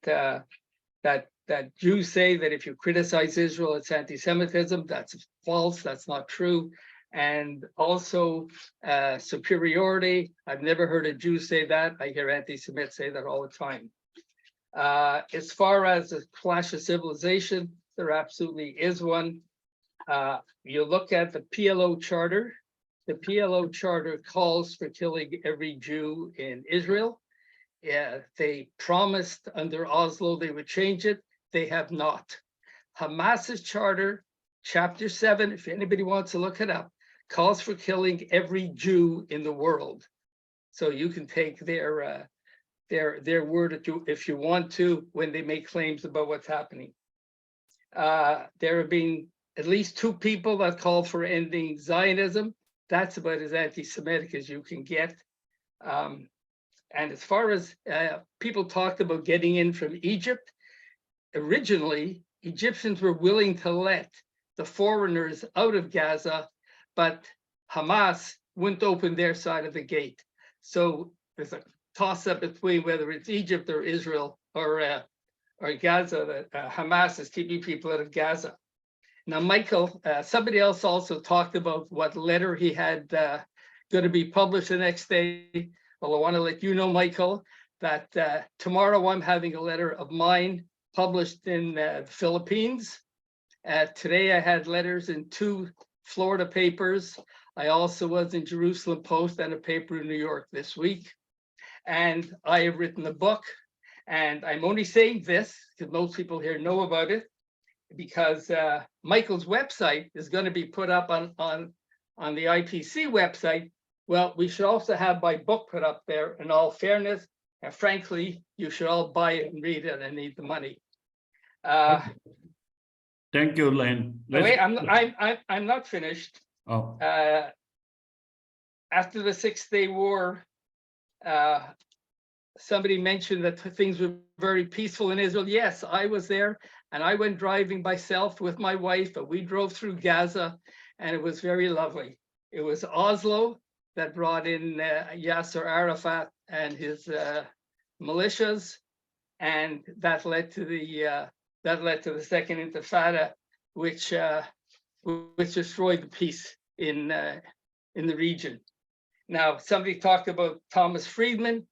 that Jews say that if you criticize Israel, it's anti-Semitism. That's false. That's not true. And also superiority. I've never heard a Jew say that. I hear anti-Semites say that all the time. As far as the clash of civilization, there absolutely is one. You look at the PLO charter. The PLO charter calls for killing every Jew in Israel. Yeah, they promised under Oslo they would change it. They have not. Hamas's charter, chapter 7, if anybody wants to look it up, calls for killing every Jew in the world. So you can take their word if you want to when they make claims about what's happening. There have been at least 2 people that call for ending Zionism. That's about as anti-Semitic as you can get. And as far as people talked about getting in from Egypt, originally, Egyptians were willing to let the foreigners out of Gaza, but Hamas wouldn't open their side of the gate. So there's a toss-up between whether it's Egypt or Israel or Gaza that Hamas is keeping people out of Gaza. Now, Michael, somebody else also talked about what letter he had going to be published the next day. Well, I want to let you know, Michael, that tomorrow I'm having a letter of mine published in the Philippines. Today I had letters in 2 Florida papers. I also was in Jerusalem Post and a paper in New York this week. And I have written a book. And I'm only saying this because most people here know about it, because Michael's website is going to be put up on the IPC website. Well, we should also have my book put up there in all fairness. And frankly, you should all buy it and read it and need the money. Thank you, Len. Wait, I'm not finished. Oh. After the 6-day war, somebody mentioned that things were very peaceful in Israel. Yes, I was there, and I went driving myself with my wife, but we drove through Gaza, and it was very lovely. It was Oslo that brought in Yasser Arafat and his militias, and that led to the Second Intifada, which destroyed the peace in the region. Now, somebody talked about Thomas Friedman.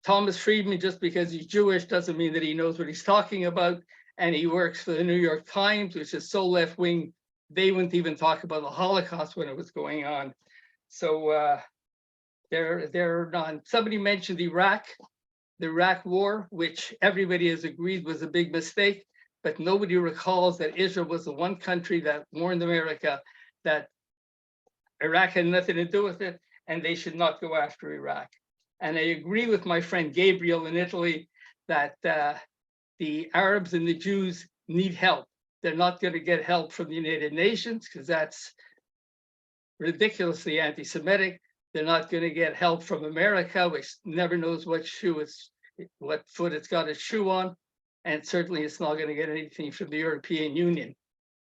Thomas Friedman, just because he's Jewish, doesn't mean that he knows what he's talking about. And he works for the New York Times, which is so left-wing, they wouldn't even talk about the Holocaust when it was going on. So they're not. Somebody mentioned the Iraq War, which everybody has agreed was a big mistake, but nobody recalls that Israel was the one country that warned America that Iraq had nothing to do with it, and they should not go after Iraq. And I agree with my friend Gabriel in Italy that the Arabs and the Jews need help. They're not going to get help from the United Nations because that's ridiculously anti-Semitic. They're not going to get help from America, which never knows what foot it's got its shoe on. And certainly it's not going to get anything from the European Union.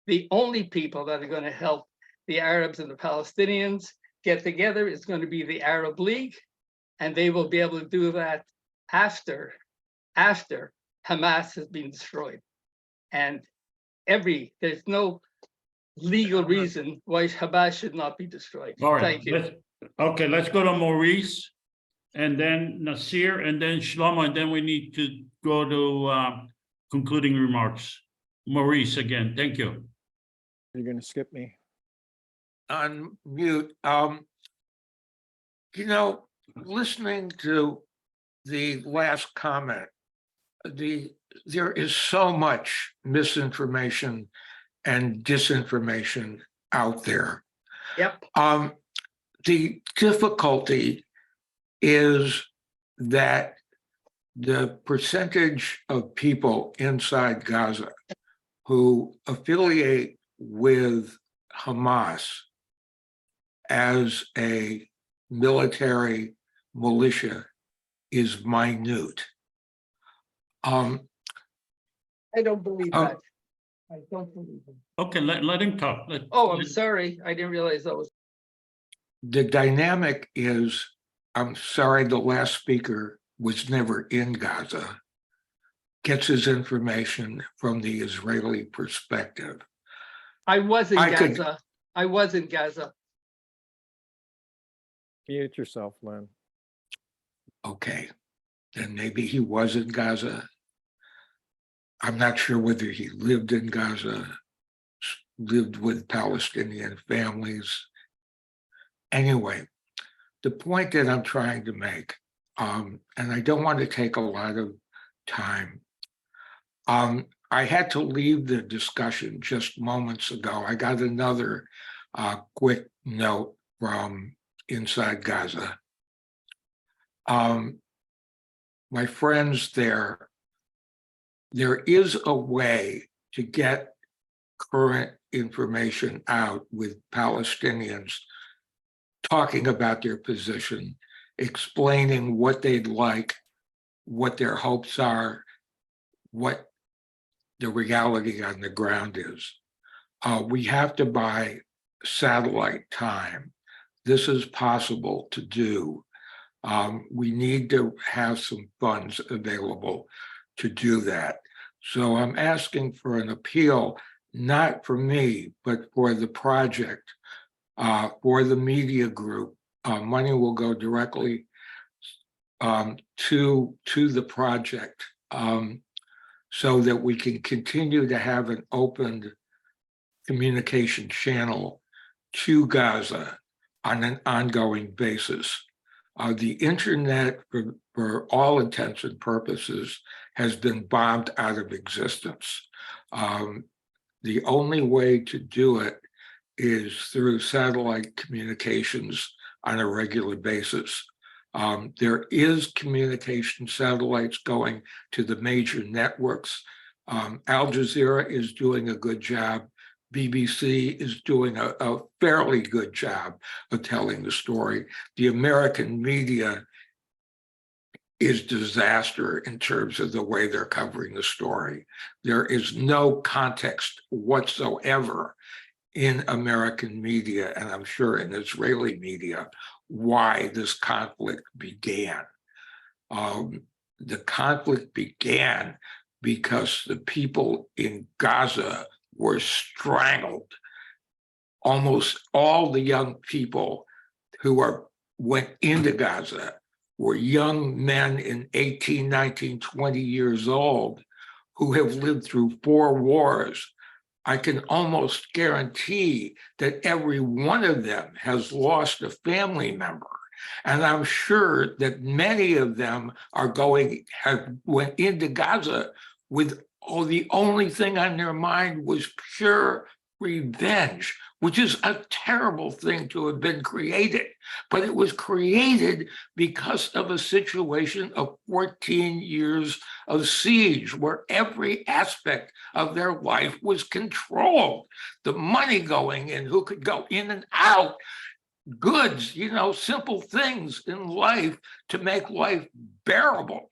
The only people that are going to help the Arabs and the Palestinians get together is going to be the Arab League. And they will be able to do that after Hamas has been destroyed. And there's no legal reason why Hamas should not be destroyed. All right. Thank you. Let's go to Maurice, and then Nasir, and then Shlomo, and then we need to go to concluding remarks. Maurice again, thank you. You're going to skip me. Unmute. Listening to the last comment, there is so much misinformation and disinformation out there. Yep. The difficulty is that the percentage of people inside Gaza who affiliate with Hamas as a military militia is minute. I don't believe that. I don't believe it. Okay, let him talk. Oh, I'm sorry. I didn't realize that was. The dynamic is, I'm sorry, the last speaker was never in Gaza, gets his information from the Israeli perspective. I was in I could- Gaza. I was in Gaza. Mute yourself, Len. Okay, then maybe he was in Gaza. I'm not sure whether he lived in Gaza, lived with Palestinian families. Anyway, the point that I'm trying to make, and I don't want to take a lot of time. I had to leave the discussion just moments ago. I got another quick note from inside Gaza. My friends there is a way to get current information out with Palestinians talking about their position, explaining what they'd like, what their hopes are, what the reality on the ground is. We have to buy satellite time. This is possible to do. We need to have some funds available to do that. So I'm asking for an appeal, not for me, but for the project, for the media group. Money will go directly to the project, so that we can continue to have an open communication channel to Gaza on an ongoing basis. The internet, for all intents and purposes, has been bombed out of existence. The only way to do it is through satellite communications on a regular basis. There is communication satellites going to the major networks. Al Jazeera is doing a good job. BBC is doing a fairly good job of telling the story. The American media is disaster in terms of the way they're covering the story. There is no context whatsoever in American media, and I'm sure in Israeli media, why this conflict began. The conflict began because the people in Gaza were strangled. Almost all the young people who went into Gaza were young men in 18, 19, 20 years old who have lived through 4 wars. I can almost guarantee that every one of them has lost a family member. And I'm sure that many of them went into Gaza with, the only thing on their mind was pure revenge, which is a terrible thing to have been created. But it was created because of a situation of 14 years of siege, where every aspect of their life was controlled. The money going in, who could go in and out, goods, simple things in life to make life bearable.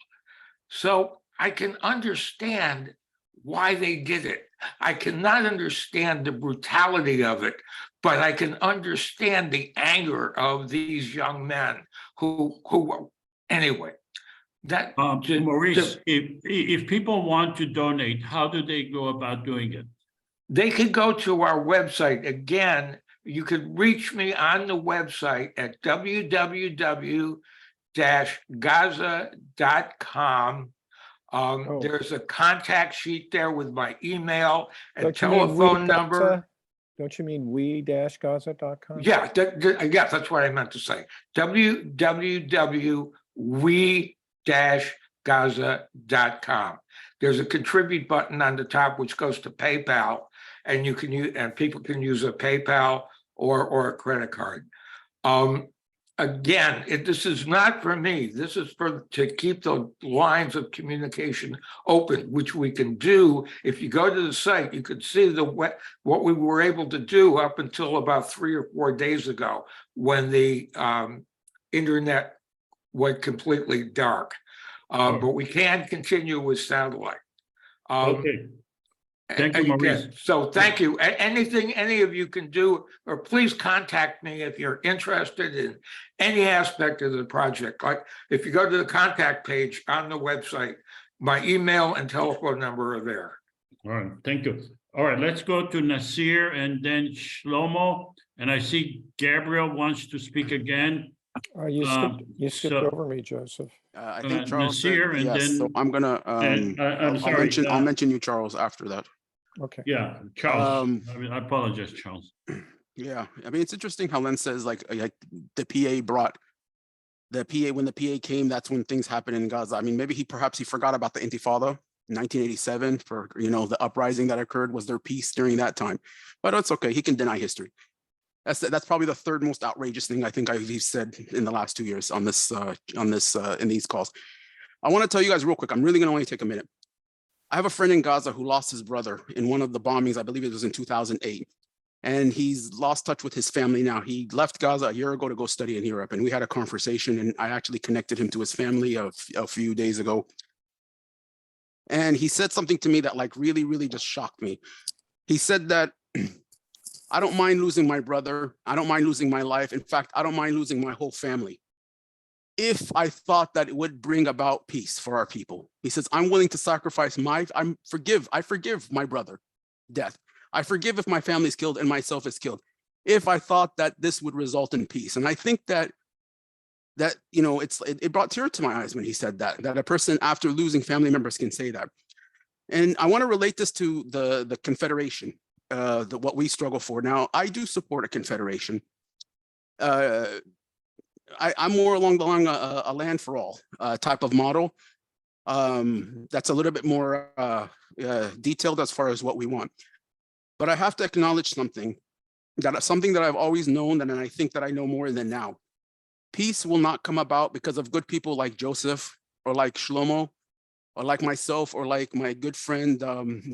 So I can understand why they did it. I cannot understand the brutality of it, but I can understand the anger of these young men who anyway. That Maurice, if people want to donate, how do they go about doing it? They could go to our website. Again, you could reach me on the website at www-gaza.com. There's a contact sheet there with my email and telephone number. Don't you mean we-gaza.com? Yeah, that's what I meant to say. www.we-gaza.com. There's a contribute button on the top which goes to PayPal, and you can use, and people can use a PayPal or a credit card. Again, this is not for me. This is to keep the lines of communication open, which we can do. If you go to the site, you could see what we were able to do up until about 3 or 4 days ago, when the internet went completely dark. But we can continue with satellite. Okay. Thank you, Again, Maurice. so thank you. Anything any of you can do, or please contact me if you're interested in any aspect of the project. Like if you go to the contact page on the website, my email and telephone number are there. All right, thank you. All right, let's go to Nasir and then Shlomo. And I see Gabriel wants to speak again. You skipped over me, Joseph. I think Charles Nasir said and yes, then, so I'm gonna I'll mention you, Charles, after that. Okay. Yeah, Charles. I apologize, Charles. Yeah, I mean, it's interesting how Len says like the PA brought the PA, when the PA came, that's when things happened in Gaza. I mean, maybe perhaps he forgot about the Intifada in 1987 for, the uprising that occurred. Was there peace during that time? But it's okay. He can deny history. That's probably the third most outrageous thing I think I've said in the last 2 years on this in these calls. I want to tell you guys real quick. I'm really going to only take a minute. I have a friend in Gaza who lost his brother in one of the bombings. I believe it was in 2008. And he's lost touch with his family now. He left Gaza a year ago to go study in Europe. And we had a conversation, and I actually connected him to his family a few days ago. And he said something to me that like really, really just shocked me. He said that I don't mind losing my brother. I don't mind losing my life. In fact, I don't mind losing my whole family if I thought that it would bring about peace for our people. He says, I'm willing to sacrifice I forgive my brother death. I forgive if my family is killed and myself is killed, if I thought that this would result in peace. And I think that it brought tears to my eyes when he said that a person after losing family members can say that. And I want to relate this to the Confederation, what we struggle for. Now, I do support a confederation. I'm more along the line a land for all type of model. That's a little bit more detailed as far as what we want. But I have to acknowledge something that I've always known, and I think that I know more than now. Peace will not come about because of good people like Joseph or like Shlomo or like myself or like my good friend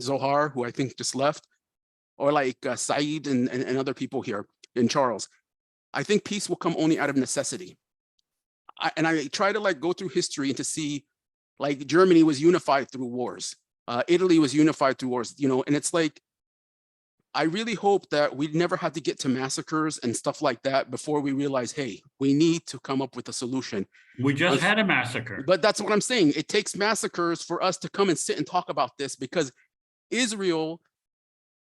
Zohar, who I think just left, or like Saeed and other people here in Charles. I think peace will come only out of necessity. I try to like go through history and to see like Germany was unified through wars. Italy was unified through wars, and it's like, I really hope that we never have to get to massacres and stuff like that before we realize, hey, we need to come up with a solution. We just had a massacre. But that's what I'm saying. It takes massacres for us to come and sit and talk about this, because Israel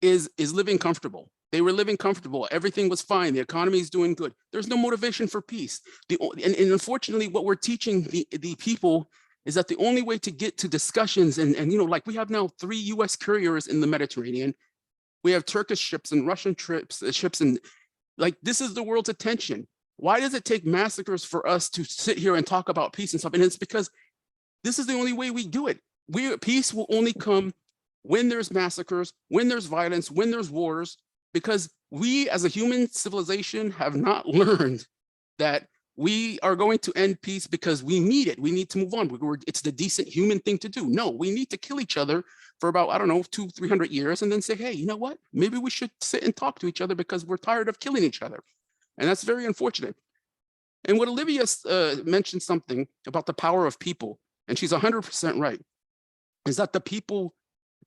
is living comfortable. They were living comfortable. Everything was fine. The economy is doing good. There's no motivation for peace. And unfortunately, what we're teaching the people is that the only way to get to discussions and like we have now 3 U.S. carriers in the Mediterranean. We have Turkish ships and Russian ships, and like this is the world's attention. Why does it take massacres for us to sit here and talk about peace and stuff? And it's because this is the only way we do it. Peace will only come when there's massacres, when there's violence, when there's wars, because we as a human civilization have not learned that we are going to end peace because we need it. We need to move on. It's the decent human thing to do. No, we need to kill each other for about, 200-300 years and then say, hey, you know what? Maybe we should sit and talk to each other because we're tired of killing each other. And that's very unfortunate. And what Olivia mentioned something about the power of people, and she's 100% right, is that the people,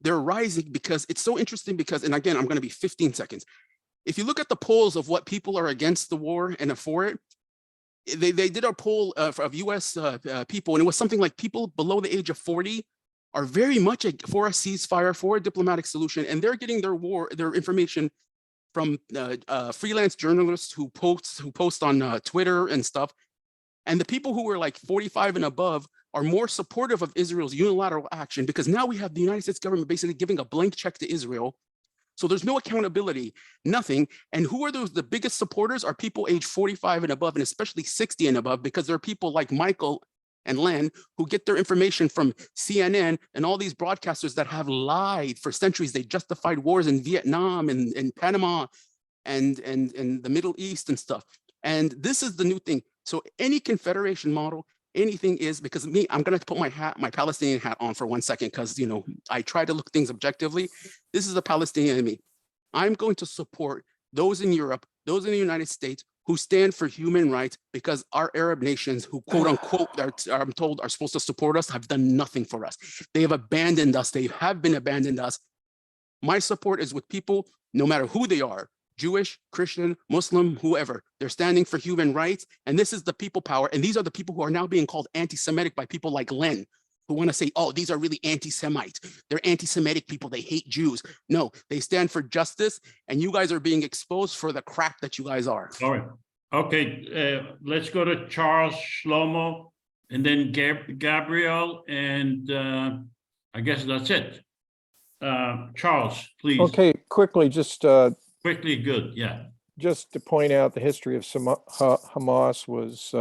they're rising because it's so interesting because, and again, I'm going to be 15 seconds. If you look at the polls of what people are against the war and for it, they did a poll of US people, and it was something like people below the age of 40 are very much for a ceasefire, for a diplomatic solution, and they're getting their information from freelance journalists who post on Twitter and stuff. And the people who were like 45 and above are more supportive of Israel's unilateral action because now we have the United States government basically giving a blank check to Israel. So there's no accountability, nothing. And who are the biggest supporters are people age 45 and above, and especially 60 and above, because there are people like Michael and Len who get their information from CNN and all these broadcasters that have lied for centuries. They justified wars in Vietnam and Panama and the Middle East and stuff. And this is the new thing. So any confederation model, anything is, because me, I'm going to put my Palestinian hat on for 1 second, because, I try to look things objectively. This is a Palestinian enemy. I'm going to support those in Europe, those in the United States who stand for human rights, because our Arab nations who quote unquote I'm told are supposed to support us have done nothing for us. They have abandoned us. They have been abandoned us. My support is with people, no matter who they are, Jewish, Christian, Muslim, whoever. They're standing for human rights. And this is the people power. And these are the people who are now being called anti-Semitic by people like Len, who want to say, oh, these are really anti-Semites. They're anti-Semitic people. They hate Jews. No, they stand for justice. And you guys are being exposed for the crap that you guys are. All right. Okay, let's go to Charles, Shlomo, and then Gabriel, and I guess that's it. Charles, please. Okay, quickly, just Quickly, good, yeah. just to point out the history of Hamas was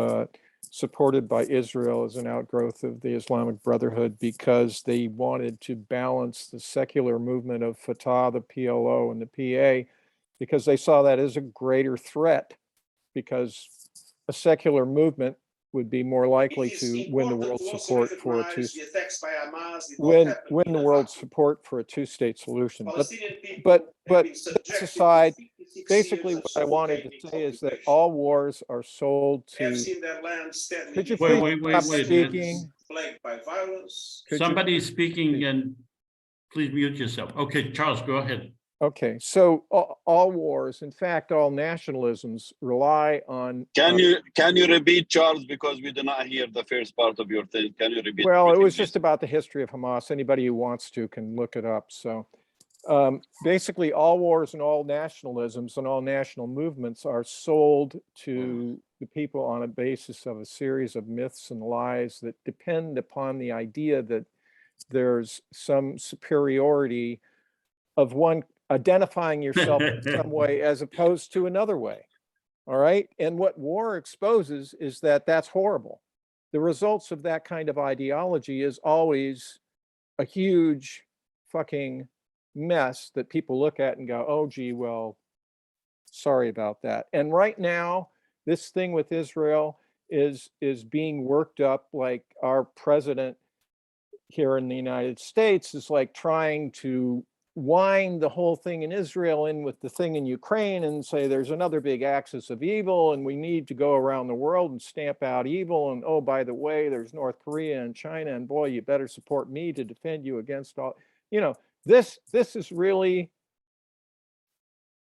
supported by Israel as an outgrowth of the Islamic Brotherhood because they wanted to balance the secular movement of Fatah, the PLO, and the PA, because they saw that as a greater threat, because a secular movement would be more likely to win the world's support for a two-state solution. But that's aside, basically what I wanted to say is that all wars are sold to. Could you please stop speaking? Somebody's speaking, and please mute yourself. Okay, Charles, go ahead. Okay, so all wars, in fact, all nationalisms rely on. Can you repeat, Charles, because we did not hear the first part of your thing? Can you repeat? Well, it was just about the history of Hamas. Anybody who wants to can look it up. So basically, all wars and all nationalisms and all national movements are sold to the people on a basis of a series of myths and lies that depend upon the idea that there's some superiority of one identifying yourself in some way as opposed to another way. All right. And what war exposes is that that's horrible. The results of that kind of ideology is always a huge fucking mess that people look at and go, oh, gee, well, sorry about that. And right now, this thing with Israel is being worked up like our president here in the United States is like trying to wind the whole thing in Israel in with the thing in Ukraine and say there's another big axis of evil and we need to go around the world and stamp out evil. And oh, by the way, there's North Korea and China, and boy, you better support me to defend you against all, you know, this is really,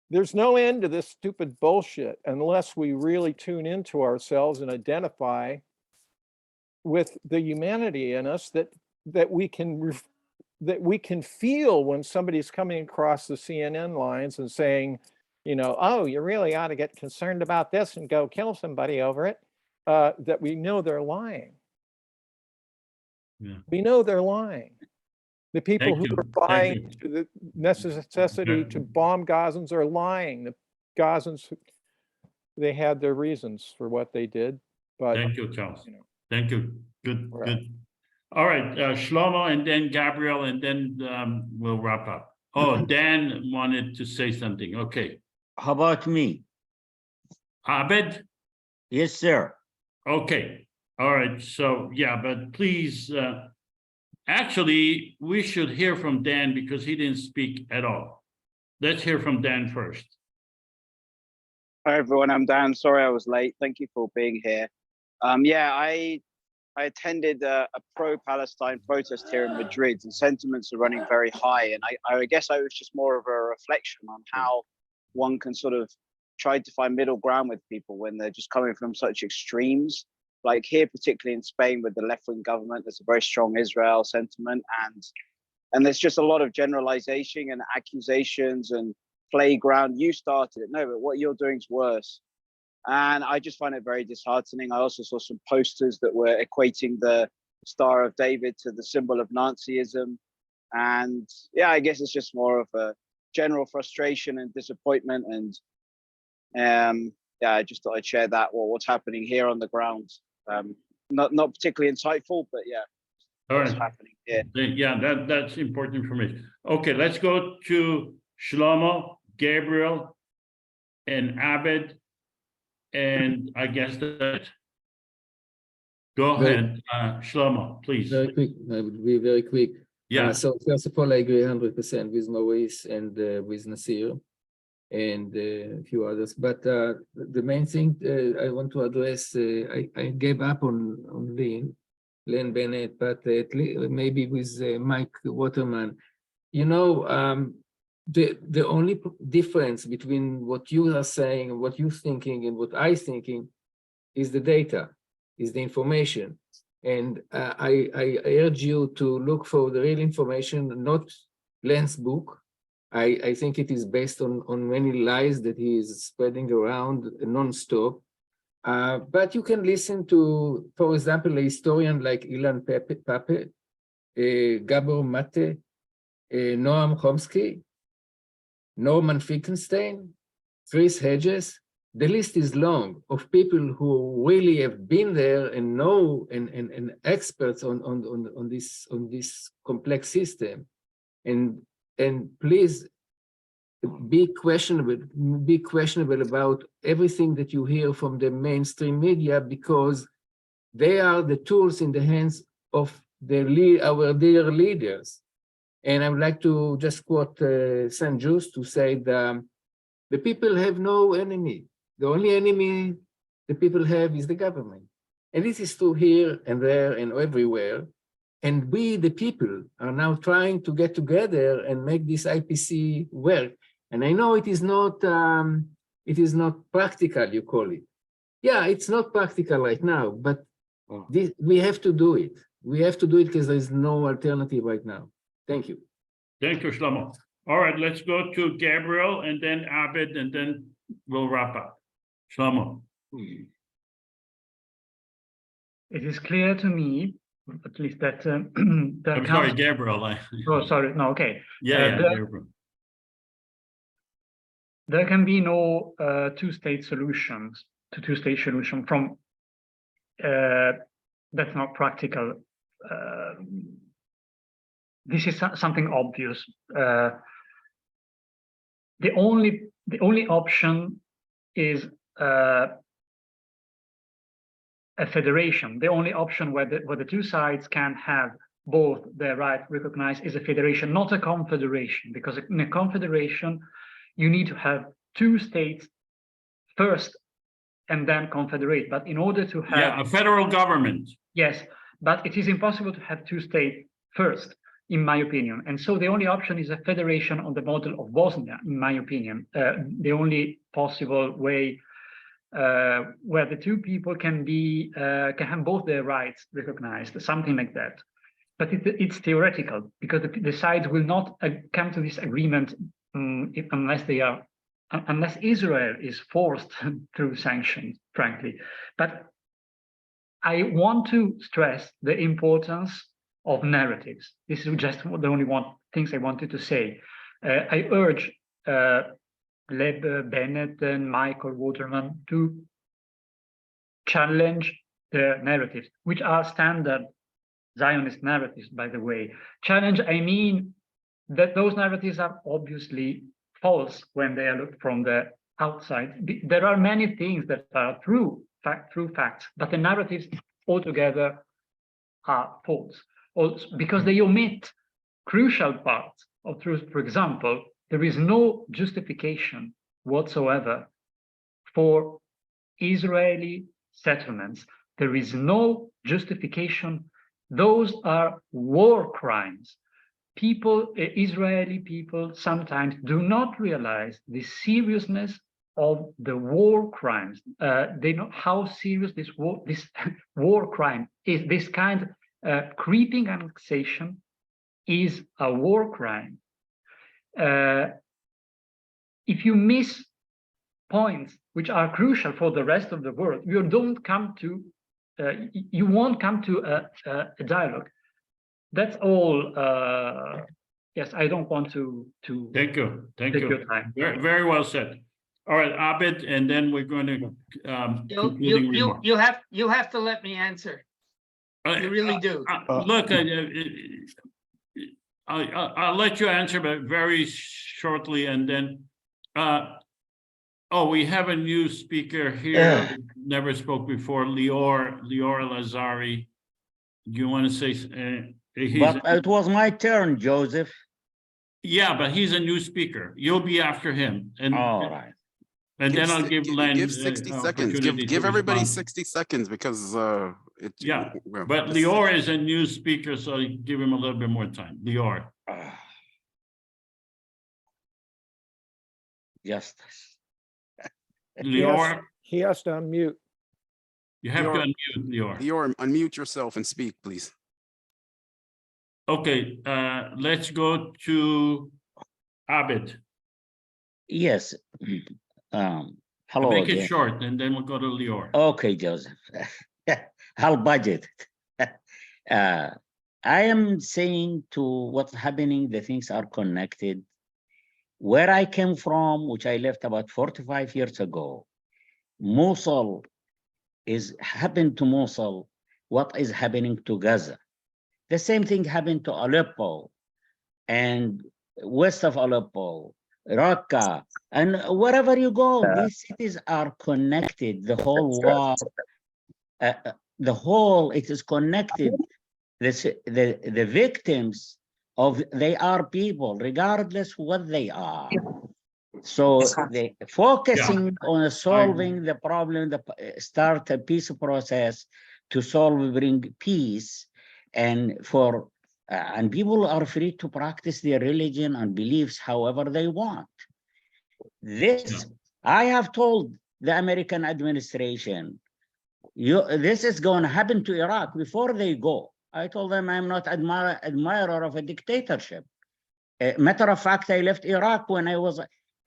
there's no end to this stupid bullshit unless we really tune into ourselves and identify with the humanity in us that we can feel when somebody's coming across the CNN lines and saying, you know, oh, you really ought to get concerned about this and go kill somebody over it, that we know they're lying. Yeah. We know they're lying. The people who are buying to the necessity to bomb Gazans are lying. The Gazans, they had their reasons for what they did. But thank you, Charles. You know, thank you. Good, right. Good. All right, Shlomo, and then Gabriel, and then we'll wrap up. Oh, Dan wanted to say something. Okay. How about me? Abed? Yes, sir. Okay. All right. So, yeah, but please, actually, we should hear from Dan because he didn't speak at all. Let's hear from Dan first. Hi, everyone. I'm Dan. Sorry I was late. Thank you for being here. Yeah, I attended a pro-Palestine protest here in Madrid, and sentiments are running very high. And I guess I was just more of a reflection on how one can sort of try to find middle ground with people when they're just coming from such extremes. Like here, particularly in Spain with the left-wing government, there's a very strong Israel sentiment, and there's just a lot of generalization and accusations and playground. You started it. No, but what you're doing is worse. And I just find it very disheartening. I also saw some posters that were equating the Star of David to the symbol of Nazism. And yeah, I guess it's just more of a general frustration and disappointment. And yeah, I just thought I'd share that, what's happening here on the ground. Not particularly insightful, but yeah, what's happening here. Yeah, that's important information. Okay, let's go to Shlomo, Gabriel, and Abed. And I guess that. Go ahead, Shlomo, please. Very quick. I will be very quick. Yeah. So first of all, I agree 100% with Maurice and with Nasir. and a few others. But the main thing I want to address, I gave up on Len Bennett, but maybe with Mike Waterman. You know, the only difference between what you are saying, what you're thinking, and what I'm thinking is the data, is the information. And I urge you to look for the real information, not Len's book. I think it is based on many lies that he is spreading around non-stop. But you can listen to, for example, a historian like Ilan Pape, Gabor Mate, Noam Chomsky, Norman Finkelstein, Chris Hedges. The list is long of people who really have been there and know and experts on this complex system. And please be questionable about everything that you hear from the mainstream media, because they are the tools in the hands of our dear leaders. And I would like to just quote St. Just to say that the people have no enemy. The only enemy the people have is the government. And this is true here and there and everywhere. And we, the people, are now trying to get together and make this IPC work. And I know it is not practical, you call it. Yeah, it's not practical right now, but we have to do it. We have to do it because there is no alternative right now. Thank you. Thank you, Shlomo. All right, let's go to Gabriel and then Abed, and then we'll wrap up. Shlomo. It is clear to me, at least that I'm sorry, Gabriel. Oh, sorry. No, okay. Yeah, Gabriel. There can be no two-state solution from that's not practical. This is something obvious. The only option is a federation. The only option where the two sides can have both their right recognized is a federation, not a confederation, because in a confederation you need to have two states first and then confederate. But in order to have a federal government. Yes, but it is impossible to have two states first, in my opinion. And so the only option is a federation on the model of Bosnia, in my opinion. The only possible way where the two people can have both their rights recognized, something like that. But it's theoretical, because the sides will not come to this agreement unless Israel is forced through sanctions, frankly. But I want to stress the importance of narratives. This is just the only things I wanted to say. I urge Leb Bennett and Michael Waterman to challenge the narratives, which are standard Zionist narratives, by the way. Challenge, I mean that those narratives are obviously false when they are looked from the outside. There are many things that are true facts, but the narratives altogether are false, also because they omit crucial parts of truth. For example, there is no justification whatsoever for Israeli settlements. There is no justification. Those are war crimes. Israeli people sometimes do not realize the seriousness of the war crimes. They know how serious this war crime is. This kind of creeping annexation is a war crime. If you miss points which are crucial for the rest of the world, you won't come to a dialogue. That's all. Yes, I don't want to thank you. Take your time. Very well said. All right, Abed, and then we're going to you have to let me answer. You really do. Look, I'll let you answer, but very shortly, and then we have a new speaker here. Never spoke before, Lior Lazari. Do you want to say? But it was my turn, Joseph. Yeah, but he's a new speaker. You'll be after him. And All right. and then I'll give Len Give 60 seconds. opportunity Give to everybody respond. 60 seconds because Yeah, well, but this is- Lior is a new speaker, so give him a little bit more time. Lior. Justice. Lior, He has to unmute. you have to Lior- unmute, Lior. Lior, unmute yourself and speak, please. Okay, let's go to Abid. Yes. Hello Make again. it short, and then we'll go to Lior. Okay, Joseph. I'll budget. I am saying to what's happening, the things are connected. Where I came from, which I left about 45 years ago, Mosul happened to Mosul what is happening to Gaza. The same thing happened to Aleppo and west of Aleppo, Raqqa, and wherever you go, these cities are connected. The whole war, it is connected. The victims they are people, regardless what they are. So they focusing on solving the problem, start a peace process to bring peace, and people are free to practice their religion and beliefs however they want. I have told the American administration, this is going to happen to Iraq before they go. I told them I'm not admirer of a dictatorship. Matter of fact, I left Iraq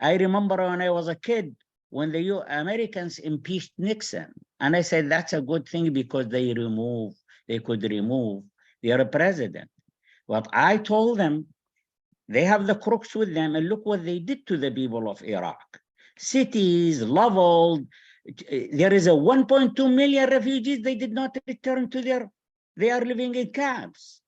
I remember when I was a kid, when the Americans impeached Nixon. And I said, that's a good thing because they could remove their president. But I told them, they have the crooks with them, and look what they did to the people of Iraq. Cities leveled. There is a 1.2 million refugees. They did not return to they are living in camps.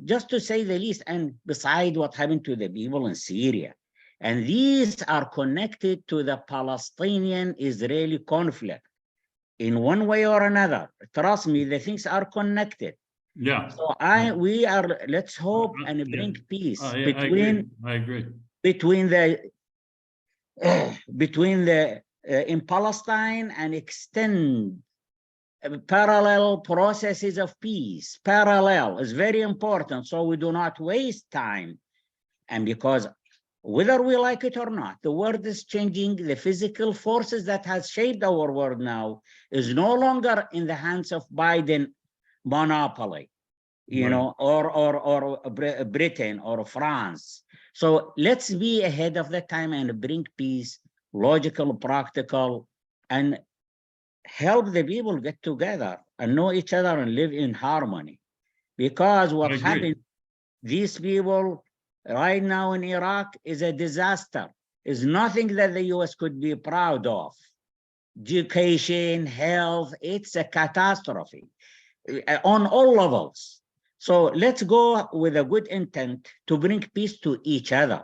Just to say the least, and beside what happened to the people in Syria. And these are connected to the Palestinian-Israeli conflict in one way or another. Trust me, the things are connected. Yeah. So let's hope and bring peace I agree. Between in Palestine and extend parallel processes of peace. Parallel is very important, so we do not waste time. And because whether we like it or not, the world is changing. The physical forces that has shaped our world now is no longer in the hands of Biden monopoly, or Britain or France. So let's be ahead of the time and bring peace, logical, practical, and help the people get together and know each other and live in harmony. Because what happened, these people right now in Iraq is a disaster. Is nothing that the US could be proud of. Education, health, it's a catastrophe on all levels. So let's go with a good intent to bring peace to each other.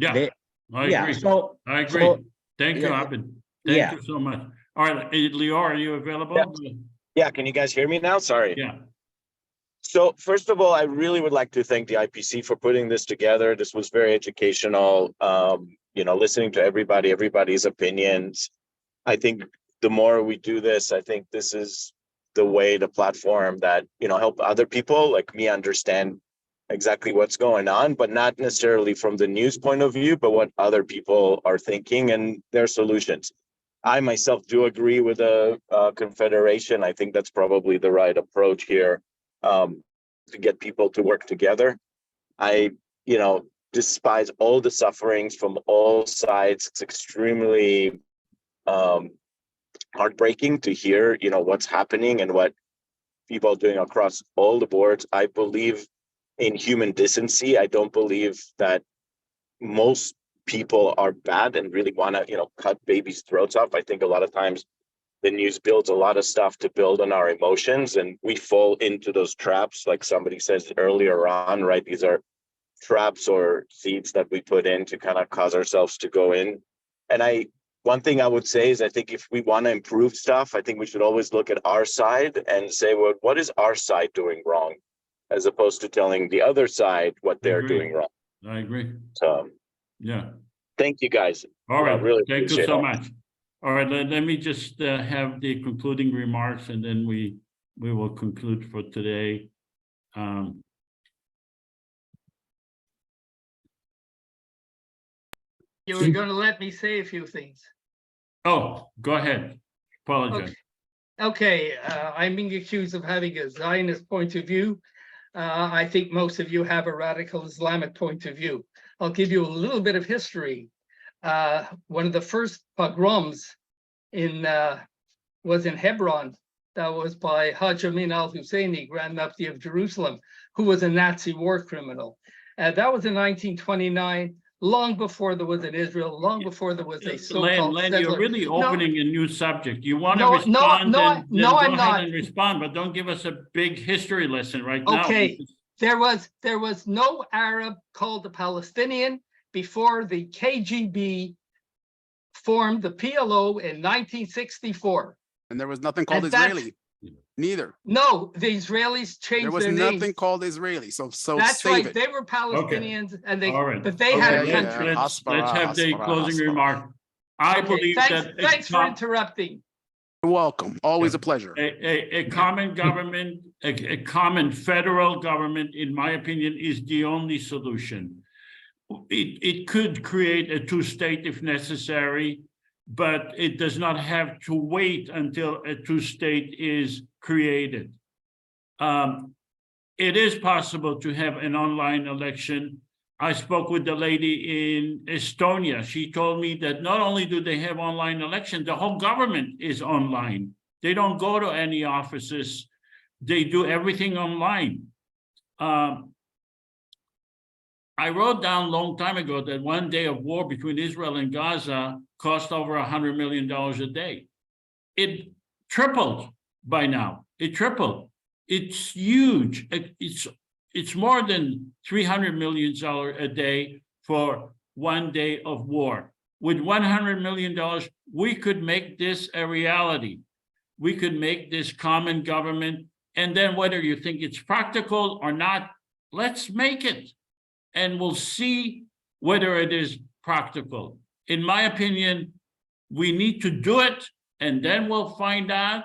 I agree. I agree. Thank you, Abid. Thank you so much. All right, Lior, are you available? Yeah, can you guys hear me now? Sorry. Yeah. So first of all, I really would like to thank the IPC for putting this together. This was very educational. Listening to everybody's opinions. I think the more we do this, I think this is the platform that, help other people like me understand exactly what's going on, but not necessarily from the news point of view, but what other people are thinking and their solutions. I myself do agree with the confederation. I think that's probably the right approach here, to get people to work together. I, despise all the sufferings from all sides. It's extremely heartbreaking to hear, what's happening and what people are doing across all the boards. I believe in human decency. I don't believe that most people are bad and really want to, cut babies' throats off. I think a lot of times the news builds a lot of stuff to build on our emotions, and we fall into those traps. Like somebody says earlier on, right? These are traps or seeds that we put in to kind of cause ourselves to go in. And one thing I would say is I think if we want to improve stuff, I think we should always look at our side and say, well, what is our side doing wrong? as opposed to telling the other side what they're agree. doing wrong. I agree. So Yeah. thank you guys. All right. Really Thank you appreciate so it. much. All right. Let me just have the concluding remarks, and then we will conclude for today. You were going to let me say a few things. Oh, go ahead. Apologize. Okay, I'm being accused of having a Zionist point of view. I think most of you have a radical Islamic point of view. I'll give you a little bit of history. One of the first pogroms was in Hebron. That was by Hajj Amin al-Husseini, Grand Mufti of Jerusalem, who was a Nazi war criminal. That was in 1929. Long before there was an Israel, long before there was a so-called Len, settler. you're really opening a new subject. You want to No, respond, no, then no, go I'm ahead not. and respond, but don't give us a big history lesson right now. Okay, there was no Arab called a Palestinian before the KGB formed the PLO in 1964. And there was nothing called And that's- Israeli. Neither. No, the Israelis changed There was their nothing name. called Israeli. So That's save right. it. They were Palestinians, and they All right. but they had a Okay, country. let's have the closing remark. I Okay, believe that thanks for interrupting. You're welcome. Always a pleasure. a common government, a common federal government, in my opinion, is the only solution. It could create a two-state if necessary, but it does not have to wait until a two-state is created. It is possible to have an online election. I spoke with the lady in Estonia. She told me that not only do they have online election, the whole government is online. They don't go to any offices. They do everything online. I wrote down a long time ago that one day of war between Israel and Gaza cost over $100 million a day. It tripled by now. It tripled. It's huge. It's more than $300 million a day for one day of war. With $100 million, we could make this a reality. We could make this common government. And then whether you think it's practical or not, let's make it. And we'll see whether it is practical. In my opinion, we need to do it, and then we'll find out.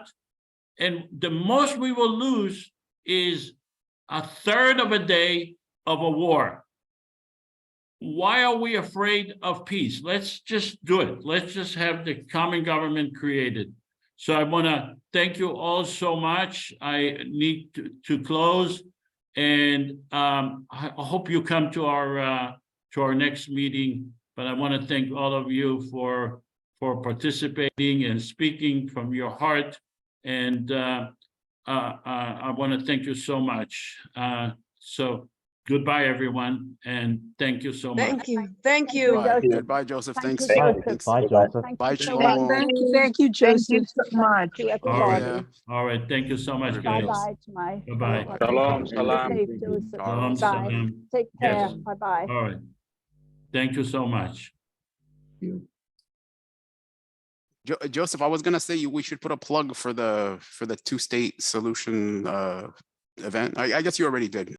And the most we will lose is a third of a day of a war. Why are we afraid of peace? Let's just do it. Let's just have the common government created. So I want to thank you all so much. I need to close, and I hope you come to our next meeting. But I want to thank all of you for participating and speaking from your heart. And I want to thank you so much. So goodbye, everyone, and thank you so much. Thank you. Thank you. Goodbye, Joseph. Thanks. Bye, Joseph. Bye, Thank Shalom. you. Thank you, Joseph. Thank you so much to everybody. All right. All right. Thank you so much, guys. Bye-bye to my Bye-bye. Shalom, Stay salam. safe, Joseph. Shalom, Bye. salam. Take care. Yes. Bye-bye. All right. Thank you so much. Joseph, I was gonna say we should put a plug for the two-state solution event. I guess you already did.